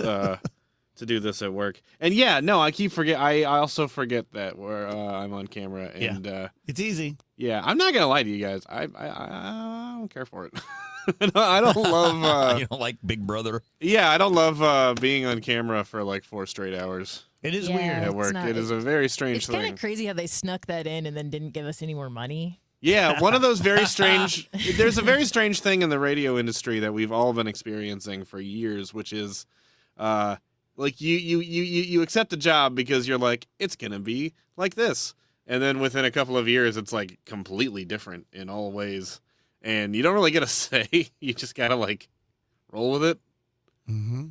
To do this at work, and yeah, no, I keep forget. I also forget that I'm on camera, and it's easy. Yeah, I'm not gonna lie to you guys. I don't care for it. I don't love. You don't like Big Brother? Yeah, I don't love being on camera for like 4 straight hours. It is Yeah, weird at work. It is a very strange It's thing. kind of crazy how they snuck that in and then didn't give us any more money. Yeah, one of those very strange. There's a very strange thing in the radio industry that we've all been experiencing for years, which is, like you accept a job because you're like, it's gonna be like this, and then within a couple of years, it's like completely different in all ways, and you don't really get a say. You just gotta like roll with it. Mm-hmm.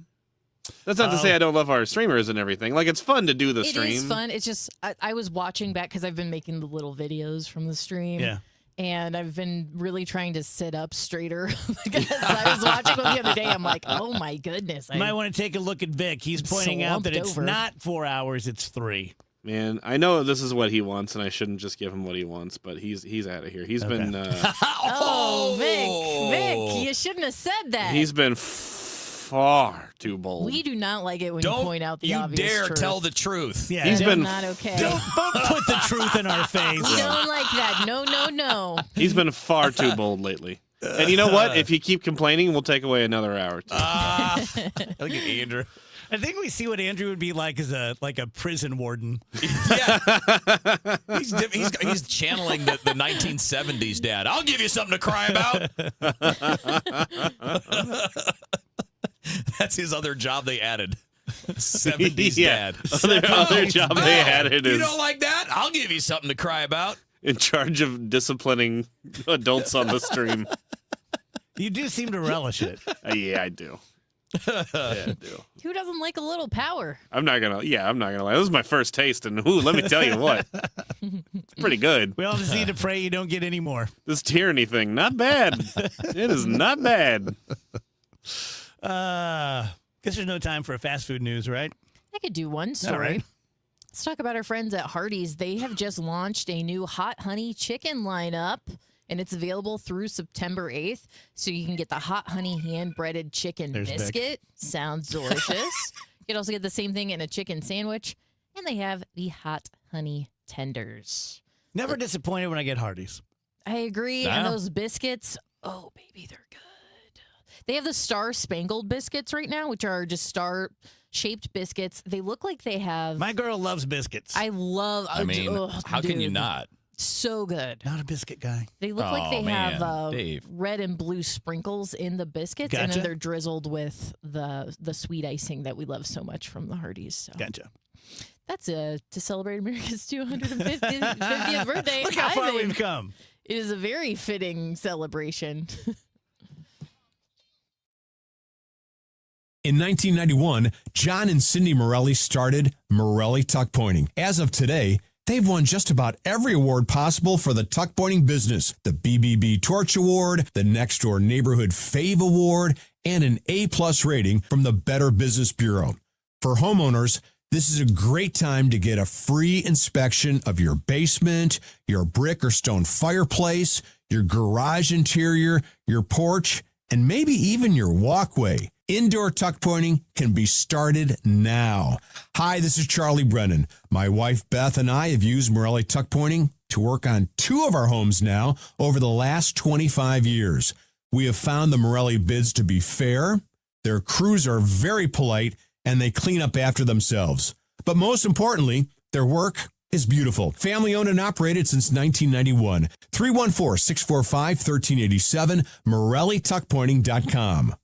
That's not to say I don't love our streamers and everything. Like, it's fun to do the stream. It is fun. It's just, I was watching back because I've been making the little videos from the stream. Yeah. And I've been really trying to sit up straighter because I was watching them the other day. I'm like, oh my goodness. You might want to take a look at Vic. He's pointing out that it's slumped over. not 4 hours, it's 3. Man, I know this is what he wants, and I shouldn't just give him what he wants, but he's out of here. He's been Vic, you shouldn't have said that. he's been far too bold. We do not like it when you point out the obvious dare truth. tell the truth. Yeah, He's That been is not okay. don't put the truth in our face. We don't like that. No. He's been far too bold lately. And you know what? If you keep complaining, we'll take away another hour. Too. Look at Andrew. I think we see what Andrew would be like as a prison warden. He's channeling the 1970s dad. I'll give you something to cry about. That's his other job they added. 70s dad. Other job they added is you don't like that? I'll give you something to cry about. in charge of disciplining adults on the stream. You do seem to relish it. Yeah, I do. Yeah, I do. Who doesn't like a little power? I'm not gonna lie. This is my first taste, and let me tell you what, it's pretty good. We all just need to pray you don't get any more. This tyranny thing, not bad. It is not bad. Guess there's no time for a fast food news, right? I could do one story. All right. Let's talk about our friends at Hardee's. They have just launched a new hot honey chicken lineup, and it's available through September 8th. So you can get the hot honey hand-breaded chicken biscuit. Sounds delicious. You can also get the same thing in a chicken sandwich. And they have the hot honey tenders. Never disappointed when I get Hardee's. I agree. And those biscuits, oh, baby, they're good. They have the Star Spangled biscuits right now, which are just star-shaped biscuits. They look like they have... My girl loves biscuits. I love... how can you not? So good. Not a biscuit guy. They look like they have red and blue sprinkles in the biscuits, and then they're drizzled with the sweet icing that we love so much from the Hardee's. So. Gotcha. That's to celebrate America's 250th birthday. Look how far we've come. It is a very fitting celebration. In 1991, John and Cindy Morelli started Morelli Tuck Pointing. As of today, they've won just about every award possible for the tuck pointing business. The BBB Torch Award, the Next Door Neighborhood Fave Award, and an A+ rating from the Better Business Bureau. For homeowners, this is a great time to get a free inspection of your basement, your brick or stone fireplace, your garage interior, your porch, and maybe even your walkway. Indoor tuck pointing can be started now. Hi, this is Charlie Brennan. My wife Beth and I have used Morelli Tuck Pointing to work on 2 of our homes now over the last 25 years. We have found the Morelli bids to be fair, their crews are very polite, and they clean up after themselves. But most importantly, their work is beautiful. Family owned and operated since 1991. 314-645-1387, MorelliTuckPointing.com.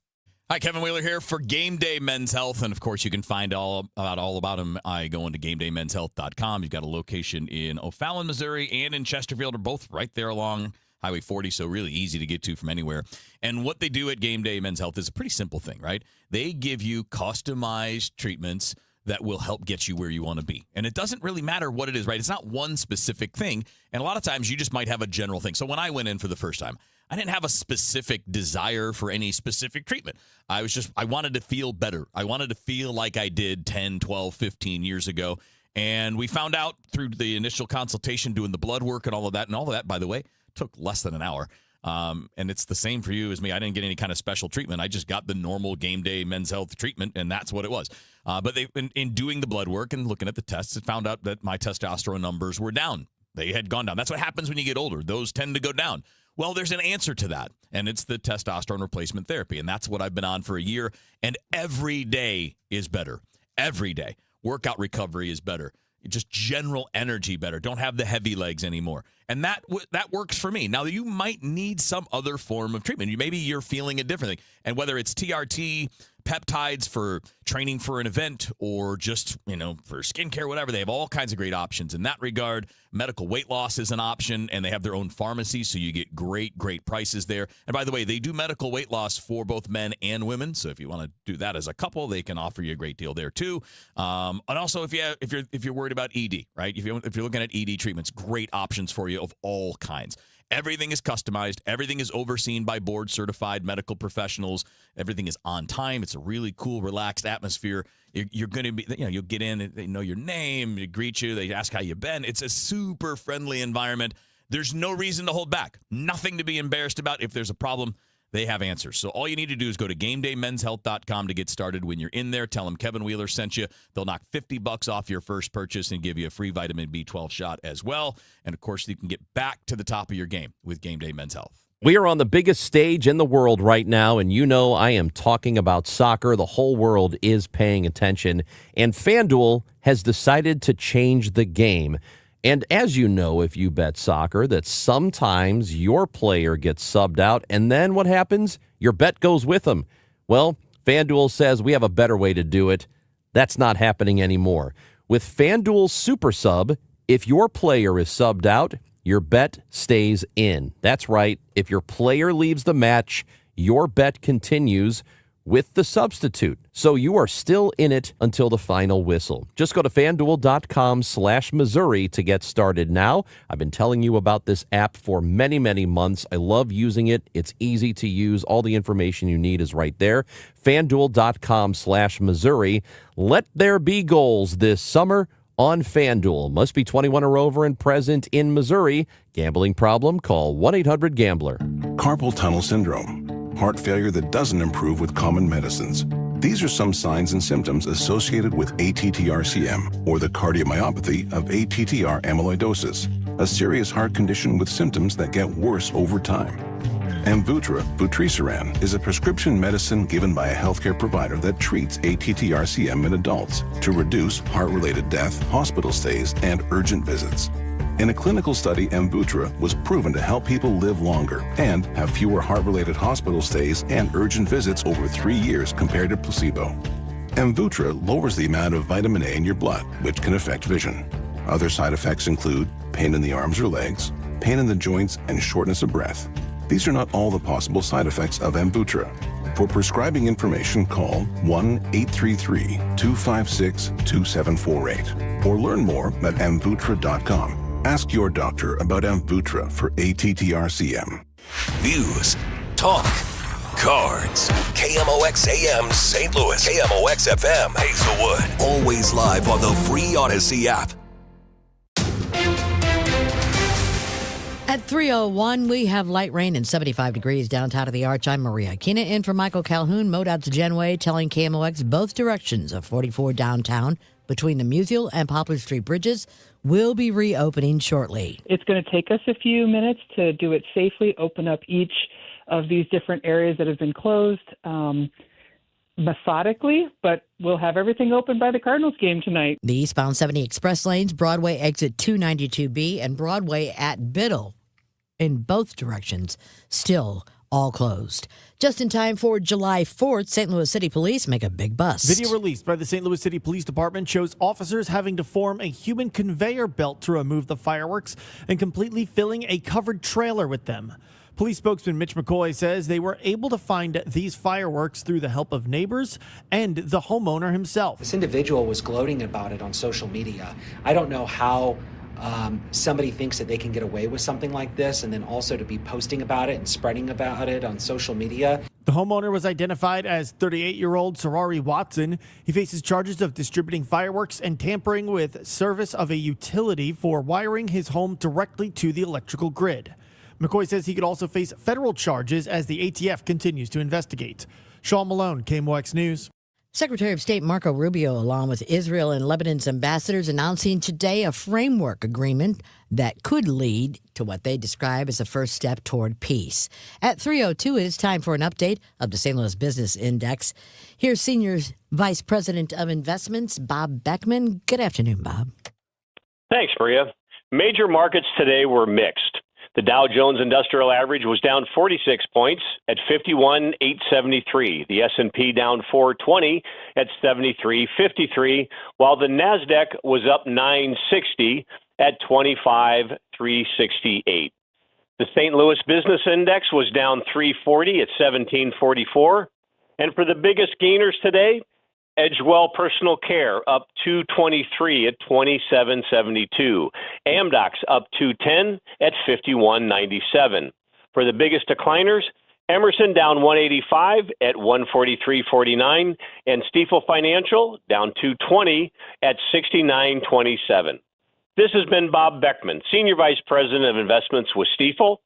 Hi, Kevin Wheeler here for Game Day Men's Health. And, of course, you can find all about them by going to GameDayMen'sHealth.com. You've got a location in O'Fallon, Missouri, and in Chesterfield. They're both right there along Highway 40, so really easy to get to from anywhere. And what they do at Game Day Men's Health is a pretty simple thing, right? They give you customized treatments that will help get you where you want to be. And it doesn't really matter what it is, right? It's not one specific thing. And a lot of times you just might have a general thing. So when I went in for the first time, I didn't have a specific desire for any specific treatment. I wanted to feel better. I wanted to feel like I did 10, 12, 15 years ago. And we found out through the initial consultation, doing the blood work and all of that. And all of that, by the way, took less than an hour. And it's the same for you as me. I didn't get any kind of special treatment. I just got the normal Game Day Men's Health treatment, and that's what it was. But in doing the blood work and looking at the tests, it found out that my testosterone numbers were down. They had gone down. That's what happens when you get older. Those tend to go down. Well, there's an answer to that, and it's the testosterone replacement therapy, and that's what I've been on for a year, and every day is better. Every day. Workout recovery is better. Just general energy better. Don't have the heavy legs anymore. And that works for me. Now, you might need some other form of treatment. Maybe you're feeling a different thing. And whether it's TRT, peptides for training for an event, or just, for skincare, whatever, they have all kinds of great options in that regard. Medical weight loss is an option, and they have their own pharmacy, so you get great, great prices there. And by the way, they do medical weight loss for both men and women. So if you want to do that as a couple, they can offer you a great deal there too. And also, if you're worried about ED, right? If you're looking at ED treatments, great options for you of all kinds. Everything is customized. Everything is overseen by board-certified medical professionals. Everything is on time. It's a really cool, relaxed atmosphere. You're going to be, you'll get in, they know your name, they greet you, they ask how you've been. It's a super friendly environment. There's no reason to hold back. Nothing to be embarrassed about. If there's a problem, they have answers. So all you need to do is go to GameDayMen'sHealth.com to get started. When you're in there, tell them Kevin Wheeler sent you. They'll knock $50 off your first purchase and give you a free vitamin B12 shot as well. And, of course, you can get back to the top of your game with Game Day Men's Health. We are on the biggest stage in the world right now, and you know I am talking about soccer. The whole world is paying attention, and FanDuel has decided to change the game. And as you know, if you bet soccer, that sometimes your player gets subbed out, and then what happens? Your bet goes with them. Well, FanDuel says we have a better way to do it. That's not happening anymore. With FanDuel Super Sub, if your player is subbed out, your bet stays in. That's right. If your player leaves the match, your bet continues with the substitute. So you are still in it until the final whistle. Just go to FanDuel.com/Missouri to get started now. I've been telling you about this app for many, many months. I love using it. It's easy to use. All the information you need is right there. FanDuel.com/Missouri. Let there be goals this summer on FanDuel. Must be 21 or over and present in Missouri. Gambling problem? Call 1-800-GAMBLER. Carpal tunnel syndrome. Heart failure that doesn't improve with common medicines. These are some signs and symptoms associated with ATTR-CM, or the cardiomyopathy of ATTR amyloidosis, a serious heart condition with symptoms that get worse over time. Amvuttra, vutrisiran, is a prescription medicine given by a healthcare provider that treats ATTR-CM in adults to reduce heart-related death, hospital stays, and urgent visits. In a clinical study, Amvuttra was proven to help people live longer and have fewer heart-related hospital stays and urgent visits over 3 years compared to placebo. Amvuttra lowers the amount of vitamin A in your blood, which can affect vision. Other side effects include pain in the arms or legs, pain in the joints, and shortness of breath. These are not all the possible side effects of Amvuttra. For prescribing information, call 1-833-256-2748 or learn more at Amvuttra.com. Ask your doctor about Amvuttra for ATTR-CM. News, talk, cards. KMOX AM St. Louis. KMOX FM Hazelwood. Always live on the free Odyssey app. At 3:01, we have light rain and 75 degrees downtown of the Arch. I'm Maria Kina in for Michael Calhoun. MoDOT's Genway telling KMOX both directions of 44 downtown between the Musial and Poplar Street bridges will be reopening shortly. It's going to take us a few minutes to do it safely, open up each of these different areas that have been closed methodically, but we'll have everything open by the Cardinals game tonight. The eastbound 70 express lanes, Broadway exit 292B and Broadway at Biddle in both directions, still all closed. Just in time for July 4th, St. Louis City Police make a big bust. Video released by the St. Louis City Police Department shows officers having to form a human conveyor belt to remove the fireworks and completely filling a covered trailer with them. Police spokesman Mitch McCoy says they were able to find these fireworks through the help of neighbors and the homeowner himself. This individual was gloating about it on social media. I don't know how somebody thinks that they can get away with something like this, and then also to be posting about it and spreading about it on social media. The homeowner was identified as 38-year-old Sarari Watson. He faces charges of distributing fireworks and tampering with service of a utility for wiring his home directly to the electrical grid. McCoy says he could also face federal charges as the ATF continues to investigate. Sean Malone, KMOX News. Secretary of State Marco Rubio, along with Israel and Lebanon's ambassadors, announcing today a framework agreement that could lead to what they describe as a first step toward peace. At 3:02, it is time for an update of the St. Louis Business Index. Here's Senior Vice President of Investments, Bob Beckman. Good afternoon, Bob. Thanks, Maria. Major markets today were mixed. The Dow Jones Industrial Average was down 46 points at 51,873. The S&P down 420 at 73,53, while the Nasdaq was up 960 at 25,368. The St. Louis Business Index was down 340 at 1744. And for the biggest gainers today, Edgewell Personal Care up 223 at 27.72. Amdocs up 210 at 51.97. For the biggest decliners, Emerson down 185 at 143.49, and Stifel Financial down 220 at 69.27. This has been Bob Beckman, Senior Vice President of Investments with Stifel,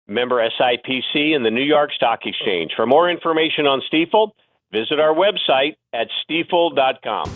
member SIPC and the New York Stock Exchange. For more information on Stifel, visit our website at stifel.com.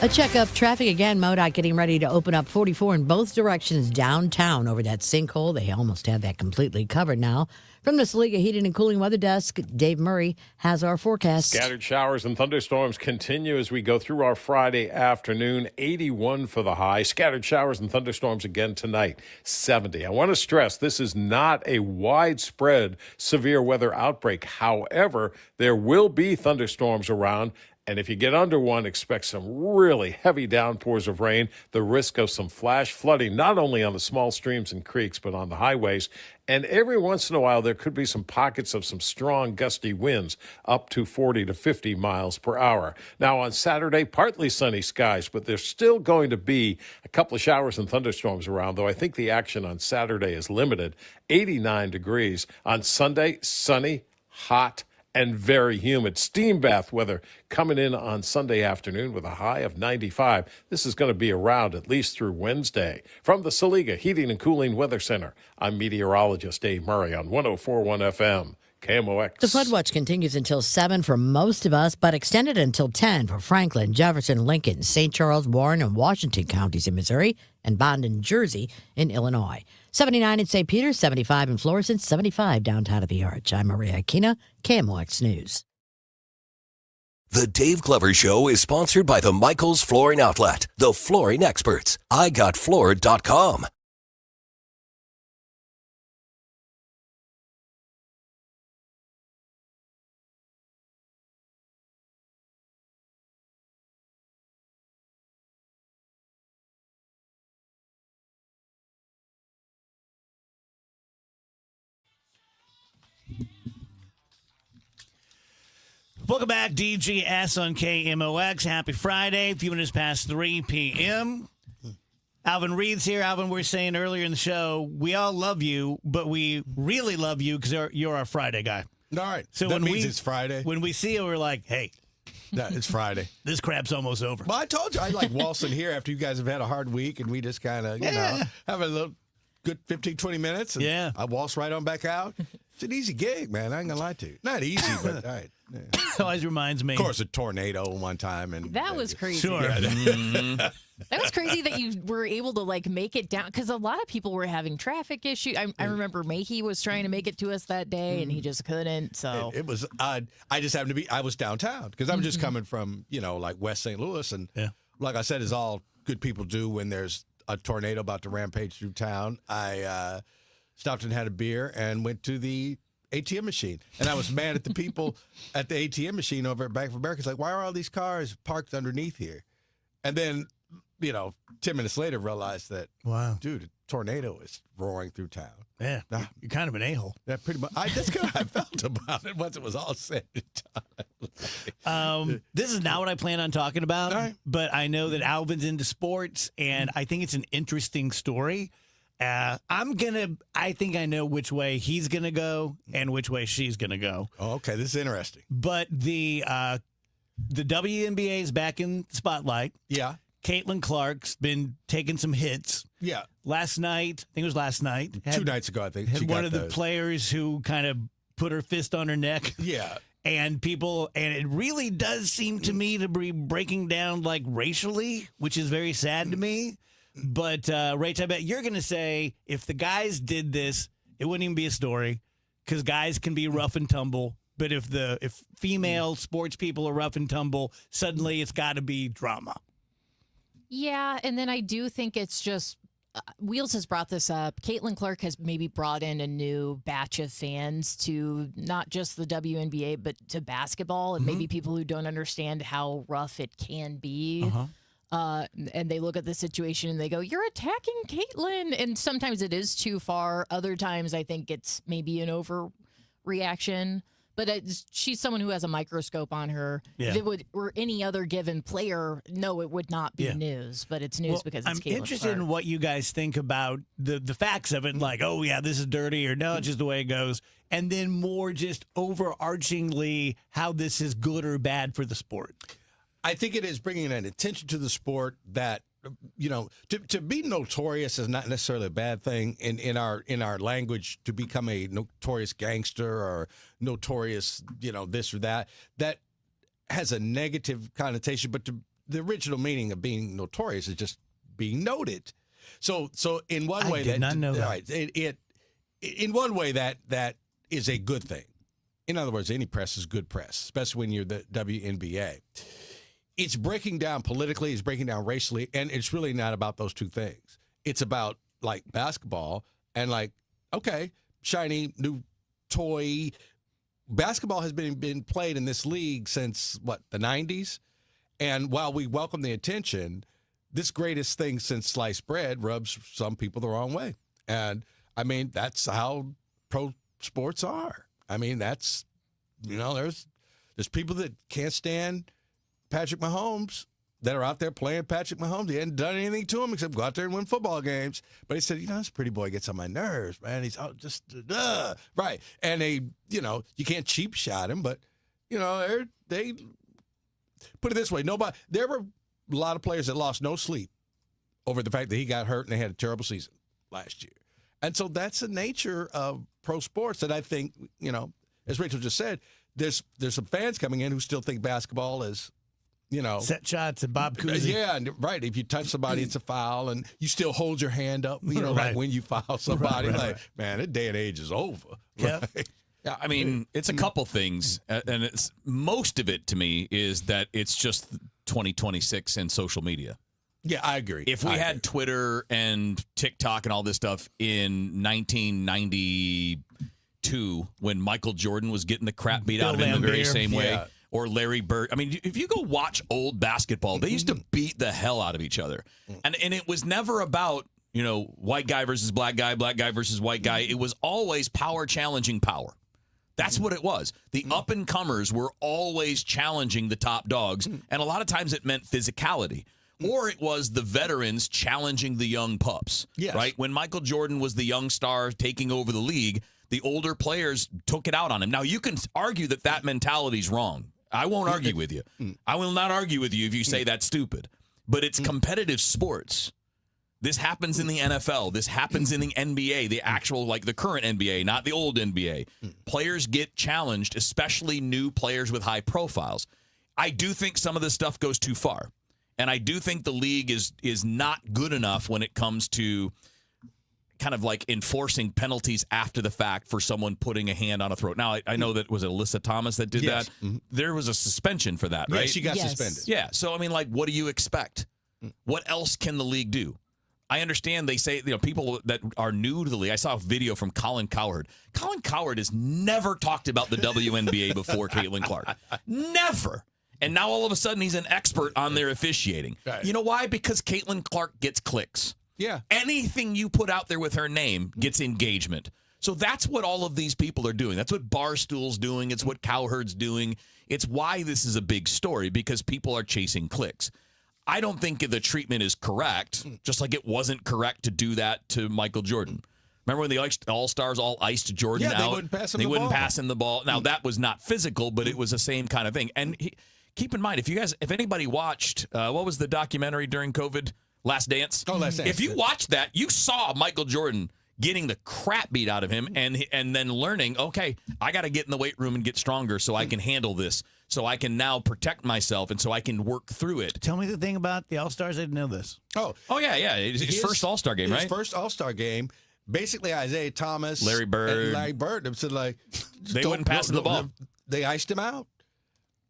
A check of traffic again. MoDOT getting ready to open up 44 in both directions downtown over that sinkhole. They almost have that completely covered now. From the Saliga Heating and Cooling Weather Desk, Dave Murray has our forecast. Scattered showers and thunderstorms continue as we go through our Friday afternoon. 81 for the high. Scattered showers and thunderstorms again tonight. 70. I want to stress this is not a widespread severe weather outbreak. However, there will be thunderstorms around. And if you get under one, expect some really heavy downpours of rain, the risk of some flash flooding, not only on the small streams and creeks, but on the highways. And every once in a while, there could be some pockets of some strong gusty winds up to 40 to 50 miles per hour. Now, on Saturday, partly sunny skies, but there's still going to be a couple of showers and thunderstorms around, though I think the action on Saturday is limited. 89 degrees. On Sunday, sunny, hot, and very humid. Steam bath weather coming in on Sunday afternoon with a high of 95. This is going to be around at least through Wednesday. From the Saliga Heating and Cooling Weather Center, I'm meteorologist Dave Murray on 104.1 FM. KMOX. The flood watch continues until 7 for most of us, but extended until 10 for Franklin, Jefferson, Lincoln, St. Charles, Warren, and Washington counties in Missouri, and Bond and Jersey in Illinois. 79 in St. Peter, 75 in Florissant, 75 downtown of the Arch. I'm Maria Aquina, KMOX News. The Dave Glover Show is sponsored by the Michaels Flooring Outlet, the flooring experts. IGotFloored.com. Welcome back, DGS on KMOX. Happy Friday, a few minutes past 3 p.m. Alvin Reed's here. Alvin, we were saying earlier in the show, we all love you, but we really love you because you're our Friday guy. All right. So that means it's Friday. When we see you, we're like, hey. Yeah, it's Friday. This crap's almost over. Well, I told you, I like waltzing here after you guys have had a hard week, and we just kind of, you know, have a little good 15, 20 minutes. And I waltz right on back out. It's an easy gig, man. I ain't going to lie to you. Not easy, but all right. Yeah. It always reminds me. Of course, a tornado one time. And that was crazy. Sure. That was crazy that you were able to like make it down because a lot of people were having traffic issues. I remember Mahey was trying to make it to us that day and he just couldn't. So it was odd. I just happened to be. I was downtown because I'm just coming from like West St. Louis, and like I said, is all good people do when there's a tornado about to rampage through town. I stopped and had a beer and went to the ATM machine. And I was mad at the people at the ATM machine over at Bank of America. It's like, why are all these cars parked underneath here? And then, 10 minutes later, realized that, wow, dude, a tornado is roaring through town. Yeah, you're kind of an a-hole. Yeah, pretty much. That's kind of how I felt about it once it was all said and done. This is not what I plan on talking about, but I know that Alvin's into sports, and I think it's an interesting story. I think I know which way he's going to go and which way she's going to go. Oh, okay. This is interesting. But the WNBA is back in the spotlight. Yeah. Caitlin Clark's been taking some hits. Yeah. Last night, I think it was last night. 2 nights ago, I think. Had one of the players who kind of put her fist on her neck. Yeah. And it really does seem to me to be breaking down like racially, which is very sad to me. But, Rach, I bet you're going to say if the guys did this, it wouldn't even be a story because guys can be rough and tumble. But if female sports people are rough and tumble, suddenly it's got to be drama. Yeah, and then I do think it's just Wheels has brought this up. Caitlin Clark has maybe brought in a new batch of fans to not just the WNBA, but to basketball, and maybe people who don't understand how rough it can be. And they look at the situation and they go, you're attacking Caitlin. And sometimes it is too far. Other times I think it's maybe an overreaction. But she's someone who has a microscope on her. Yeah. If it were any other given player, no, it would not be news. But it's news because it's I'm Caitlin interested Clark. in what you guys think about the facts of it, like, oh, yeah, this is dirty, or no, it's just the way it goes. And then more just overarchingly how this is good or bad for the sport. I think it is bringing an attention to the sport that, to be notorious is not necessarily a bad thing in our language. To become a notorious gangster or notorious, this or that has a negative connotation. But the original meaning of being notorious is just being noted. So in one way, I did not know that. Right, in one way that is a good thing. In other words, any press is good press, especially when you're the WNBA. It's breaking down politically, it's breaking down racially, and it's really not about those two things. It's about, like, basketball and, like, okay, shiny new toy. Basketball has been played in this league since, the 90s? And while we welcome the attention, this greatest thing since sliced bread rubs some people the wrong way. And, I mean, that's how pro sports are. I mean, that's, there's people that can't stand Patrick Mahomes that are out there playing Patrick Mahomes. He hadn't done anything to him except go out there and win football games. But he said, this pretty boy gets on my nerves, man. He's just, right. And you can't cheap shot him, but, they put it this way. There were a lot of players that lost no sleep over the fact that he got hurt and they had a terrible season last year. And so that's the nature of pro sports that I think, as Rachel just said, there's some fans coming in who still think basketball is, set shots and Bob Cousy. Yeah, right. If you touch somebody, it's a foul, and you still hold your hand up, Right. like when you foul somebody. Right. Man, that day and age is over. Yep. Right? Yeah, I mean, it's a couple things, and it's most of it to me is that it's just 2026 and social media. Yeah, I agree. If we had Twitter and TikTok and all this stuff in 1992, when Michael Jordan was getting the crap beat out of him the very same way, or Larry Bird. I mean, if you go watch old basketball, they used to beat the hell out of each other. And it was never about, white guy versus black guy versus white guy. It was always power challenging power. That's what it was. The up-and-comers were always challenging the top dogs, and a lot of times it meant physicality. Or it was the veterans challenging the young pups, right? When Michael Jordan was the young star taking over the league, the older players took it out on him. Now, you can argue that mentality's wrong. I won't argue with you. I will not argue with you if you say that's stupid. But it's competitive sports. This happens in the NFL. This happens in the NBA, the actual, the current NBA, not the old NBA. Players get challenged, especially new players with high profiles. I do think some of this stuff goes too far. And I do think the league is not good enough when it comes to kind of like enforcing penalties after the fact for someone putting a hand on a throat. Now, I know that was Alyssa Thomas that did that. There was a suspension for that, right? Yeah, she got suspended. Yeah. So, I mean, what do you expect? What else can the league do? I understand they say, people that are new to the league. I saw a video from Colin Cowherd. Colin Cowherd has never talked about the WNBA before Caitlin Clark. Never. And now all of a sudden he's an expert on their officiating. Right. You know why? Because Caitlin Clark gets clicks. Yeah. Anything you put out there with her name gets engagement. So that's what all of these people are doing. That's what Barstool's doing. It's what Cowherd's doing. It's why this is a big story, because people are chasing clicks. I don't think the treatment is correct, just like it wasn't correct to do that to Michael Jordan. Remember when the All-Stars all iced Jordan out? They wouldn't pass him the ball. They wouldn't pass him the ball. Now, that was not physical, but it was the same kind of thing. And keep in mind, if anybody watched, what was the documentary during COVID? Last Dance? Oh, Last Dance. If you watched that, you saw Michael Jordan getting the crap beat out of him and then learning, okay, I got to get in the weight room and get stronger so I can handle this, so I can now protect myself and so I can work through it. Tell me the thing about the All-Stars. I didn't know this. Oh yeah. His first All-Star game, right? His first All-Star game. Basically, Isaiah Thomas, Larry Bird. Said, they wouldn't pass him the ball. They iced him out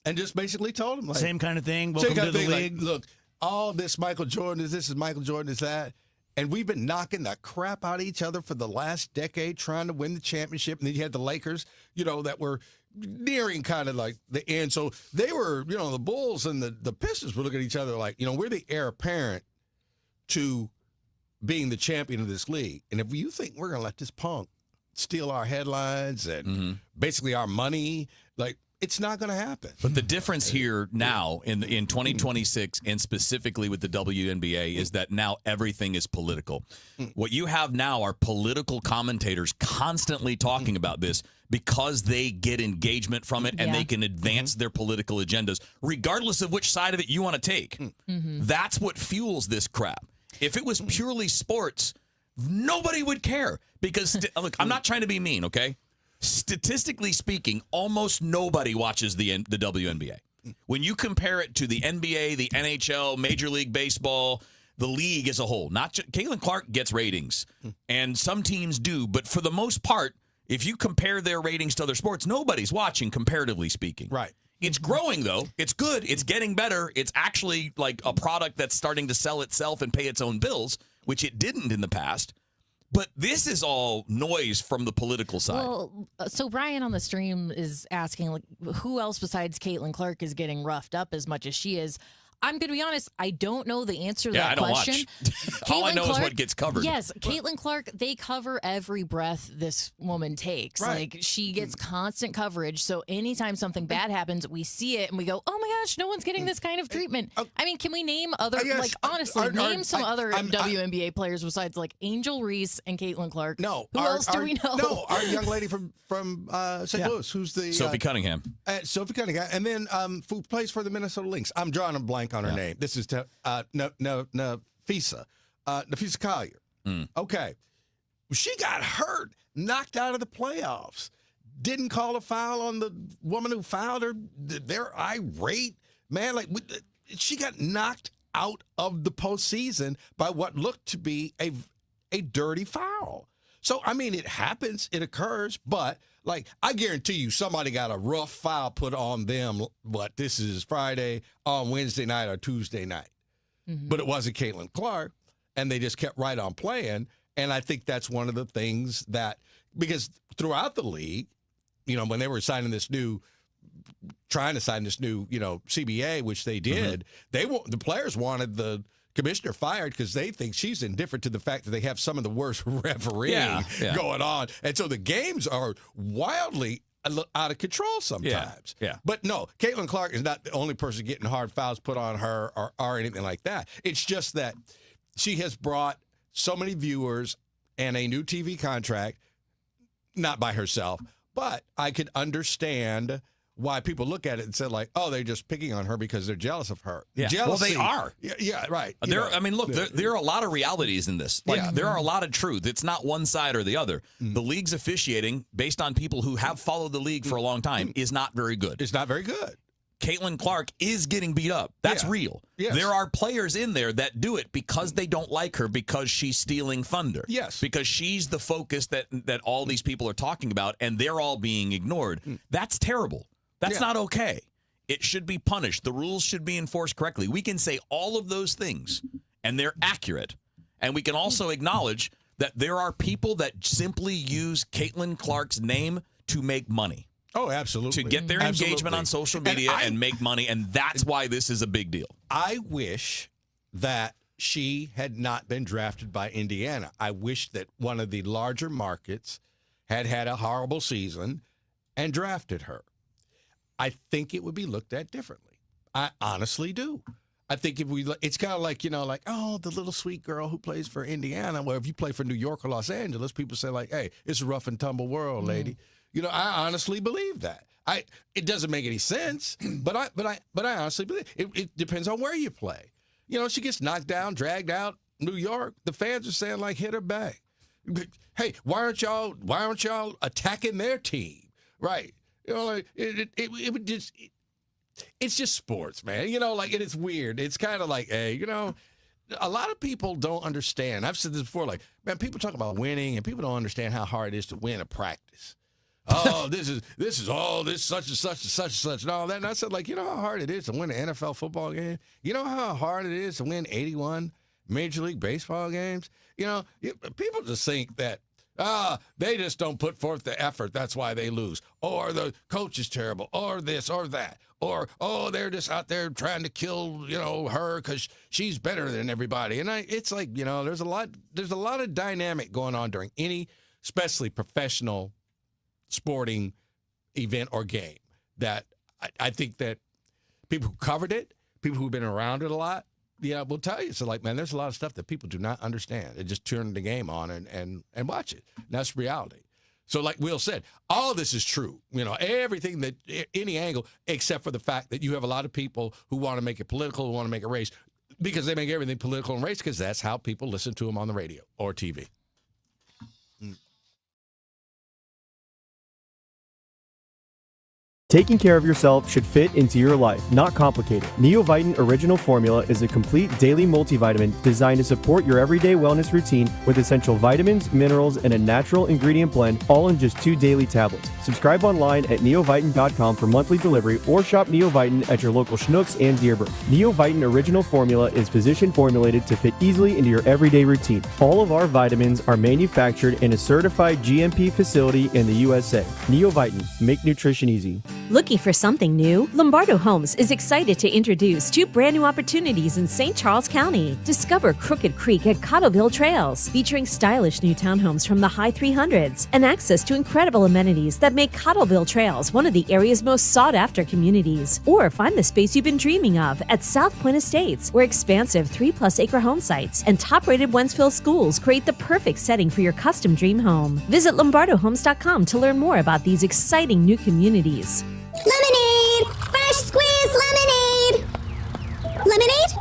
and just basically told him, same kind of thing. Welcome to the league. Look, all this Michael Jordan is this, is Michael Jordan is that. And we've been knocking the crap out of each other for the last decade, trying to win the championship. And then you had the Lakers, that were nearing kind of like the end. So they were, the Bulls and the Pistons were looking at each other like, we're the heir apparent to being the champion of this league. And if you think we're going to let this punk steal our headlines and basically our money. Like, it's not going to happen. But the difference here now in 2026, and specifically with the WNBA, is that now everything is political. What you have now are political commentators constantly talking about this because they get engagement from it and they can advance their political agendas, regardless of which side of it you want to take. That's what fuels this crap. If it was purely sports, nobody would care. Because, look, I'm not trying to be mean, okay? Statistically speaking, almost nobody watches the WNBA. When you compare it to the NBA, the NHL, Major League Baseball, the league as a whole, not just Caitlin Clark gets ratings, and some teams do, but for the most part, if you compare their ratings to other sports, nobody's watching, comparatively speaking. Right. It's growing, though. It's good. It's getting better. It's actually like a product that's starting to sell itself and pay its own bills, which it didn't in the past. But this is all noise from the political side. Well, so Brian on the stream is asking, like, who else besides Caitlin Clark is getting roughed up as much as she is? I'm going to be honest, I don't know the answer to that question. All I know is what gets covered. Yes, Caitlin Clark, they cover every breath this woman takes. Right. Like, she gets constant coverage. So anytime something bad happens, we see it and we go, oh my gosh, no one's getting this kind of treatment. I mean, can we name other, like, honestly, name some other WNBA players besides, like, Angel Reese and Caitlin Clark? No. Who else do we know? No, our young lady from St. Louis, who's the... Sophie Cunningham. Sophie Cunningham. And then who plays for the Minnesota Lynx. I'm drawing a blank on her name. This is Nafisa Collier. Okay. She got hurt, knocked out of the playoffs. Didn't call a foul on the woman who fouled her. They're irate. Man, like, she got knocked out of the postseason by what looked to be a dirty foul. So, I mean, it happens, it occurs, but, like, I guarantee you somebody got a rough foul put on them, this is Friday, on Wednesday night or Tuesday night. But it wasn't Caitlin Clark, and they just kept right on playing, and I think that's one of the things that, because throughout the league, when they were trying to sign this new, CBA, which they did, the players wanted the commissioner fired because they think she's indifferent to the fact that they have some of the worst refereeing going on. And so the games are wildly out of control sometimes. Yeah. But no, Caitlin Clark is not the only person getting hard fouls put on her or anything like that. It's just that she has brought so many viewers and a new TV contract, not by herself, but I could understand why people look at it and say, like, oh, they're just picking on her because they're jealous of her. Yeah. Jealousy, Well, they are. Yeah, right. I mean, look, there are a lot of realities in this. Like, there are a lot of truth. It's not one side or the other. The league's officiating, based on people who have followed the league for a long time, is not very good. It's not very good. Caitlin Clark is getting beat up. That's real. Yes. There are players in there that do it because they don't like her, because she's stealing thunder. Yes. Because she's the focus that all these people are talking about, and they're all being ignored. That's terrible. That's not okay. It should be punished. The rules should be enforced correctly. We can say all of those things, and they're accurate. And we can also acknowledge that there are people that simply use Caitlin Clark's name to make money. Oh, absolutely. To get their engagement on social media and make money, and that's why this is a big deal. I wish that she had not been drafted by Indiana. I wish that one of the larger markets had a horrible season and drafted her. I think it would be looked at differently. I honestly do. I think it's kind of like, oh, the little sweet girl who plays for Indiana. Well, if you play for New York or Los Angeles, people say, like, hey, it's a rough and tumble world, lady. I honestly believe that. It doesn't make any sense, but I honestly believe it depends on where you play. She gets knocked down, dragged out, New York. The fans are saying, like, hit her back. Hey, why aren't y'all attacking their team? Right. It would just. It's just sports, man. And it's weird. It's kind of like, hey, a lot of people don't understand. I've said this before. Like, man, people talk about winning, and people don't understand how hard it is to win a practice. Oh, this is all this such and such and such and such and all that. And I said, like, how hard it is to win an NFL football game? You know how hard it is to win 81 Major League Baseball games? People just think that. They just don't put forth the effort. That's why they lose. Or the coach is terrible. Or this or that. Or, they're just out there trying to kill, her because she's better than everybody. And it's like, there's a lot of dynamic going on during any especially professional sporting event or game, that I think that people who covered it, people who've been around it a lot, will tell you. So, like, man, there's a lot of stuff that people do not understand. They just turn the game on and watch it. And that's reality. So, like Will said, all this is true. Everything that, any angle, except for the fact that you have a lot of people who want to make it political, who want to make it race, because they make everything political and race, because that's how people listen to them on the radio or TV. Taking care of yourself should fit into your life, not complicate it. Neovitin Original Formula is a complete daily multivitamin designed to support your everyday wellness routine with essential vitamins, minerals, and a natural ingredient blend, all in just 2 daily tablets. Subscribe online at neovitin.com for monthly delivery or shop Neovitin at your local Schnucks and Dearborn. Neovitin Original Formula is physician formulated to fit easily into your everyday routine. All of our vitamins are manufactured in a certified GMP facility in the USA. Neovitin, make nutrition easy. Looking for something new? Lombardo Homes is excited to introduce 2 brand new opportunities in St. Charles County. Discover Crooked Creek at Cottleville Trails, featuring stylish new townhomes from the high 300s and access to incredible amenities that make Cottleville Trails one of the area's most sought-after communities. Or find the space you've been dreaming of at South Point Estates, where expansive 3+ acre home sites and top-rated Wentzville schools create the perfect setting for your custom dream home. Visit LombardoHomes.com to learn more about these exciting new communities. Lemonade! Fresh squeezed lemonade! Lemonade?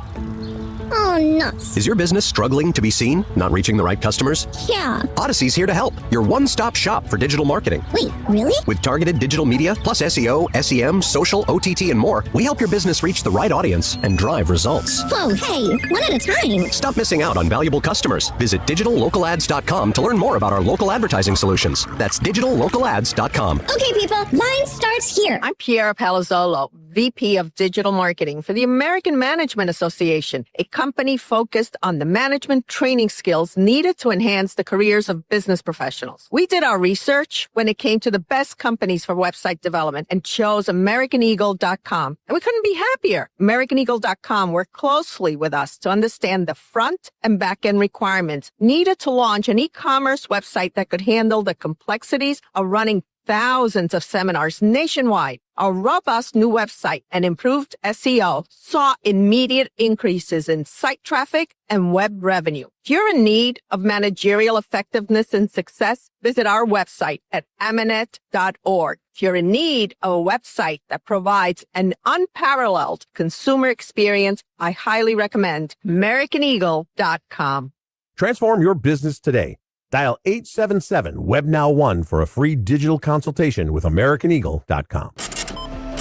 Oh, nuts. Is your business struggling to be seen? Not reaching the right customers? Yeah. Odyssey's here to help. Your one-stop shop for digital marketing. Wait, really? With targeted digital media, plus SEO, SEM, social, OTT, and more, we help your business reach the right audience and drive results. Whoa, hey, one at a time. Stop missing out on valuable customers. Visit digitallocalads.com to learn more about our local advertising solutions. That's digitallocalads.com. Okay, people, line starts here. I'm Piera Palazzolo, VP of Digital Marketing for the American Management Association, a company focused on the management training skills needed to enhance the careers of business professionals. We did our research when it came to the best companies for website development and chose AmericanEagle.com. And we couldn't be happier. AmericanEagle.com worked closely with us to understand the front and back end requirements needed to launch an e-commerce website that could handle the complexities of running thousands of seminars nationwide. Our robust new website and improved SEO saw immediate increases in site traffic and web revenue. If you're in need of managerial effectiveness and success, visit our website at amanet.org. If you're in need of a website that provides an unparalleled consumer experience, I highly recommend AmericanEagle.com. Transform your business today. Dial 877-WEBNOW1 for a free digital consultation with AmericanEagle.com.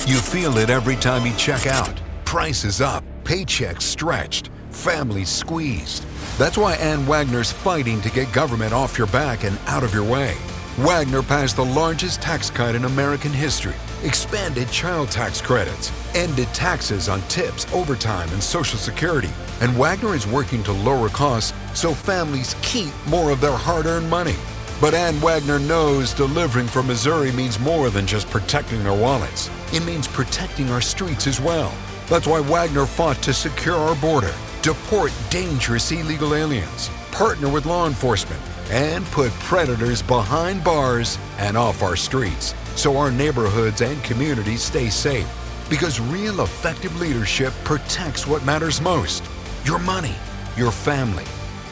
You feel it every time you check out. Prices up, paychecks stretched, families squeezed. That's why Ann Wagner's fighting to get government off your back and out of your way. Wagner passed the largest tax cut in American history, expanded child tax credits, ended taxes on tips, overtime, and Social Security. And Wagner is working to lower costs so families keep more of their hard-earned money. But Ann Wagner knows delivering for Missouri means more than just protecting their wallets. It means protecting our streets as well. That's why Wagner fought to secure our border, deport dangerous illegal aliens, partner with law enforcement, and put predators behind bars and off our streets so our neighborhoods and communities stay safe. Because real effective leadership protects what matters most: your money, your family,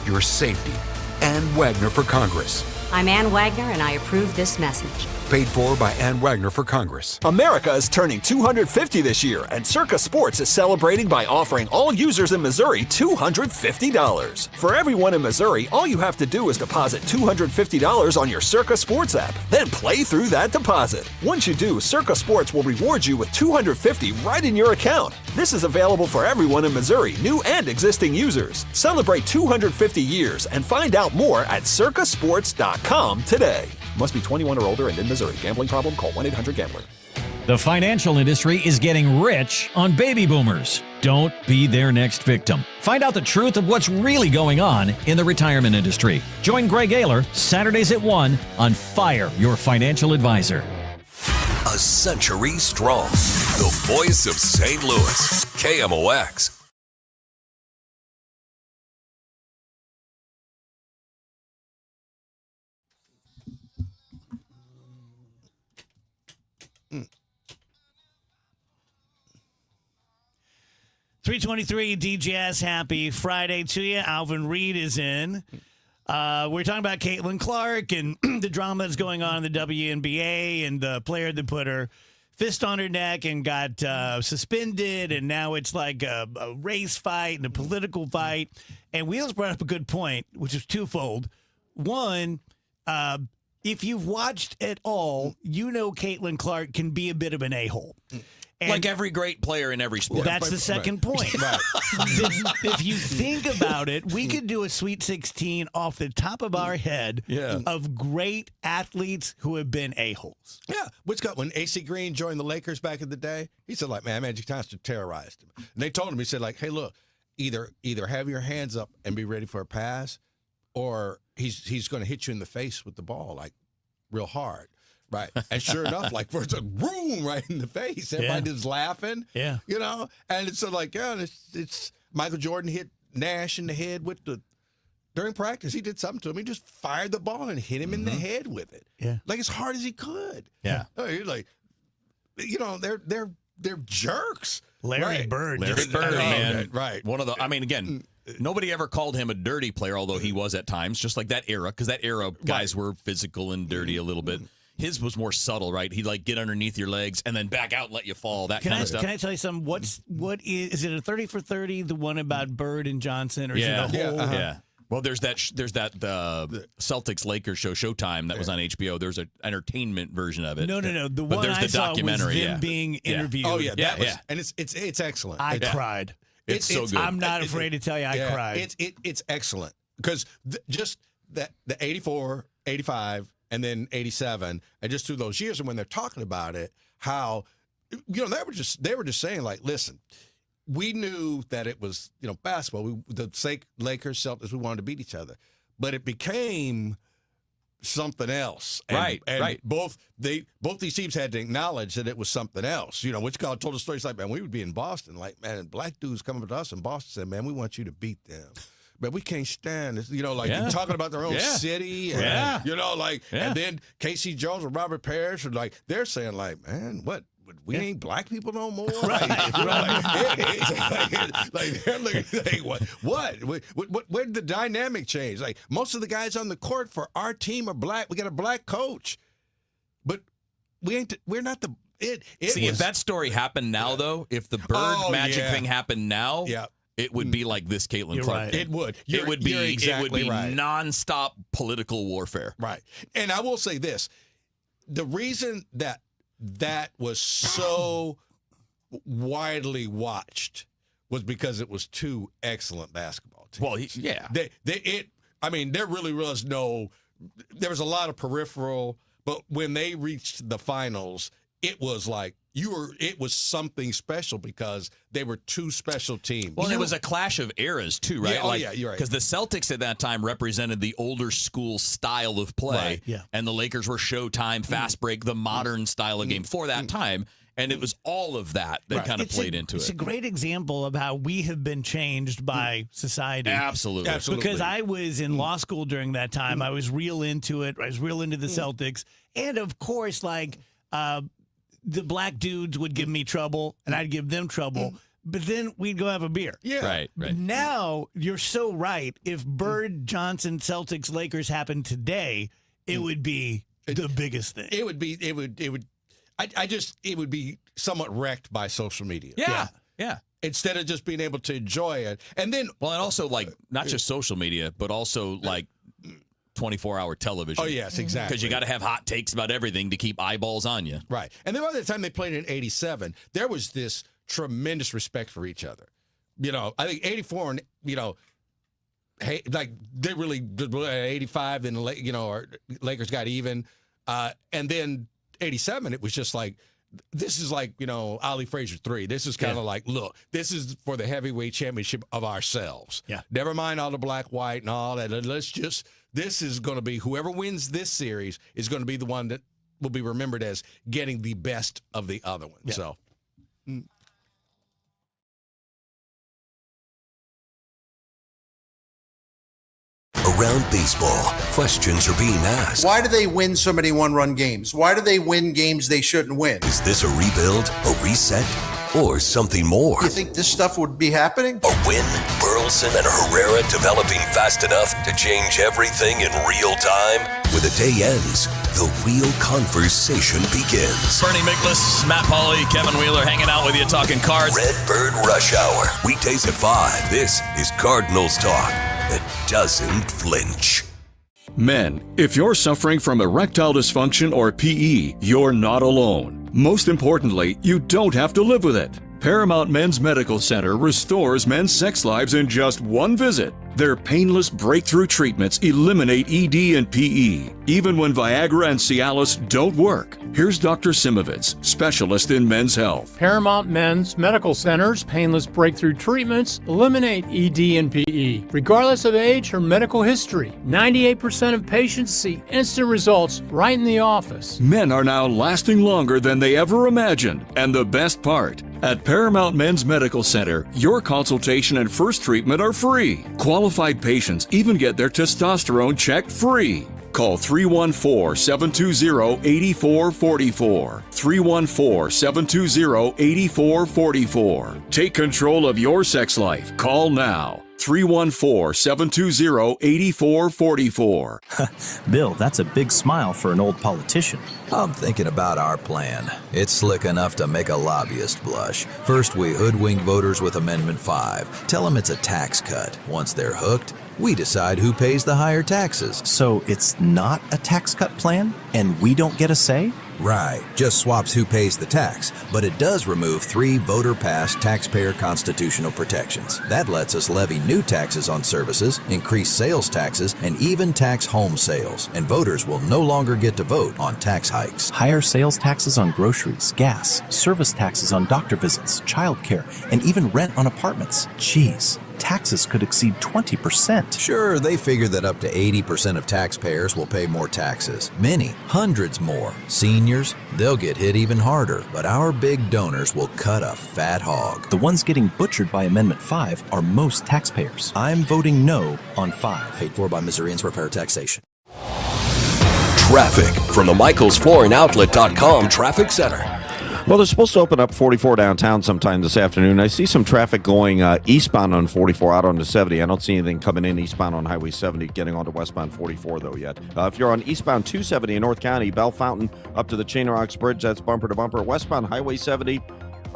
your safety. Ann Wagner for Congress. I'm Ann Wagner, and I approve this message. Paid for by Ann Wagner for Congress. America is turning 250 this year, and Circa Sports is celebrating by offering all users in Missouri $250. For everyone in Missouri, all you have to do is deposit $250 on your Circa Sports app, then play through that deposit. Once you do, Circa Sports will reward you with $250 right in your account. This is available for everyone in Missouri, new and existing users. Celebrate 250 years and find out more at circasports.com today. Must be 21 or older and in Missouri. Gambling problem? Call 1-800-GAMBLER. The financial industry is getting rich on baby boomers. Don't be their next victim. Find out the truth of what's really going on in the retirement industry. Join Greg Ayler Saturdays at 1 on Fire Your Financial Advisor. A century strong. The voice of St. Louis. KMOX. 323 DJS, happy Friday to you. Alvin Reed is in. We're talking about Caitlin Clark and the drama that's going on in the WNBA and the player that put her fist on her neck and got suspended, and now it's like a race fight and a political fight. And Wheels brought up a good point, which is twofold. One, if you've watched at all, you know Caitlin Clark can be a bit of an a-hole. Like every great player in every sport. That's the second point. Right. If you think about it, we could do a Sweet 16 off the top of our head of great athletes who have been a-holes. Yeah. When AC Green joined the Lakers back in the day, he said, like, man, Magic Johnson terrorized him. And they told him, he said, like, hey, look, either have your hands up and be ready for a pass, or he's going to hit you in the face with the ball, like, real hard. Right. And sure enough, like, for it's a boom right in the face. Everybody just laughing. Yeah. You know? And it's so like, it's Michael Jordan hit Nash in the head during practice. He did something to him. He just fired the ball and hit him in the head with it. Yeah. Like as hard as he could. Yeah. You're like, they're jerks. Larry Bird. Man. Right. One of the, again, nobody ever called him a dirty player, although he was at times, just like that era, because that era guys were physical and dirty a little bit. His was more subtle, right? He'd like get underneath your legs and then back out and let you fall, that kind of stuff. Can I tell you something? What is it a 30 for 30, the one about Bird and Johnson? Or is it a whole? Yeah. Well, there's that Celtics Lakers show Showtime that was on HBO. There's an entertainment version of it. No. The one I saw was them being interviewed. Oh yeah, and it's excellent. I cried. It's so good. I'm not afraid to tell you I cried. It's excellent because just the 84, 85. And then 87, and just through those years, and when they're talking about it, how they were just saying, like, listen, we knew that it was basketball. The Lakers, Celtics, we wanted to beat each other, but it became something else. And, right. Both these teams had to acknowledge that it was something else. Which guy told the story? He's like, man, we would be in Boston, like, man, black dudes coming to us in Boston said, man, we want you to beat them. But we can't stand this, talking about their own city. And, and then Casey Jones and Robert Parrish are like, they're saying, like, man, what? We ain't black people no more? Like, they're looking like, what? Where did the dynamic change? Like, most of the guys on the court for our team are black. We got a black coach. But we're not the it. If that story happened now, though, if the Bird Magic thing happened now, it would be like this Caitlin Clark. Right. It would. It would be exactly right. nonstop political warfare. Right. And I will say this. The reason that was so widely watched was because it was two excellent basketball teams. Well, there really was there was a lot of peripheral, but when they reached the finals, it was like it was something special because they were two special teams. Well, it was a clash of eras too, right? Yeah, you're right. Because the Celtics at that time represented the older school style of play, Right. Yeah. and the Lakers were Showtime, fast break, the modern style of game for that time. And it was all of that kind of played into it. It's a great example of how we have been changed by society. Absolutely. Because I was in law school during that time. I was real into it. I was real into the Celtics. And, of course, the black dudes would give me trouble, and I'd give them trouble. But then we'd go have a beer. Yeah. Right. Now, you're so right. If Bird, Johnson, Celtics, Lakers happened today, it would be the biggest thing. It would be somewhat wrecked by social media. Yeah. Instead of just being able to enjoy it. And then and also not just social media, but also 24-hour television. Oh, yes, exactly. Because you got to have hot takes about everything to keep eyeballs on you. Right. And then by the time they played in 87, there was this tremendous respect for each other. I think 84 and, they really did 85, then, Lakers got even. And then 87, it was just like, this is like, Ali Frazier 3. This is kind of like, look, this is for the heavyweight championship of ourselves. Yeah. Never mind all the black, white, and all that. This is going to be, whoever wins this series is going to be the one that will be remembered as getting the best of the other one. Yeah. So. Around baseball, questions are being asked. Why do they win so many one-run games? Why do they win games they shouldn't win? Is this a rebuild, a reset, or something more? You think this stuff would be happening? Or when Burleson and Herrera developing fast enough to change everything in real time? When the day ends, the real conversation begins. Bernie Miklasz, Matt Pauley, Kevin Wheeler hanging out with you talking cards. Redbird Rush Hour, weekdays at 5. This is Cardinals talk that doesn't flinch. Men, if you're suffering from erectile dysfunction or PE, you're not alone. Most importantly, you don't have to live with it. Paramount Men's Medical Center restores men's sex lives in just one visit. Their painless breakthrough treatments eliminate ED and PE, even when Viagra and Cialis don't work. Here's Dr. Simovitz, specialist in men's health. Paramount Men's Medical Center's painless breakthrough treatments eliminate ED and PE, regardless of age or medical history. 98% of patients see instant results right in the office. Men are now lasting longer than they ever imagined. And the best part, at Paramount Men's Medical Center, your consultation and first treatment are free. Qualified patients even get their testosterone checked free. Call 314-720-8444. 314-720-8444. Take control of your sex life. Call now. 314-720-8444. Bill, that's a big smile for an old politician. I'm thinking about our plan. It's slick enough to make a lobbyist blush. First, we hoodwink voters with Amendment 5. Tell them it's a tax cut. Once they're hooked, we decide who pays the higher taxes. So it's not a tax cut plan, and we don't get a say? Right, just swaps who pays the tax, but it does remove 3 voter-passed taxpayer constitutional protections. That lets us levy new taxes on services, increase sales taxes, and even tax home sales. And voters will no longer get to vote on tax hikes. Higher sales taxes on groceries, gas, service taxes on doctor visits, childcare, and even rent on apartments. Jeez. Taxes could exceed 20%. Sure, they figure that up to 80% of taxpayers will pay more taxes. Many, hundreds more. Seniors, they'll get hit even harder, but our big donors will cut a fat hog. The ones getting butchered by Amendment 5 are most taxpayers. I'm voting no on 5. Paid for by Missourians for fair taxation. Traffic from the MichaelsFlooringOutlet.com Traffic Center. Well, they're supposed to open up 44 downtown sometime this afternoon. I see some traffic going eastbound on 44 out onto 70. I don't see anything coming in eastbound on Highway 70 getting onto westbound 44, though, yet. If you're on eastbound 270 in North County, Bell Fountain up to the Chain Rocks Bridge, that's bumper to bumper. Westbound Highway 70,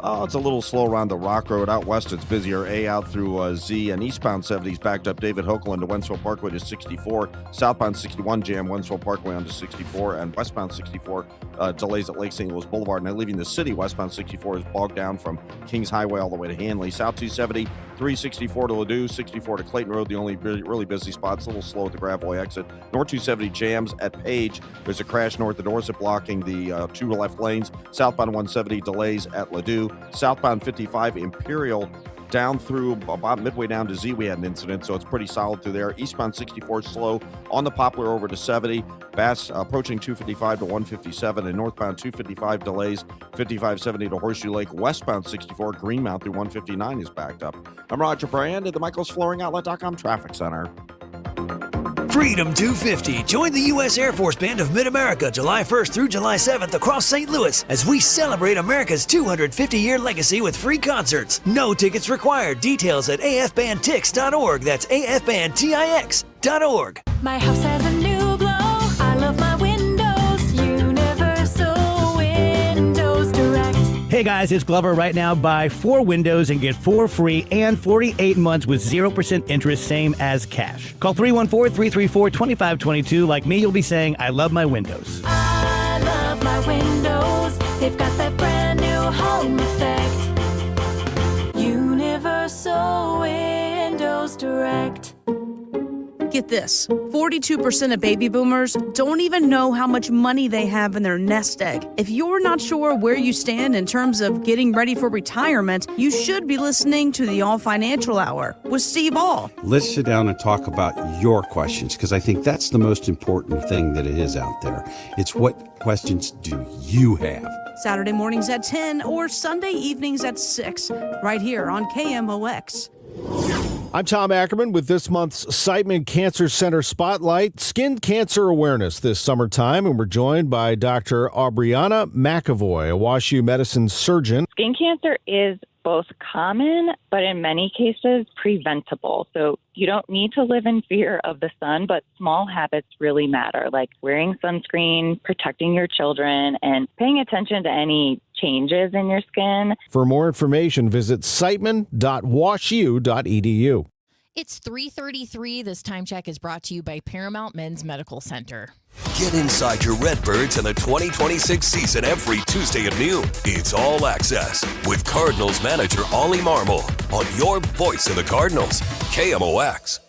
it's a little slow around the Rock Road. Out west, it's busier. A out through Z, and eastbound 70 is backed up. David Hokeland to Wentzville Parkway to 64. Southbound 61 jam, Wentzville Parkway onto 64. And westbound 64 delays at Lake St. Louis Boulevard. Now leaving the city, westbound 64 is bogged down from Kings Highway all the way to Hanley. South 270, 364 to Ladue, 64 to Clayton Road, the only really busy spots. A little slow at the Gravois exit. North 270 jams at Page. There's a crash north of Dorset blocking the 2 left lanes. Southbound 170 delays at Ladue. Southbound 55 Imperial down through about midway down to Z, we had an incident, so it's pretty solid through there. Eastbound 64 slow on the Poplar over to 70. Bass approaching 255 to 157, and northbound 255 delays 5570 to Horseshoe Lake. Westbound 64 Greenmount through 159 is backed up. I'm Roger Brand at the MichaelsFlooringOutlet.com Traffic Center. Freedom 250. Join the U.S. Air Force Band of Mid-America July 1st through July 7th across St. Louis as we celebrate America's 250-year legacy with free concerts. No tickets required. Details at afbandtix.org. That's afbandtix.org. My house has a new glow. I love my windows. Universal Windows Direct. Hey guys, it's Glover. Right now, buy 4 windows and get 4 free and 48 months with 0% interest, same as cash. Call 314-334-2522. Like me, you'll be saying, I love my windows. I love my windows. They've got that brand new home effect. Universal Windows Direct. Get this, 42% of baby boomers don't even know how much money they have in their nest egg. If you're not sure where you stand in terms of getting ready for retirement, you should be listening to the All Financial Hour with Steve All. Let's sit down and talk about your questions, because I think that's the most important thing that it is out there. It's what questions do you have? Saturday mornings at 10 or Sunday evenings at 6, right here on KMOX. I'm Tom Ackerman with this month's Siteman Cancer Center Spotlight, Skin Cancer Awareness this summertime, and we're joined by Dr. Aubriana McAvoy, a WashU medicine surgeon. Skin cancer is both common, but in many cases preventable. So you don't need to live in fear of the sun, but small habits really matter, like wearing sunscreen, protecting your children, and paying attention to any changes in your skin. For more information, visit siteman.washu.edu. It's 3:33. This time check is brought to you by Paramount Men's Medical Center. Get inside your Redbirds and the 2026 season every Tuesday at noon. It's All Access with Cardinals manager Ollie Marmol on your voice of the Cardinals, KMOX.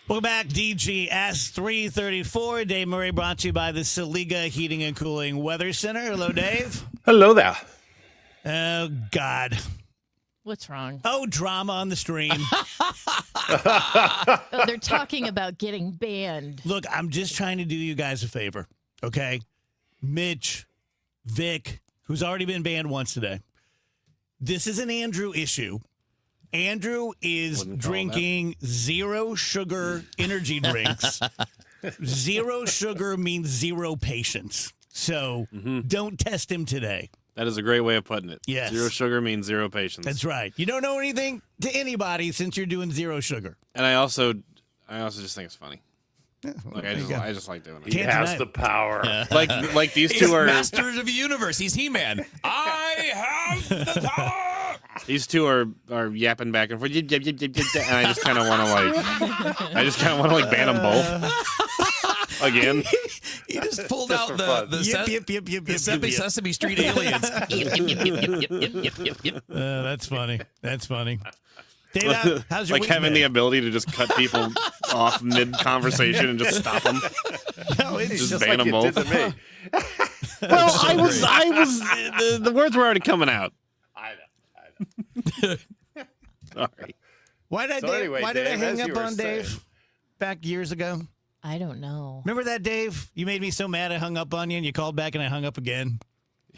Welcome back, DGS 334. Dave Murray brought to you by the Saliga Heating and Cooling Weather Center. Hello, Dave. Hello there. Oh, God. What's wrong? Oh, drama on the stream. They're talking about getting banned. Look, I'm just trying to do you guys a favor, okay? Mitch, Vic, who's already been banned once today. This is an Andrew issue. Andrew is drinking zero sugar energy drinks. Zero sugar means zero patience. So don't test him today. That is a great way of putting it. Yes. Zero sugar means zero patience. That's right. You don't know anything to anybody since you're doing zero sugar. And I also just think it's funny. Like I just like doing it. He has the power. Like these He's two are masters of the universe. He's He-Man. I have the power. These two are yapping back and forth, and I just kind of want to ban them both again. He just pulled out the Sesame Street aliens. That's funny. That's funny. Dave, how's your like week having been? the ability to just cut people off mid-conversation and just stop them. No, it's just just ban like them you both. did to me. Well, I was the words were already coming out. I Sorry. Why did, So Dave, anyway, why did I Dave, hang as up you were on Dave saying- back years ago? I don't know. Remember that, Dave? You made me so mad I hung up on you, and you called back and I hung up again.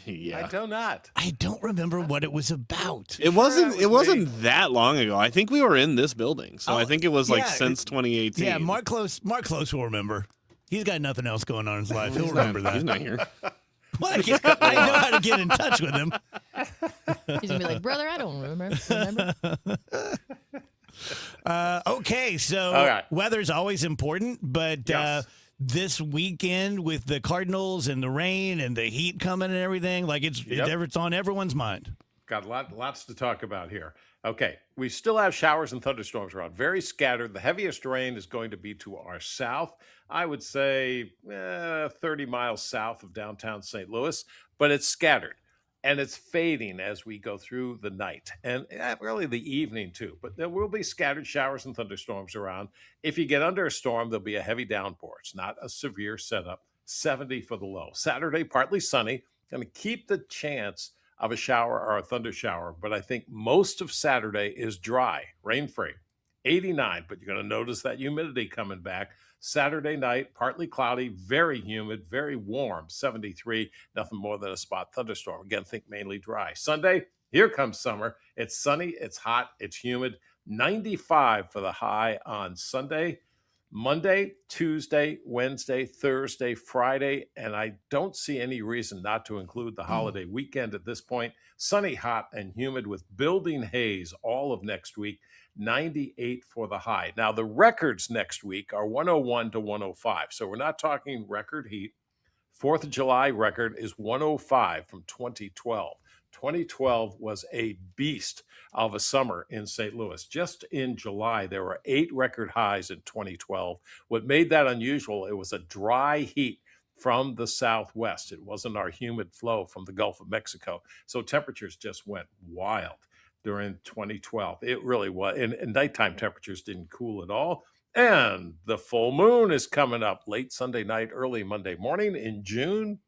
Yeah. I do not. I don't remember what it was about. It wasn't that long ago. I think we were in this building, so I think it was since 2018. Yeah, Mark Close will remember. He's got nothing else going on in his life. He'll remember that. He's not here. Well, I know how to get in touch with him. He's going to be like, brother, I don't remember. Okay, so weather's always important, but this weekend with the Cardinals and the rain and the heat coming and everything, like it's on everyone's mind. Got lots to talk about here. Okay, we still have showers and thunderstorms around. Very scattered. The heaviest rain is going to be to our south. I would say 30 miles south of downtown St. Louis, but it's scattered. And it's fading as we go through the night and really the evening too. But there will be scattered showers and thunderstorms around. If you get under a storm, there'll be a heavy downpour. It's not a severe setup. 70 for the low. Saturday, partly sunny. Going to keep the chance of a shower or a thunder shower. But I think most of Saturday is dry, rain-free. 89, but you're going to notice that humidity coming back. Saturday night, partly cloudy, very humid, very warm, 73, nothing more than a spot thunderstorm. Again, think mainly dry. Sunday, here comes summer. It's sunny, it's hot, it's humid. 95 for the high on Sunday. Monday, Tuesday, Wednesday, Thursday, Friday, and I don't see any reason not to include the holiday weekend at this point. Sunny, hot, and humid with building haze all of next week. 98 for the high. Now, the records next week are 101 to 105. So we're not talking record heat. 4th of July record is 105 from 2012. 2012 was a beast of a summer in St. Louis. Just in July, there were 8 record highs in 2012. What made that unusual, it was a dry heat from the southwest. It wasn't our humid flow from the Gulf of Mexico. So temperatures just went wild during 2012. It really was. And nighttime temperatures didn't cool at all. And the full moon is coming up late Sunday night, early Monday morning in June.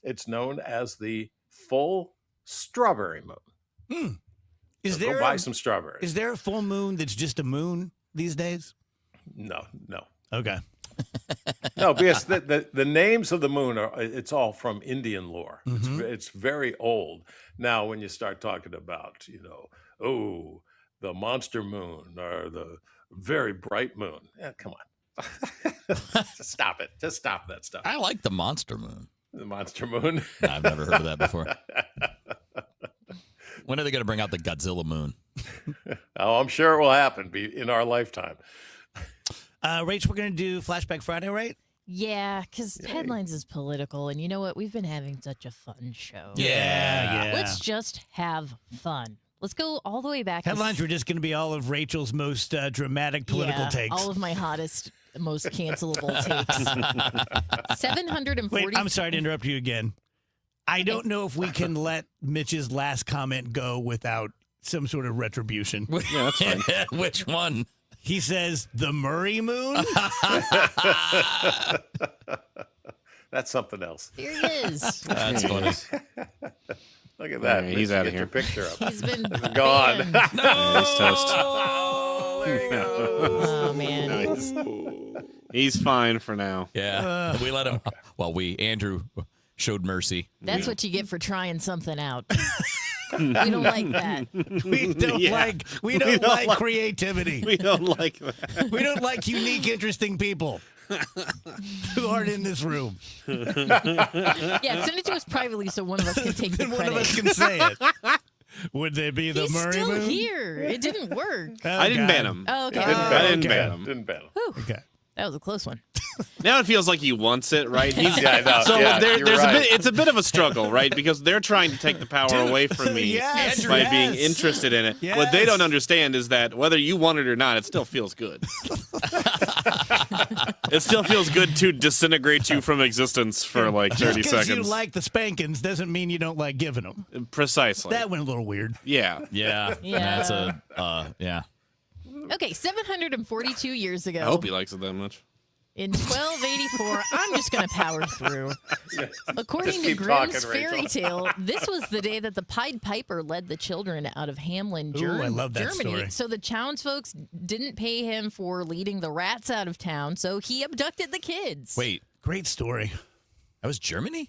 It's known as the full strawberry moon. Is So there go buy some strawberries. Is there a full moon that's just a moon these days? No. Okay. No, because the names of the moon it's all from Indian lore. It's very old. Now, when you start talking about, the monster moon or the very bright moon, come on. Just stop it. Just stop that stuff. I like the monster moon. The monster moon. I've never heard of that before. When are they going to bring out the Godzilla moon? Oh, I'm sure it will happen in our lifetime. Rach, we're going to do Flashback Friday, right? Yeah, because headlines is political, and you know what? We've been having such a fun show. Yeah. Let's just have fun. Let's go all the way back. Headlines were just going to be all of Rachel's most dramatic political takes. All of my hottest, most cancelable takes. 740. Wait, I'm sorry to interrupt you again. I don't know if we can let Mitch's last comment go without some sort of retribution. Yeah, that's fine. Which one? He says, the Murray moon? That's something else. Here he is. That's funny. Look at that. Yeah, he's out of here. Your picture up. He's been gone. banned. Yeah, he's toast. There he goes. Oh, man. No, he's fine for now. Yeah. We let him. Well, Andrew showed mercy. That's what you get for trying something out. We don't like that. We don't like creativity. We don't like that. We don't like unique, interesting people who aren't in this room. Yeah, send it to us privately so one of us can take the Then credit. one of us can say it. Would they be the He's Murray still moon? here. It didn't work. Oh, I didn't God. ban him. Oh, okay. I didn't ban him. Didn't ban him. Okay. That was a close one. Now it feels like he wants it, right? Yeah, I know. So Yeah, there's you're right. it's a bit of a struggle, right? Because they're trying to take the power away from me Yes, by yes. being interested in it. What they Yes. don't understand is that whether you want it or not, it still feels good. It still feels good to disintegrate you from existence for like 30 Just because seconds. you like the spankings doesn't mean you don't like giving them. Precisely. That went a little weird. Yeah. Yeah. Yeah. That's yeah. Okay, 742 years ago. I hope he likes it that much. In 1284, I'm just going to power through. According Just to keep Grimm's talking, fairy Rachel. tale, this was the day that the Pied Piper led the children out of Hamelin, Ooh, I love that Germany. story. So the townsfolk didn't pay him for leading the rats out of town, so he abducted the kids. Wait, Great story. that was Germany?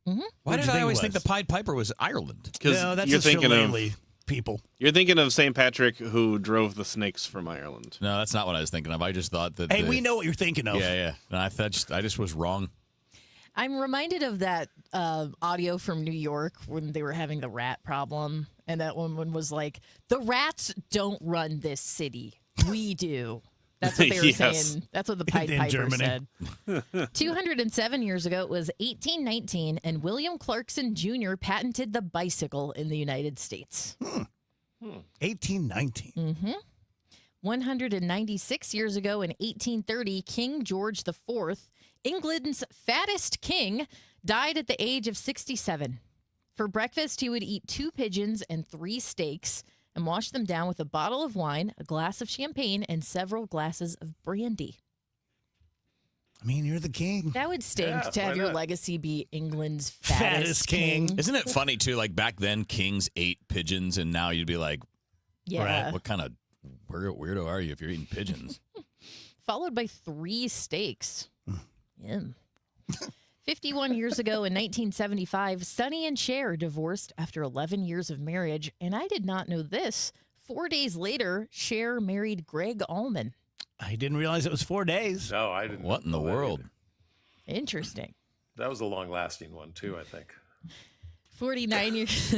Mm-hmm. Why What'd did you I think it always think the was? Pied Piper was Ireland? Because No, that's you're a thinking shillelagh people. You're thinking of St. Patrick who drove the snakes from Ireland. No, that's not what I was thinking of. I just thought that. Hey, we know what you're thinking of. Yeah. No, I just was wrong. I'm reminded of that audio from New York when they were having the rat problem, and that woman was like, "The rats don't run this city. We do." That's what they were Yes. saying. That's what the Pied In Piper Germany. said. 207 years ago, it was 1819, and William Clarkson Jr. patented the bicycle in the United States. 1819. Mm-hmm. 196 years ago, in 1830, King George IV, England's fattest king, died at the age of 67. For breakfast, he would eat 2 pigeons and 3 steaks and wash them down with a bottle of wine, a glass of champagne, and several glasses of brandy. I mean, you're the king. That would stink Yeah, to have why your not? legacy be England's Fattest fattest king. king. Isn't it funny too? Like back then, kings ate pigeons, and now you'd be like, Yeah. what kind of weirdo are you if you're eating pigeons? Followed by 3 steaks. Hmm. Yum. 51 years ago in 1975, Sonny and Cher divorced after 11 years of marriage. And I did not know this. 4 days later, Cher married Greg Allman. I didn't realize it was 4 days. No, I didn't. What in the know that world? either. Interesting. That was a long-lasting one too, I think. 49 years.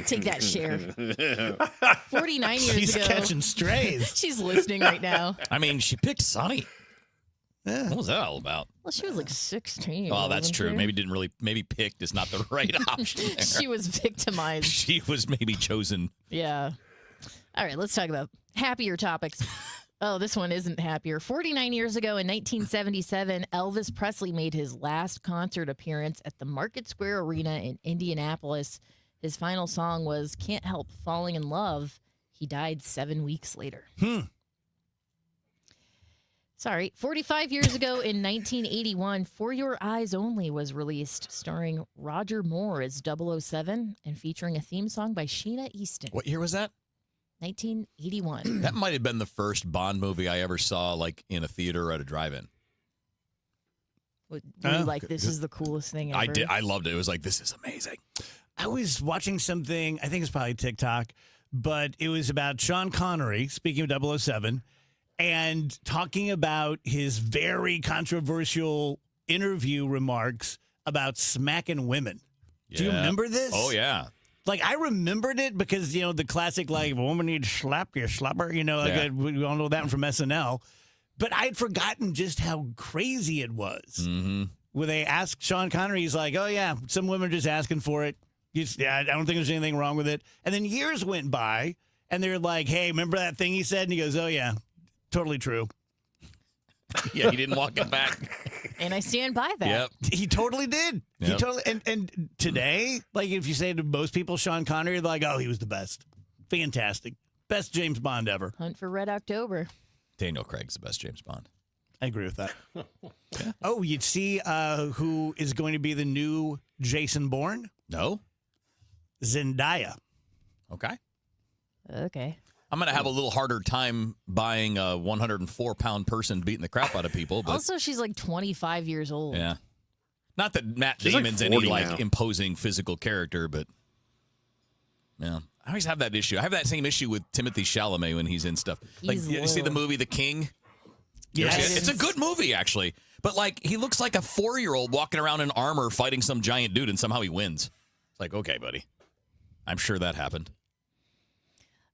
Take that, Cher. 49 years She's ago. catching strays. She's listening right now. I mean, she picked Sonny. Yeah. What was that all about? Well, she was like 16. Oh, that's wasn't true. she? Maybe picked is not the right option there. She was victimized. She was maybe chosen. Yeah. All right, let's talk about happier topics. Oh, this one isn't happier. 49 years ago in 1977, Elvis Presley made his last concert appearance at the Market Square Arena in Indianapolis. His final song was Can't Help Falling in Love. He died 7 weeks later. Sorry. 45 years ago in 1981, For Your Eyes Only was released, starring Roger Moore as 007 and featuring a theme song by Sheena Easton. What year was that? 1981. That might have been the first Bond movie I ever saw, like in a theater or at a drive-in. Were you like, this is the coolest thing ever? I did. I loved it. It was like, this is amazing. I was watching something, I think it's probably TikTok, but it was about Sean Connery, speaking of 007, and talking about his very controversial interview remarks about smacking women. Do you Yeah. remember this? Oh, yeah. Like, I remembered it because, the classic, like, if a woman needs slap, you slap her. Like, Yeah. we all know that one from SNL. But I'd forgotten just how crazy it was. Mm-hmm. Where they asked Sean Connery, he's like, oh, yeah, some women are just asking for it. I don't think there's anything wrong with it. And then years went by, and they're like, hey, remember that thing he said? And he goes, oh, yeah, totally true. Yeah, he didn't walk it back. And I stand by that. Yep. He totally did. He Yep. totally. And today, like, if you say to most people Sean Connery, they're like, oh, he was the best. Fantastic. Best James Bond ever. Hunt for Red October. Daniel Craig's the best James Bond. I agree with that. Oh, you'd see who is going to be the new Jason Bourne? No. Zendaya. Okay. Okay. I'm going to have a little harder time buying a 104-pound person beating the crap out of people. But Also, she's like 25 years old. yeah. Not that Matt She's like Damon's any 40 like now. imposing physical character, but yeah. I always have that issue. I have that same issue with Timothy Chalamet when he's in stuff. Like, He's you see the little. movie The King? Yes. It's a good movie, actually. But, like, he looks like a 4-year-old walking around in armor fighting some giant dude, and somehow he wins. It's like, okay, buddy. I'm sure that happened.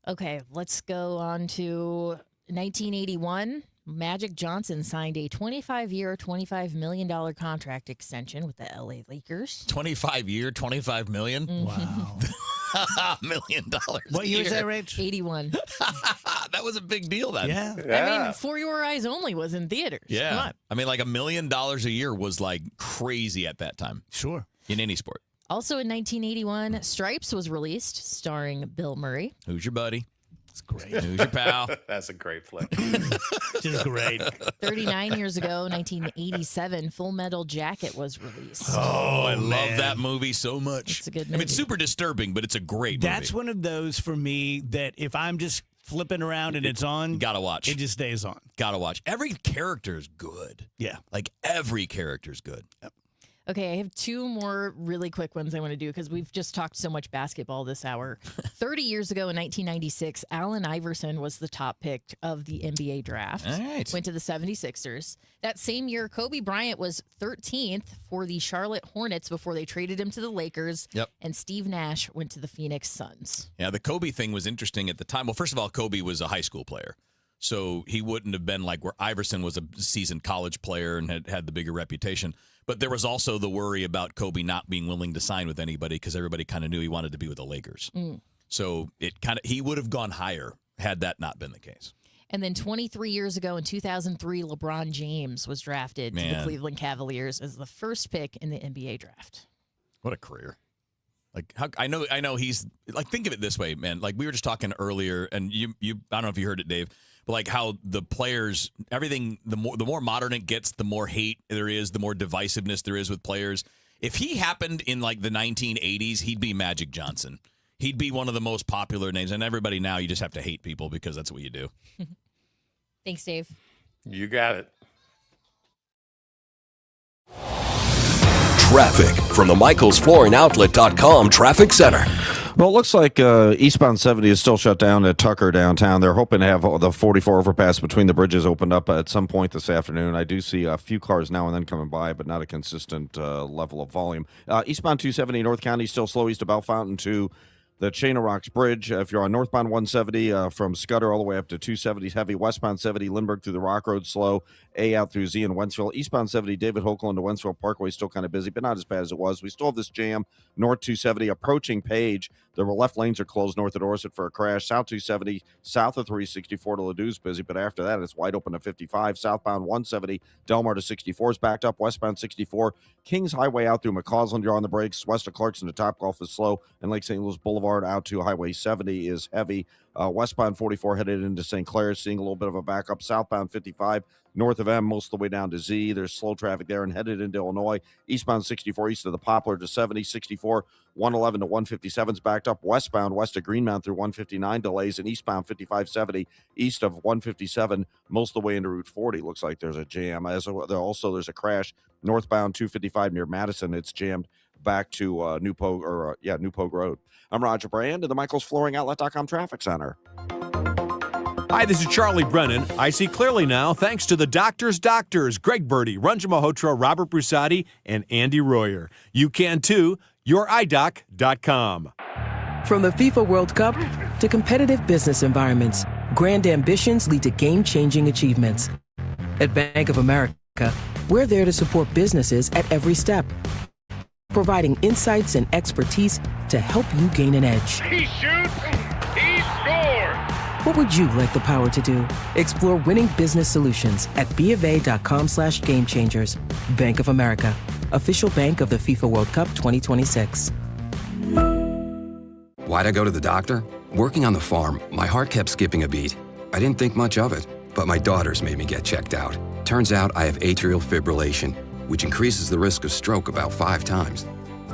Okay, let's go on to 1981. Magic Johnson signed a 25-year, $25 million contract extension with the LA Lakers. 25-year, $25 million? Wow. $1 million. What year is that, Rach? 81. That was a big deal then. Yeah. I mean, For Your Eyes Only was in theaters. Yeah. Come on. I mean, like $1 million a year was like crazy at that time. Sure. In any sport. Also in 1981, Stripes was released, starring Bill Murray. Who's your buddy? That's great. Who's your pal? That's a great flick. Just great. 39 years ago, 1987, Full Metal Jacket was released. Oh, I love man. that movie so much. It's a good I mean, it's movie. super disturbing, but it's a great movie. That's one of those for me that if I'm just flipping around and it's on, Gotta watch. it just stays on. Gotta watch. Every character is good. Yeah. Like, every character is good. Okay, I have two more really quick ones I want to do because we've just talked so much basketball this hour. 30 years ago in 1996, Allen Iverson was the top pick of the NBA draft. All right. Went to the 76ers. That same year, Kobe Bryant was 13th for the Charlotte Hornets before they traded him to the Lakers. Yep. And Steve Nash went to the Phoenix Suns. Yeah, the Kobe thing was interesting at the time. Well, first of all, Kobe was a high school player. So he wouldn't have been like where Iverson was a seasoned college player and had the bigger reputation. But there was also the worry about Kobe not being willing to sign with anybody because everybody kind of knew he wanted to be with the Lakers. So he would have gone higher had that not been the case. And then 23 years ago in 2003, LeBron James was drafted to the Man. Cleveland Cavaliers as the first pick in the NBA draft. What a career. Like, I know he's like, think of it this way, man. Like, we were just talking earlier, and you I don't know if you heard it, Dave, but like how the players, everything, the more modern it gets, the more hate there is, the more divisiveness there is with players. If he happened in like the 1980s, he'd be Magic Johnson. He'd be one of the most popular names, and everybody now, you just have to hate people because that's what you do. Thanks, Dave. You got it. Traffic from the MichaelsFlooringOutlet.com Traffic Center. Well, it looks like eastbound 70 is still shut down at Tucker downtown. They're hoping to have the 44 overpass between the bridges opened up at some point this afternoon. I do see a few cars now and then coming by, but not a consistent level of volume. Eastbound 270 North County still slow east of Bell Fountain to the Chain of Rocks Bridge. If you're on northbound 170 from Scudder all the way up to 270 heavy, westbound 70 Lindbergh through the Rock Road slow, A out through Z in Wentzville. Eastbound 70 David Hokeland to Wentzville Parkway still kind of busy, but not as bad as it was. We still have this jam north 270 approaching Page. The left lanes are closed north of Dorset for a crash. South 270 south of 364 to Ladou's busy, but after that it's wide open to 55. Southbound 170 Delmar to 64 is backed up. Westbound 64 Kings Highway out through McCausland, you're on the brakes. West of Clarkson to Topgolf is slow, and Lake St. Louis Boulevard Boulevard out to Highway 70 is heavy. Westbound 44 headed into St. Clair, seeing a little bit of a backup. Southbound 55 north of M, most of the way down to Z. There's slow traffic there and headed into Illinois. Eastbound 64 east of the Poplar to 70, 64, 111 to 157 is backed up. Westbound west of Greenmount through 159 delays, and eastbound 5570 east of 157 most of the way into Route 40. Looks like there's a jam. Also, there's a crash northbound 255 near Madison. It's jammed back to New Pogue Road. I'm Roger Brand in the Michael's Flooring Outlet.com Traffic Center. Hi, this is Charlie Brennan. I see clearly now thanks to the doctors, Greg Birdie, Ranjan Malhotra, Robert Brusati, and Andy Royer. You can too. YourEyeDoc.com. From the FIFA World Cup to competitive business environments, grand ambitions lead to game-changing achievements. At Bank of America, we're there to support businesses at every step, providing insights and expertise to help you gain an edge. He shoots, he scores! What would you like the power to do? Explore winning business solutions at BofA.com/gamechangers. Bank of America, official bank of the FIFA World Cup 2026. Why'd I go to the doctor? Working on the farm, my heart kept skipping a beat. I didn't think much of it, but my daughters made me get checked out. Turns out I have atrial fibrillation, which increases the risk of stroke about 5 times.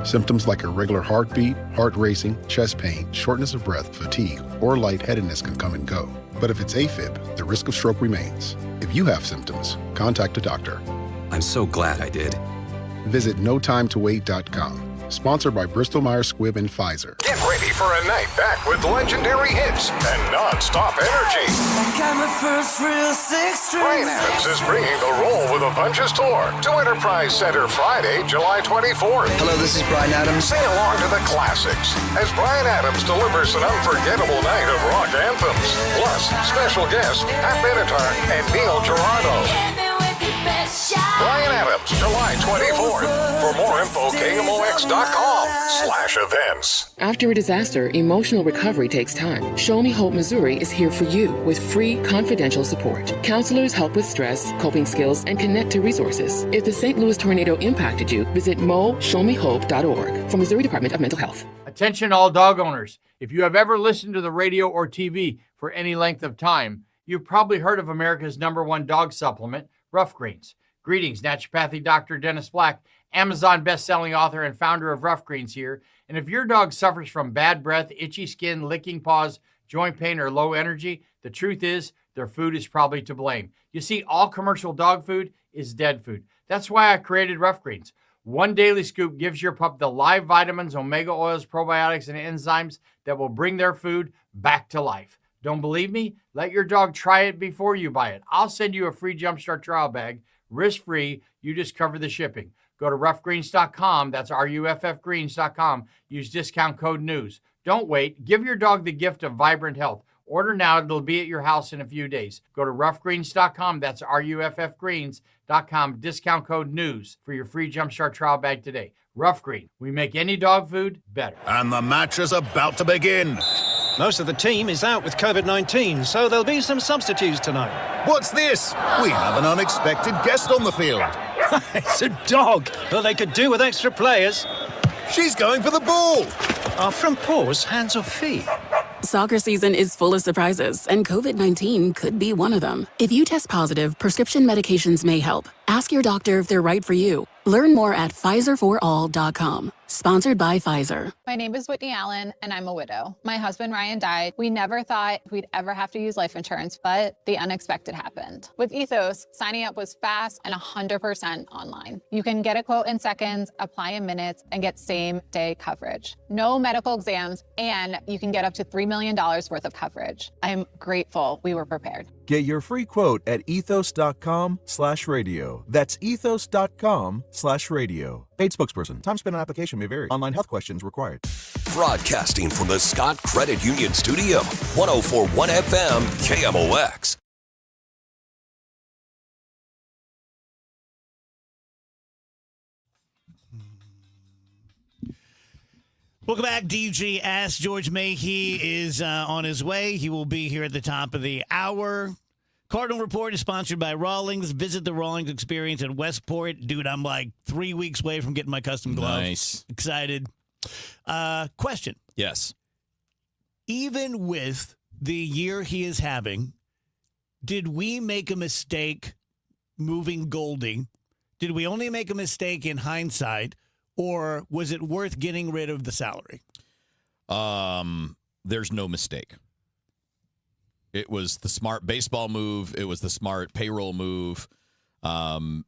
Symptoms like irregular heartbeat, heart racing, chest pain, shortness of breath, fatigue, or lightheadedness can come and go. But if it's AFib, the risk of stroke remains. If you have symptoms, contact a doctor. I'm so glad I did. Visit NoTimeToWait.com. Sponsored by Bristol-Myers Squibb and Pfizer. Get ready for a night back with legendary hits and non-stop energy. Bryan Adams is bringing the Roll with a Bunches tour to Enterprise Center Friday, July 24th. Hello, this is Bryan Adams. Sing along to the classics as Bryan Adams delivers an unforgettable night of rock anthems. Plus, special guests Pat Benatar and Neil Girardo. Bryan Adams, July 24th. For more info, KMOX.com/events. After a disaster, emotional recovery takes time. Show Me Hope Missouri is here for you with free, confidential support. Counselors help with stress, coping skills, and connect to resources. If the St. Louis tornado impacted you, visit moshowmehope.org from Missouri Department of Mental Health. Attention all dog owners. If you have ever listened to the radio or TV for any length of time, you've probably heard of America's #1 dog supplement, Rough Greens. Greetings, naturopathic Dr. Dennis Black, Amazon best-selling author and founder of Rough Greens here. And if your dog suffers from bad breath, itchy skin, licking paws, joint pain, or low energy, the truth is their food is probably to blame. You see, all commercial dog food is dead food. That's why I created Rough Greens. One daily scoop gives your pup the live vitamins, omega oils, probiotics, and enzymes that will bring their food back to life. Don't believe me? Let your dog try it before you buy it. I'll send you a free Jumpstart trial bag, risk-free. You just cover the shipping. Go to roughgreens.com. That's RUFFgreens.com. Use discount code NEWS. Don't wait. Give your dog the gift of vibrant health. Order now. It'll be at your house in a few days. Go to roughgreens.com. That's RUFFgreens.com. Discount code NEWS for your free Jumpstart trial bag today. Rough Green. We make any dog food better. And the match is about to begin. Most of the team is out with COVID-19, so there'll be some substitutes tonight. What's this? We have an unexpected guest on the field. It's a dog. Well, they could do with extra players. She's going for the ball. Are front paws hands or feet? Soccer season is full of surprises, and COVID-19 could be one of them. If you test positive, prescription medications may help. Ask your doctor if they're right for you. Learn more at PfizerForAll.com. Sponsored by Pfizer. My name is Whitney Allen, and I'm a widow. My husband, Ryan, died. We never thought we'd ever have to use life insurance, but the unexpected happened. With Ethos, signing up was fast and 100% online. You can get a quote in seconds, apply in minutes, and get same-day coverage. No medical exams, and you can get up to $3 million worth of coverage. I'm grateful we were prepared. Get your free quote at ethos.com/radio. That's ethos.com/radio. Paid spokesperson. Time spent on application may vary. Online health questions required. Broadcasting from the Scott Credit Union Studio, 104.1 FM, KMOX. Welcome back, DG Ask George Mayhe is on his way. He will be here at the top of the hour. Cardinal Report is sponsored by Rawlings. Visit the Rawlings experience at Westport. Dude, I'm like 3 weeks away from getting my custom gloves. Nice. Excited. Question. Yes. even with the year he is having, did we make a mistake moving Goldie? Did we only make a mistake in hindsight, or was it worth getting rid of the salary? There's no mistake. It was the smart baseball move. It was the smart payroll move. And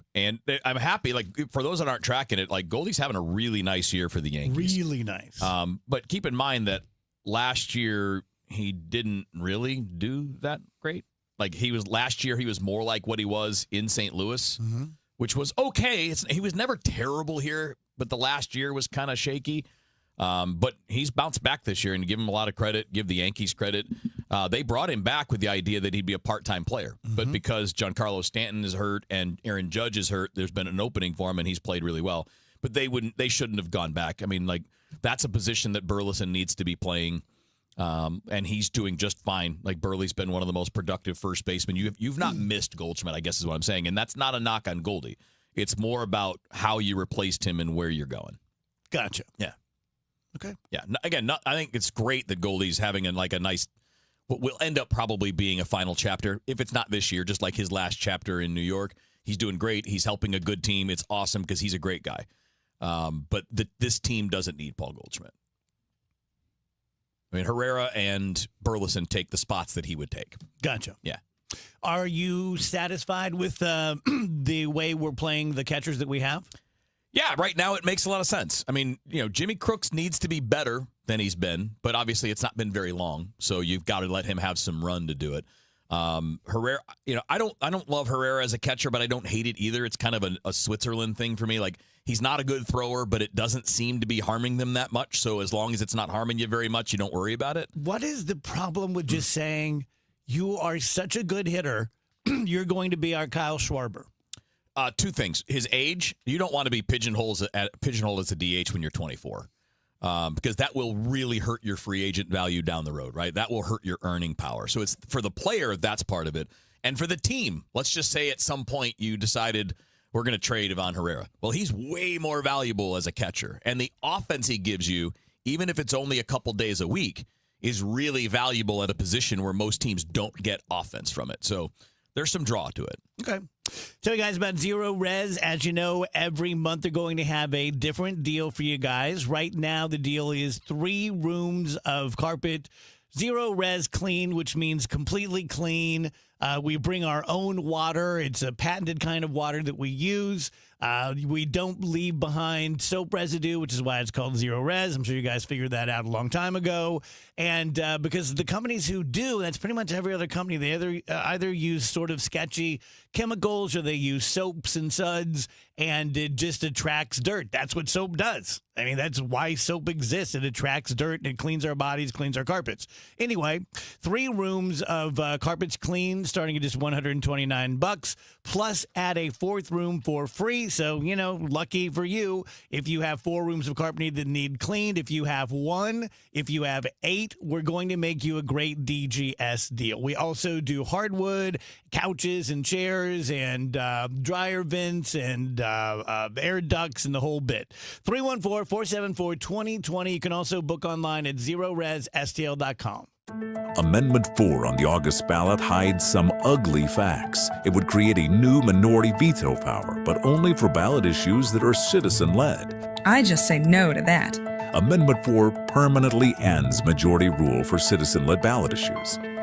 I'm happy, like, for those that aren't tracking it, like, Goldie's having a really nice year for the Yankees. Really nice. But keep in mind that last year he didn't really do that great. Like, last year he was more like what he was in St. Louis, which was okay. He was never terrible here, but the last year was kind of shaky. But he's bounced back this year, and give him a lot of credit, give the Yankees credit. They brought him back with the idea that he'd be a part-time player. But because Giancarlo Stanton is hurt and Aaron Judge is hurt, there's been an opening for him, and he's played really well. But they shouldn't have gone back. I mean, like, that's a position that Burleson needs to be playing, and he's doing just fine. Like, Burley's been one of the most productive first basemen. You've not missed Goldschmidt, I guess is what I'm saying. And that's not a knock on Goldie. It's more about how you replaced him and where you're going. Gotcha. Yeah. Okay. Yeah. Again, I think it's great that Goldie's having a nice, what will end up probably being a final chapter. If it's not this year, just like his last chapter in New York, he's doing great. He's helping a good team. It's awesome because he's a great guy. But this team doesn't need Paul Goldschmidt. I mean, Herrera and Burleson take the spots that he would take. Gotcha. Yeah. Are you satisfied with the way we're playing the catchers that we have? Yeah, right now it makes a lot of sense. I mean, Jimmy Crooks needs to be better than he's been, but obviously it's not been very long, so you've got to let him have some run to do it. Herrera, I don't love Herrera as a catcher, but I don't hate it either. It's kind of a Switzerland thing for me. Like, he's not a good thrower, but it doesn't seem to be harming them that much. So as long as it's not harming you very much, you don't worry about it. What is the problem with just saying you are such a good hitter, you're going to be our Kyle Schwarber? Two things. His age, you don't want to be pigeonholed as a DH when you're 24, because that will really hurt your free agent value down the road, right? That will hurt your earning power. So it's for the player, that's part of it. And for the team, let's just say at some point you decided we're going to trade Ivan Herrera. Well, he's way more valuable as a catcher. And the offense he gives you, even if it's only a couple days a week, is really valuable at a position where most teams don't get offense from it. So there's some draw to it. Okay. Tell you guys about Zero Res. As you know, every month they're going to have a different deal for you guys. Right now, the deal is 3 rooms of carpet, Zero Res clean, which means completely clean. We bring our own water. It's a patented kind of water that we use. We don't leave behind soap residue, which is why it's called Zero Res. I'm sure you guys figured that out a long time ago. And because the companies who do, that's pretty much every other company, they either use sort of sketchy chemicals or they use soaps and suds, and it just attracts dirt. That's what soap does. I mean, that's why soap exists. It attracts dirt and it cleans our bodies, cleans our carpets. Anyway, 3 rooms of carpets clean, starting at just $129, plus add a 4th room for free. So, lucky for you if you have 4 rooms of carpet that need cleaned. If you have 1, if you have 8, we're going to make you a great DGS deal. We also do hardwood, couches and chairs, and dryer vents and air ducts and the whole bit. 314-474-2020. You can also book online at ZeroResSTL.com. Amendment 4 on the August ballot hides some ugly facts. It would create a new minority veto power, but only for ballot issues that are citizen-led. I just say no to that. Amendment 4 permanently ends majority rule for citizen-led ballot issues.